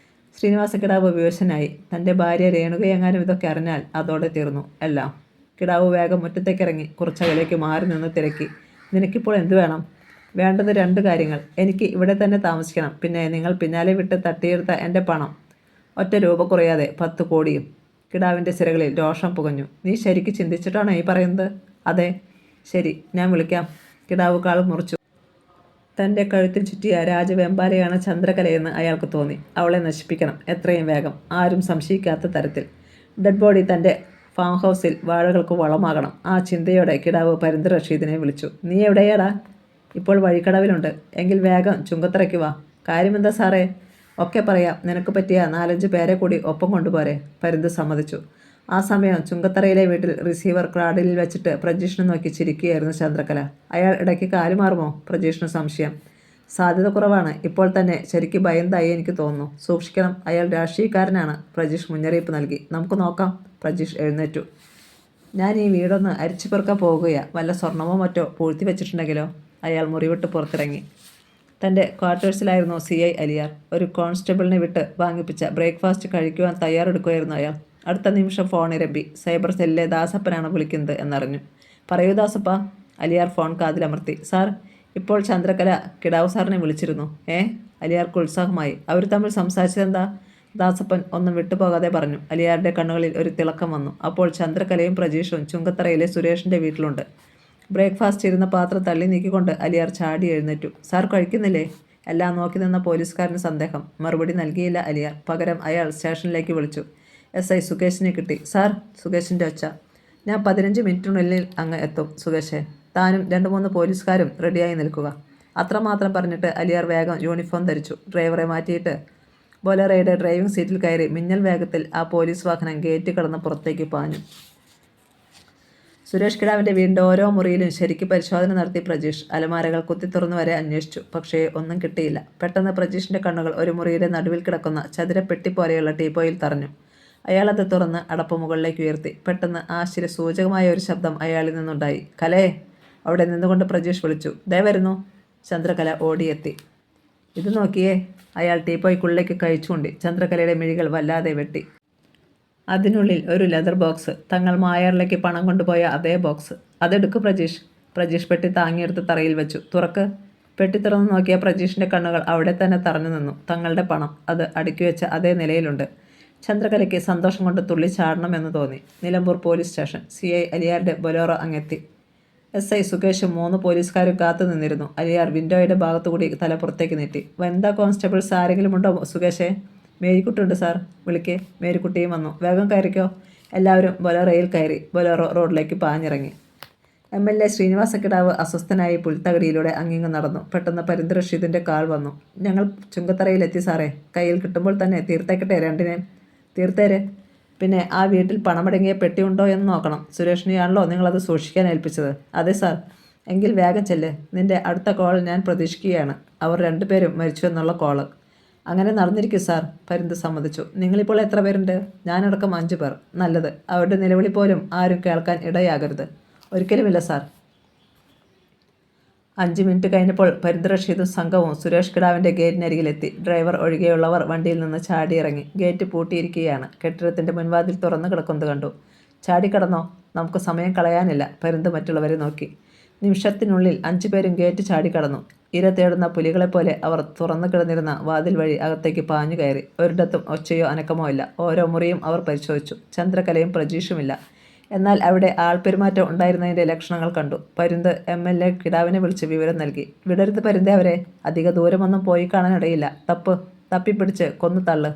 ശ്രീനിവാസ കിടാവ് വിവശനായി. തൻ്റെ ഭാര്യ രേണുകയെങ്ങാനും ഇതൊക്കെ അറിഞ്ഞാൽ അതോടെ തീർന്നു എല്ലാം. കിടാവ് വേഗം മുറ്റത്തേക്കിറങ്ങി കുറച്ചകലേക്ക് മാറി നിന്ന് തിരക്കി. നിനക്കിപ്പോൾ എന്തു വേണം? വേണ്ടത് രണ്ട് കാര്യങ്ങൾ. എനിക്ക് ഇവിടെ തന്നെ താമസിക്കണം. പിന്നെ നിങ്ങൾ പിന്നാലെ വിട്ട് തട്ടിയെടുത്ത എൻ്റെ പണം. ഒറ്റ രൂപ കുറയാതെ 10 കോടിയും. കിടാവിൻ്റെ സിരകളിൽ രോഷം പുകഞ്ഞു. നീ ശരിക്ക് ചിന്തിച്ചിട്ടാണോ ഈ പറയുന്നത്? അതെ. ശരി, ഞാൻ വിളിക്കാം. കിടാവ് കാൾ മുറിച്ചു. തൻ്റെ കഴുത്തിൽ ചുറ്റിയ രാജവെമ്പാലയാണ് ചന്ദ്രകലയെന്ന് അയാൾക്ക് തോന്നി. അവളെ നശിപ്പിക്കണം എത്രയും വേഗം. ആരും സംശയിക്കാത്ത തരത്തിൽ. ഡെഡ് ബോഡി തൻ്റെ ഫാം ഹൗസിൽ വാഴകൾക്ക് വളമാകണം. ആ ചിന്തയോടെ കിടാവ് പരിന്ത് റഷീദിനെ വിളിച്ചു. നീ എവിടെയാടാ? ഇപ്പോൾ വഴിക്കടവിലുണ്ട്. എങ്കിൽ വേഗം ചുങ്കത്തറയ്ക്ക് വാ. കാര്യമെന്താ സാറേ? ഒക്കെ പറയാം. നിനക്ക് പറ്റിയ 4-5 പേരെ കൂടി ഒപ്പം കൊണ്ടുപോരെ. പരിന്ത് സമ്മതിച്ചു. ആ സമയം ചുങ്കത്തറയിലെ വീട്ടിൽ റിസീവർ ക്രാഡിലിൽ വെച്ചിട്ട് പ്രജീഷിനെ നോക്കി ചിരിക്കുകയായിരുന്നു ചന്ദ്രകല. അയാൾ ഇടയ്ക്ക് കാലുമാറുമോ? പ്രജീഷിന് സംശയം. സാധ്യത കുറവാണ്. ഇപ്പോൾ തന്നെ ശരിക്ക് ഭയந்தாയി എനിക്ക് തോന്നുന്നു. സൂക്ഷിക്കണം. അയാൾ രാഷ്ട്രീയക്കാരനാണ്. പ്രജീഷ് മുന്നറിയിപ്പ് നൽകി. നമുക്ക് നോക്കാം. പ്രജീഷ് എഴുന്നേറ്റു. ഞാൻ ഈ വീടൊന്ന് അരിച്ചു പെറുക്കാൻ പോകുകയാ. വല്ല സ്വർണമോ മറ്റോ പൂഴ്ത്തി വെച്ചിട്ടുണ്ടെങ്കിലോ? അയാൾ മുറിവിട്ട് പുറത്തിറങ്ങി. തൻ്റെ ക്വാർട്ടേഴ്സിലായിരുന്നു CI അലിയാർ. ഒരു കോൺസ്റ്റബിളിനെ വിട്ട് വാങ്ങിപ്പിച്ച ബ്രേക്ക്ഫാസ്റ്റ് കഴിക്കുവാൻ തയ്യാറെടുക്കുകയായിരുന്നു അയാൾ. അടുത്ത നിമിഷം ഫോൺ ഇരമ്പി. സൈബർ സെല്ലിലെ ദാസപ്പനാണ് വിളിക്കുന്നത് എന്നറിഞ്ഞു. പറയൂ ദാസപ്പ. അലിയാർ ഫോൺ കാതിലമർത്തി. സാർ, ഇപ്പോൾ ചന്ദ്രകല കിടാവ് സാറിനെ വിളിച്ചിരുന്നു. അലിയാർക്ക് ഉത്സാഹമായി. അവർ തമ്മിൽ സംസാരിച്ചതെന്താ? ദാസപ്പൻ ഒന്നും വിട്ടുപോകാതെ പറഞ്ഞു. അലിയാരുടെ കണ്ണുകളിൽ ഒരു തിളക്കം വന്നു. അപ്പോൾ ചന്ദ്രകലയും പ്രജീഷും ചുങ്കത്തറയിലെ സുരേഷിൻ്റെ വീട്ടിലുണ്ട്. ബ്രേക്ക്ഫാസ്റ്റ് ഇരുന്ന പാത്രം തള്ളി നീക്കിക്കൊണ്ട് അലിയാർ ചാടി എഴുന്നേറ്റു. സാർ കഴിക്കുന്നില്ലേ? എല്ലാം നോക്കി നിന്ന പോലീസുകാരന് സന്ദേഹം. മറുപടി നൽകിയില്ല അലിയാർ. പകരം അയാൾ സ്റ്റേഷനിലേക്ക് വിളിച്ചു. SI സുകേഷിനെ കിട്ടി. സാർ. സുകേഷിൻ്റെ ഒച്ച. ഞാൻ 15 മിനിറ്റിനുള്ളിൽ അങ്ങ് എത്തും സുകേഷേ. താനും 2-3 പോലീസുകാരും റെഡിയായി നിൽക്കുക. അത്രമാത്രം പറഞ്ഞിട്ട് അലിയാർ വേഗം യൂണിഫോം ധരിച്ചു. ഡ്രൈവറെ മാറ്റിയിട്ട് ബൊലേറോയുടെ ഡ്രൈവിംഗ് സീറ്റിൽ കയറി മിന്നൽ വേഗത്തിൽ ആ പോലീസ് വാഹനം ഗേറ്റ് കടന്ന് പുറത്തേക്ക് പാഞ്ഞു. സുരേഷ് കിടാവിൻ്റെ വീടിൻ്റെ ഓരോ മുറിയിലും ശരിക്ക് പരിശോധന നടത്തി പ്രജീഷ്. അലമാരകൾ കുത്തിത്തുറന്നു വരെ അന്വേഷിച്ചു. പക്ഷേ ഒന്നും കിട്ടിയില്ല. പെട്ടെന്ന് പ്രജീഷിൻ്റെ കണ്ണുകൾ ഒരു മുറിയുടെ നടുവിൽ കിടക്കുന്ന ചതുരപ്പെട്ടി പോലെയുള്ള ടീപ്പോയിൽ തറഞ്ഞു. അയാളത് തുറന്ന് അടപ്പ് മുകളിലേക്ക് ഉയർത്തി. പെട്ടെന്ന് ആശ്ചര്യസൂചകമായ ഒരു ശബ്ദം അയാളിൽ നിന്നുണ്ടായി. കലേ! അവിടെ നിന്നുകൊണ്ട് പ്രജീഷ് വിളിച്ചു. ദേ വരുന്നു. ചന്ദ്രകല ഓടിയെത്തി. ഇത് നോക്കിയേ. അയാൾ ടീപ്പോയ്ക്കുള്ളിലേക്ക് കഴിച്ചുകൊണ്ടി. ചന്ദ്രകലയുടെ മിഴികൾ വല്ലാതെ വെട്ടി. അതിനുള്ളിൽ ഒരു ലെതർ ബോക്സ്. തങ്ങൾ മായാറിലേക്ക് പണം കൊണ്ടുപോയ അതേ ബോക്സ്. അതെടുക്ക് പ്രജീഷ്. പ്രജീഷ് പെട്ടി താങ്ങിയെടുത്ത് തറയിൽ വെച്ചു. തുറക്ക്. പെട്ടി തുറന്നു നോക്കിയ പ്രജീഷിൻ്റെ കണ്ണുകൾ അവിടെ തന്നെ തറഞ്ഞു നിന്നു. തങ്ങളുടെ പണം അത് അടുക്കി വെച്ച അതേ നിലയിലുണ്ട്. ചന്ദ്രകലയ്ക്ക് സന്തോഷം കൊണ്ട് തുള്ളിച്ചാടണമെന്ന് തോന്നി. Nilambur police station. CI അലിയാരുടെ ബൊലോറോ അങ്ങെത്തി. SI സുകേഷും 3 പോലീസുകാരും കാത്തു നിന്നിരുന്നു. അലിയാർ വിൻഡോയുടെ ഭാഗത്തുകൂടി തല പുറത്തേക്ക് നീട്ടി. വനിതാ കോൺസ്റ്റബിൾസ് ആരെങ്കിലും ഉണ്ടോ സുകേഷേ? മേരിക്കുട്ടിയുണ്ട് സാർ. വിളിക്ക്. മേരിക്കുട്ടിയും വന്നു. വേഗം കയറിക്കോ. എല്ലാവരും ബൊലോറയിൽ കയറി. ബൊലോറോ റോഡിലേക്ക് പാഞ്ഞിറങ്ങി. MLA ശ്രീനിവാസക്കിടാവ് അസ്വസ്ഥനായി പുൽത്തകടിയിലൂടെ അങ്ങിങ്ങ് നടന്നു. പെട്ടെന്ന് പരിന്ത് റഷീദിൻ്റെ കാൾ വന്നു. ഞങ്ങൾ ചുങ്കത്തറയിലെത്തി സാറേ. കയ്യിൽ കിട്ടുമ്പോൾ തന്നെ തീർത്തേക്കട്ടെ രണ്ടിനെ. തീർത്തേര്. പിന്നെ ആ വീട്ടിൽ പണമടങ്ങിയ പെട്ടി ഉണ്ടോ എന്ന് നോക്കണം. സുരേഷിനെയാണല്ലോ നിങ്ങളത് സൂക്ഷിക്കാൻ ഏൽപ്പിച്ചത്? അതെ സാർ. എങ്കിൽ വേഗം ചെല്ല്. നിന്റെ അടുത്ത കോൾ ഞാൻ പ്രതീക്ഷിക്കുകയാണ്. അവർ 2 പേരും മരിച്ചു എന്നുള്ള കോള്. അങ്ങനെ നടന്നിരിക്കും സാർ. പരിന്ത് സമ്മതിച്ചു. നിങ്ങളിപ്പോൾ എത്ര പേരുണ്ട്? ഞാനടക്കം 5 പേർ. നല്ലത്. അവരുടെ നിലവിളി പോലും ആരും കേൾക്കാൻ ഇടയാകരുത്. ഒരിക്കലുമില്ല സാർ. 5 മിനിറ്റ് കഴിഞ്ഞപ്പോൾ പരിന്ത് റഷീദും സംഘവും സുരേഷ് കിടാവിൻ്റെ ഗേറ്റിനരികിലെത്തി. ഡ്രൈവർ ഒഴികെയുള്ളവർ വണ്ടിയിൽ നിന്ന് ചാടിയിറങ്ങി. ഗേറ്റ് പൂട്ടിയിരിക്കുകയാണ്. കെട്ടിടത്തിൻ്റെ മുൻവാതിൽ തുറന്നു കിടക്കുന്നത് കണ്ടു. ചാടിക്കടന്നോ? നമുക്ക് സമയം കളയാനില്ല. പരിന്ത് മറ്റുള്ളവരെ നോക്കി. നിമിഷത്തിനുള്ളിൽ 5 പേരും ഗേറ്റ് ചാടിക്കടന്നു. ഇര തേടുന്ന പുലികളെപ്പോലെ അവർ തുറന്നു കിടന്നിരുന്ന വാതിൽ വഴി അകത്തേക്ക് പാഞ്ഞു കയറി. ഒരിടത്തും ഒച്ചയോ അനക്കമോ ഇല്ല. ഓരോ മുറിയും അവർ പരിശോധിച്ചു. ചന്ദ്രകലയും പ്രജീഷുമില്ല. എന്നാൽ അവിടെ ആൾപെരുമാറ്റം ഉണ്ടായിരുന്നതിൻ്റെ ലക്ഷണങ്ങൾ കണ്ടു. പരിന്ത് MLA കിടാവിനെ വിളിച്ച് വിവരം നൽകി. വിടരുത് പരിന്തേ അവരെ. അധിക ദൂരമൊന്നും പോയി കാണാനിടയില്ല. തപ്പിപ്പിടിച്ച് കൊന്നു തള്ള്.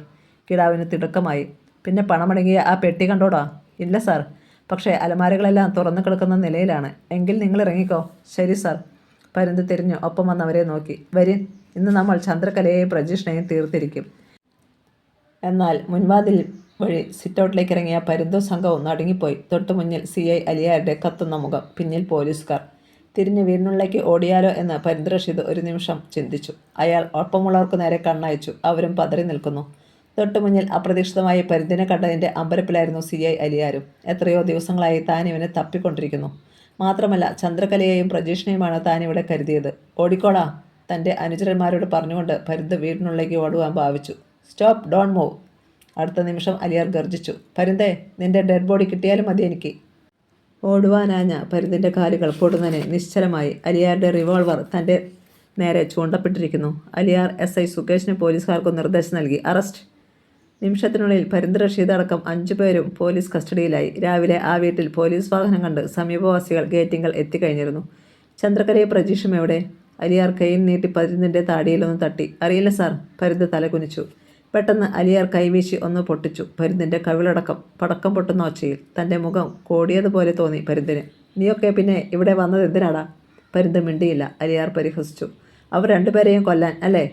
കിടാവിന് തിടുക്കമായി. പിന്നെ പണമടങ്ങിയ ആ പെട്ടി കണ്ടോടാ? ഇല്ല സാർ. പക്ഷേ അലമാരകളെല്ലാം തുറന്നു കിടക്കുന്ന നിലയിലാണ്. എങ്കിൽ നിങ്ങൾ ഇറങ്ങിക്കോ. ശരി സാർ. പരിന്ത് തിരിഞ്ഞു ഒപ്പം വന്നവരെ നോക്കി. വരിൻ. ഇന്ന് നമ്മൾ ചന്ദ്രകലയെയും പ്രജീഷിനെയും തീർത്തിരിക്കും. എന്നാൽ മുൻവാതിൽ വഴി സിറ്റൗട്ടിലേക്ക് ഇറങ്ങിയ പരിന്തും സംഘവും നടുങ്ങിപ്പോയി. തൊട്ടു മുന്നിൽ CI അലിയാരുടെ കത്തുന്ന മുഖം. പിന്നിൽ പോലീസുകാർ. തിരിഞ്ഞ് വീടിനുള്ളിലേക്ക് ഓടിയാലോ എന്ന് പരിന്ത് റഷീദ് ഒരു നിമിഷം ചിന്തിച്ചു. അയാൾ ഒപ്പമുള്ളവർക്ക് നേരെ കണ്ണയച്ചു. അവരും പതറി നിൽക്കുന്നു. തൊട്ടു മുന്നിൽ അപ്രതീക്ഷിതമായി പരിന്തിനെ കണ്ടതിൻ്റെ അമ്പരപ്പിലായിരുന്നു CI അലിയാരും. എത്രയോ ദിവസങ്ങളായി താൻ ഇവനെ തപ്പിക്കൊണ്ടിരിക്കുന്നു. മാത്രമല്ല ചന്ദ്രകലയെയും പ്രജീഷിനെയുമാണ് താനിവിടെ കരുതിയത്. ഓടിക്കോടാ. തൻ്റെ അനുചരന്മാരോട് പറഞ്ഞുകൊണ്ട് പരിന്ത് വീടിനുള്ളിലേക്ക് ഓടുവാൻ ഭാവിച്ചു. Stop, don't move. അടുത്ത നിമിഷം അലിയാർ ഗർജിച്ചു. പരിന്തേ, നിന്റെ ഡെഡ് ബോഡി കിട്ടിയാലും മതി എനിക്ക്. ഓടുവാനാഞ്ഞ പരിന്തിൻ്റെ കാലുകൾ പൊടുന്നനെ നിശ്ചലമായി. അലിയാരുടെ റിവോൾവർ തൻ്റെ നേരെ ചൂണ്ടപ്പെട്ടിരിക്കുന്നു. അലിയാർ SI സുകേഷിന് പോലീസുകാർക്ക് നിർദ്ദേശം നൽകി. അറസ്റ്റ്. നിമിഷത്തിനുള്ളിൽ പരിന്ത് റഷീദ് അടക്കം 5 പേരും പോലീസ് കസ്റ്റഡിയിലായി. രാവിലെ ആ വീട്ടിൽ പോലീസ് വാഹനം കണ്ട് സമീപവാസികൾ ഗേറ്റിങ്കൽ എത്തിക്കഴിഞ്ഞിരുന്നു. ചന്ദ്രകലയും പ്രജീഷും എവിടെ? അലിയാർ കൈയിൽ നീട്ടി പരിന്തിൻ്റെ താടിയിലൊന്ന് തട്ടി. അറിയില്ല സാർ. പരിന്ത് തലകുനിച്ചു. പെട്ടെന്ന് അലിയാർ കൈവീശി ഒന്ന് പൊട്ടിച്ചു. പരിന്തിൻ്റെ കവിളടക്കം പടക്കം പൊട്ടുന്ന ഒച്ചയിൽ. തൻ്റെ മുഖം കോടിയതുപോലെ തോന്നി പരിന്തിന്. നീയൊക്കെ പിന്നെ ഇവിടെ വന്നത് എന്തിനാടാ? പരിന്ത് മിണ്ടിയില്ല. അലിയാർ പരിഹസിച്ചു. അവർ 2 പേരെയും കൊല്ലാൻ അല്ലേ?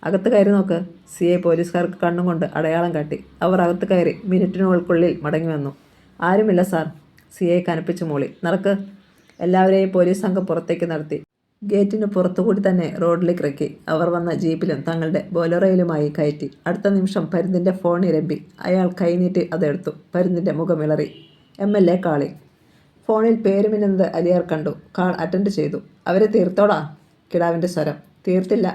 അകത്ത് കയറി നോക്ക്. CI പോലീസുകാർക്ക് കണ്ണും കൊണ്ട് അടയാളം കാട്ടി. അവർ അകത്ത് കയറി മിനിറ്റിനുകൾക്കുള്ളിൽ മടങ്ങി വന്നു. ആരുമില്ല സാർ. CI കനപ്പിച്ചു മൂളി. നടക്ക്. എല്ലാവരെയും പോലീസ് സംഘം പുറത്തേക്ക് നടത്തി. ഗേറ്റിന് പുറത്തുകൂടി തന്നെ റോഡിലേക്ക് ഇറക്കി. അവർ വന്ന ജീപ്പിലും തങ്ങളുടെ ബൊലോറയിലുമായി കയറ്റി. അടുത്ത നിമിഷം പരിന്തിൻ്റെ ഫോൺ ഇരമ്പി. അയാൾ കൈനീട്ടി അതെടുത്തു. പരിന്തിൻ്റെ മുഖം ഇളറി. MLA calling. ഫോണിൽ പേരുമിന്നത് അലിയാർ കണ്ടു. കാൾ അറ്റൻഡ് ചെയ്തു. അവരെ തീർത്തോടാ. കിടാവിൻ്റെ സ്വരം. തീർത്തില്ല.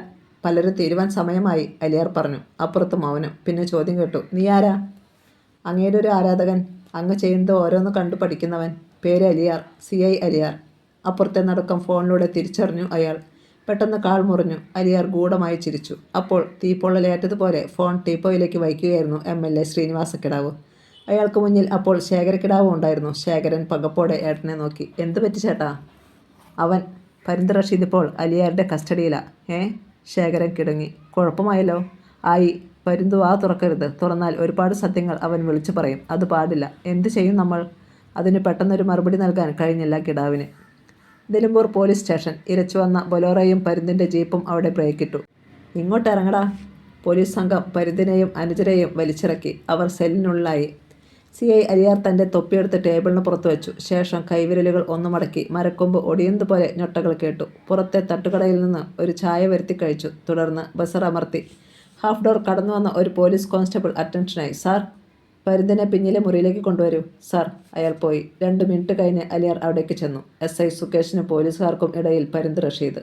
പലരും തീരുവാൻ സമയമായി. അലിയാർ പറഞ്ഞു. അപ്പുറത്ത് മൗനം. പിന്നെ ചോദ്യം കേട്ടു. നീ ആരാ? അങ്ങയുടെ ഒരു ആരാധകൻ. അങ്ങ് ചെയ്യുന്നത് ഓരോന്ന് കണ്ടു പഠിക്കുന്നവൻ. പേര് അലിയാർ. CI അലിയാർ. അപ്പുറത്തെ നടുക്കം ഫോണിലൂടെ തിരിച്ചറിഞ്ഞു അയാൾ. പെട്ടെന്ന് കാൾ മുറിഞ്ഞു. അലിയാർ ഗൂഢമായി ചിരിച്ചു. അപ്പോൾ തീപ്പൊള്ളലേറ്റതുപോലെ ഫോൺ ടീപ്പോയിലേക്ക് വയ്ക്കുകയായിരുന്നു MLA ശ്രീനിവാസക്കിടാവ്. അയാൾക്ക് മുന്നിൽ അപ്പോൾ ശേഖരക്കിടാവും ഉണ്ടായിരുന്നു. ശേഖരൻ പകപ്പോടെ ഏട്ടനെ നോക്കി. എന്ത് പറ്റി ചേട്ടാ? അവൻ പരിന്ത് റഷീദ് ഇപ്പോൾ അലിയാരുടെ കസ്റ്റഡിയിലാ. ശേഖരൻ കിടങ്ങി. കുഴപ്പമായല്ലോ. ആയി. പരിന്തു തുറക്കരുത്. തുറന്നാൽ ഒരുപാട് സത്യങ്ങൾ അവൻ വിളിച്ചു പറയും. അത് പാടില്ല. എന്ത് ചെയ്യും നമ്മൾ? അതിന് പെട്ടെന്നൊരു മറുപടി നൽകാൻ കഴിഞ്ഞില്ല കിടാവിന്. Nilambur police station. ഇരച്ചു വന്ന ബൊലോറയും പരിന്തിൻ്റെ ജീപ്പും അവിടെ ബ്രേക്കിട്ടു. ഇങ്ങോട്ട് ഇറങ്ങടാ. പോലീസ് സംഘം പരിന്തിനെയും അനുജരെയും വലിച്ചിറക്കി. അവർ സെല്ലിനുള്ളിലായി. CI അലിയാർ തൻ്റെ തൊപ്പിയെടുത്ത് ടേബിളിന് പുറത്തു വെച്ചു. ശേഷം കൈവിരലുകൾ ഒന്ന് മടക്കി. മരക്കൊമ്പ് ഒടിയുന്നതുപോലെ ഞൊട്ടകൾ കേട്ടു. പുറത്തെ തട്ടുകടയിൽ നിന്ന് ഒരു ചായ വരുത്തി കഴിച്ചു. തുടർന്ന് ബസർ അമർത്തി. ഹാഫ് ഡോർ കടന്നു വന്ന ഒരു പോലീസ് കോൺസ്റ്റബിൾ അറ്റൻഷനായി. സാർ. പരുന്തിനെ പിന്നിലെ മുറിയിലേക്ക് കൊണ്ടുവരൂ സാർ. അയാൾ പോയി. 2 മിനിറ്റ് കഴിഞ്ഞ് അലിയാർ അവിടേക്ക് ചെന്നു. SI സുകേഷിനും പോലീസുകാർക്കും ഇടയിൽ പരുന്ത് റഷീദ്.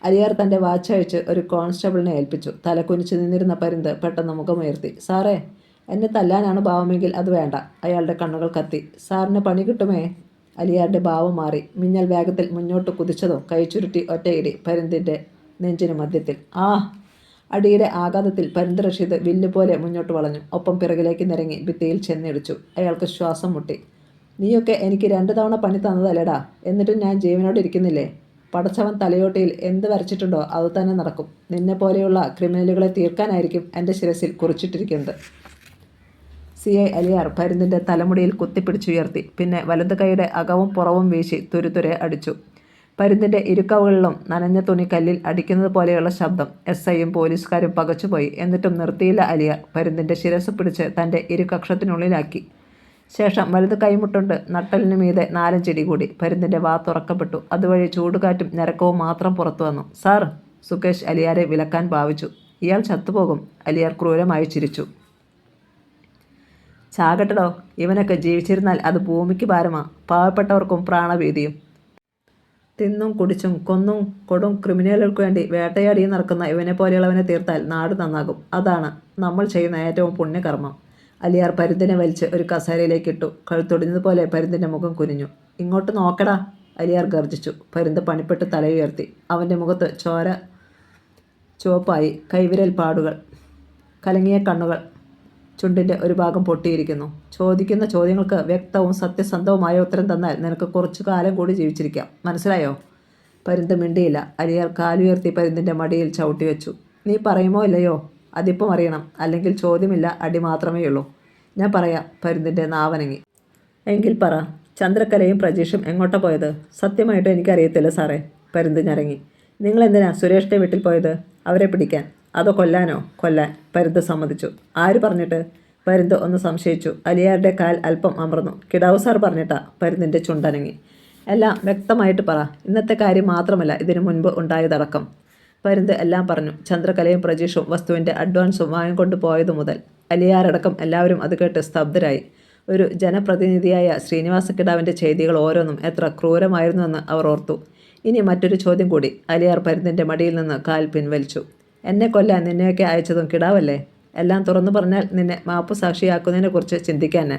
അലിയാർ തൻ്റെ വാച്ച് അഴിച്ച് ഒരു കോൺസ്റ്റബിളിനെ ഏൽപ്പിച്ചു. തലകുനിച്ച് നിന്നിരുന്ന പരുന്ത് പെട്ടെന്ന് മുഖമുയർത്തി. സാറേ, എന്നെ തല്ലാനാണ് ഭാവമെങ്കിൽ അത് വേണ്ട. അയാളുടെ കണ്ണുകൾ കത്തി. സാറിന് പണി കിട്ടുമേ. അലിയാരുടെ ഭാവം മാറി. മിന്നൽ വേഗത്തിൽ മുന്നോട്ട് കുതിച്ചതും കൈച്ചുരുട്ടി ഒറ്റയിടി പരുന്തിൻ്റെ നെഞ്ചിന് മധ്യത്തിൽ. അടിയുടെ ആഘാതത്തിൽ പരുന്ത് റഷീദ് വില്ലുപോലെ മുന്നോട്ട് വളഞ്ഞു. ഒപ്പം പിറകിലേക്ക് നിരങ്ങി ഭിത്തിയിൽ ചെന്നിടിച്ചു. അയാൾക്ക് ശ്വാസം മുട്ടി. നീയൊക്കെ എനിക്ക് 2 തവണ പണി തന്നതല്ലേടാ, എന്നിട്ടും ഞാൻ ജീവനോടെ ഇരിക്കുന്നില്ലേ? പടച്ചവൻ തലയോട്ടിയിൽ എന്ത് വരച്ചിട്ടുണ്ടോ അത് തന്നെ നടക്കും. നിന്നെ പോലെയുള്ള ക്രിമിനലുകളെ തീർക്കാനായിരിക്കും എൻ്റെ ശിരസിൽ കുറിച്ചിട്ടിരിക്കുന്നത്. CI അലിയാർ പരുന്തിൻ്റെ തലമുടിയിൽ കുത്തിപ്പിടിച്ചുയർത്തി. പിന്നെ വലത് കൈയുടെ അകവും പുറവും വീശി തുരുതുരെ അടിച്ചു. പരുന്തിൻ്റെ ഇരുക്കവുകളിലും നനഞ്ഞ തുണി കല്ലിൽ അടിക്കുന്നത് പോലെയുള്ള ശബ്ദം. SIയും പോലീസുകാരും പകച്ചുപോയി. എന്നിട്ടും നിർത്തിയില്ല അലിയാർ. പരുന്തിൻ്റെ ശിരസ് പിടിച്ച് തൻ്റെ ഇരുകക്ഷത്തിനുള്ളിലാക്കി. ശേഷം വലത് കൈമുട്ടുണ്ട് നട്ടലിനു മീതെ 4-5 ഇടി കൂടി. പരുന്തിൻ്റെ വാ തുറക്കപ്പെട്ടു. അതുവഴി ചൂടുകാറ്റും ഞരക്കവും മാത്രം പുറത്തു വന്നു. സാർ, സുകേഷ് അലിയാരെ വിലക്കാൻ ഭാവിച്ചു. ഇയാൾ ചത്തുപോകും. അലിയാർ ക്രൂരമായി ചിരിച്ചു. ചാകട്ടടോ, ഇവനൊക്കെ ജീവിച്ചിരുന്നാൽ അത് ഭൂമിക്ക് ഭാരമാ. പാവപ്പെട്ടവർക്കും പ്രാണഭീതിയും. തിന്നും കുടിച്ചും കൊന്നും കൊടും ക്രിമിനലുകൾക്ക് വേണ്ടി വേട്ടയാടിയും നടക്കുന്ന ഇവനെ പോലെയുള്ളവനെ തീർത്താൽ നാട് നന്നാകും. അതാണ് നമ്മൾ ചെയ്യുന്ന ഏറ്റവും പുണ്യകർമ്മം. അലിയാർ പരുന്തിനെ വലിച്ച് ഒരു കസേരയിലേക്കിട്ടു. കഴുത്തൊടിഞ്ഞതുപോലെ പരുന്തിൻ്റെ മുഖം കുനിഞ്ഞു. ഇങ്ങോട്ട് നോക്കടാ, അലിയാർ ഗർജിച്ചു. പരുന്ത് പണിപ്പെട്ട് തലയുയർത്തി. അവൻ്റെ മുഖത്ത് ചോര ചുവപ്പായി. കൈവിരൽ പാടുകൾ, കലങ്ങിയ കണ്ണുകൾ, ചുണ്ടിൻ്റെ ഒരു ഭാഗം പൊട്ടിയിരിക്കുന്നു. ചോദിക്കുന്ന ചോദ്യങ്ങൾക്ക് വ്യക്തവും സത്യസന്ധവുമായ ഉത്തരം തന്നാൽ നിനക്ക് കുറച്ചു കാലം കൂടി ജീവിച്ചിരിക്കാം. മനസ്സിലായോ? പരുന്ത് മിണ്ടിയില്ല. അലിയാർ കാലുയർത്തി പരുന്തിൻ്റെ മടിയിൽ ചവിട്ടി വെച്ചു. നീ പറയുമോ ഇല്ലയോ? അതിപ്പം അറിയണം. അല്ലെങ്കിൽ ചോദ്യമില്ല, അടി മാത്രമേയുള്ളൂ. ഞാൻ പറയാം. പരുന്തിൻ്റെ നാവനങ്ങി. എങ്കിൽ പറ, ചന്ദ്രകലയും പ്രജീഷും എങ്ങോട്ടാ പോയത്? സത്യമായിട്ട് എനിക്കറിയത്തില്ല സാറേ. പരുന്ത് ഞരങ്ങി. നിങ്ങളെന്തിനാ സുരേഷിൻ്റെ വീട്ടിൽ പോയത്? അവരെ പിടിക്കാൻ? അതോ കൊല്ലാനോ? കൊല്ലാൻ. പരുന്ത് സമ്മതിച്ചു. ആര് പറഞ്ഞിട്ട്? പരുന്ത് ഒന്ന് സംശയിച്ചു. അലിയാരുടെ കാൽ അല്പം അമർന്നു. കിടാവു സാർ പറഞ്ഞിട്ടാ. പരുന്തിൻ്റെ ചുണ്ടനങ്ങി. എല്ലാം വ്യക്തമായിട്ട് പറ. ഇന്നത്തെ കാര്യം മാത്രമല്ല, ഇതിനു മുൻപ് ഉണ്ടായതടക്കം. പരുന്ത് എല്ലാം പറഞ്ഞു. ചന്ദ്രകലയും പ്രജീഷും വസ്തുവിൻ്റെ അഡ്വാൻസും വാങ്ങിക്കൊണ്ട് പോയതു മുതൽ. അലിയാരടക്കം എല്ലാവരും അത് കേട്ട് സ്തബ്ധരായി. ഒരു ജനപ്രതിനിധിയായ ശ്രീനിവാസ കിടാവിൻ്റെ ചെയ്തികൾ ഓരോന്നും എത്ര ക്രൂരമായിരുന്നുവെന്ന് അവർ ഓർത്തു. ഇനി മറ്റൊരു ചോദ്യം കൂടി. അലിയാർ പരുന്തിൻ്റെ മടിയിൽ നിന്ന് കാൽ പിൻവലിച്ചു. എന്നെ കൊല്ലാൻ നിന്നെയൊക്കെ അയച്ചതും കിടാവല്ലേ? എല്ലാം തുറന്നു പറഞ്ഞാൽ നിന്നെ മാപ്പു സാക്ഷിയാക്കുന്നതിനെക്കുറിച്ച് ചിന്തിക്കാൻ.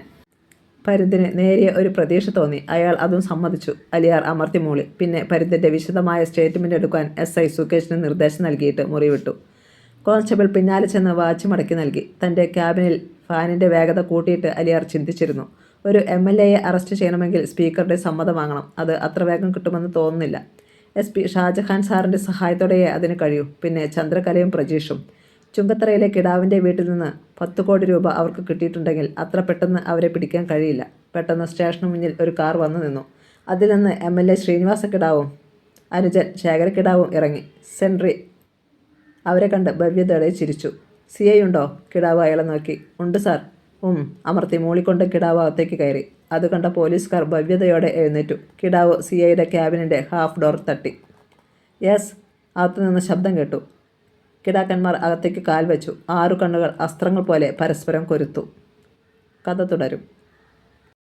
പരുന്തിന് നേരിയ ഒരു പ്രതീക്ഷ തോന്നി. അയാൾ അതും സമ്മതിച്ചു. അലിയാർ അമർത്തി മൂളി. പിന്നെ പരുന്തിൻ്റെ വിശദമായ സ്റ്റേറ്റ്മെൻ്റ് എടുക്കാൻ SI സുകേഷിന് നിർദ്ദേശം നൽകിയിട്ട് മുറി വിട്ടു. കോൺസ്റ്റബിൾ പിന്നാലെ ചെന്ന് വാച്ച് മടക്കി നൽകി. തൻ്റെ ക്യാബിനിൽ ഫാനിൻ്റെ വേഗത കൂട്ടിയിട്ട് അലിയാർ ചിന്തിച്ചിരുന്നു. ഒരു MLAയെ അറസ്റ്റ് ചെയ്യണമെങ്കിൽ സ്പീക്കറുടെ സമ്മതം വാങ്ങണം. അത് അത്ര വേഗം കിട്ടുമെന്ന് തോന്നുന്നില്ല. SP ഷാജഹാൻ സാറിൻ്റെ സഹായത്തോടെയേ അതിന് കഴിയൂ. പിന്നെ ചന്ദ്രകലയും പ്രജീഷും. ചുങ്കത്തറയിലെ കിടാവിൻ്റെ വീട്ടിൽ നിന്ന് 10 കോടി രൂപ അവർക്ക് കിട്ടിയിട്ടുണ്ടെങ്കിൽ അത്ര പെട്ടെന്ന് അവരെ പിടിക്കാൻ കഴിയില്ല. പെട്ടെന്ന് സ്റ്റേഷന് മുന്നിൽ ഒരു കാർ വന്നു നിന്നു. അതിൽ നിന്ന് MLA ശ്രീനിവാസ കിടാവും അനുജൻ ശേഖര കിടാവും ഇറങ്ങി. സെൻട്രി അവരെ കണ്ട് ഭവ്യതയോടെ ചിരിച്ചു. CI ഉണ്ടോ? കിടാവ് അയാളെ നോക്കി. ഉണ്ട് സാർ. അമർത്തി മൂളിക്കൊണ്ട് കിടാവ് അകത്തേക്ക് കയറി. അത് കണ്ട പോലീസുകാർ ഭവ്യതയോടെ എഴുന്നേറ്റു. കിടാവ് CIയുടെ ക്യാബിനിൻ്റെ ഹാഫ് ഡോർ തട്ടി. യെസ്. അകത്തുനിന്ന് ശബ്ദം കേട്ടു. കിടാക്കന്മാർ അകത്തേക്ക് കാൽ വെച്ചു. 6 കണ്ണുകൾ അസ്ത്രങ്ങൾ പോലെ പരസ്പരം കൊരുത്തു. കഥ തുടരും.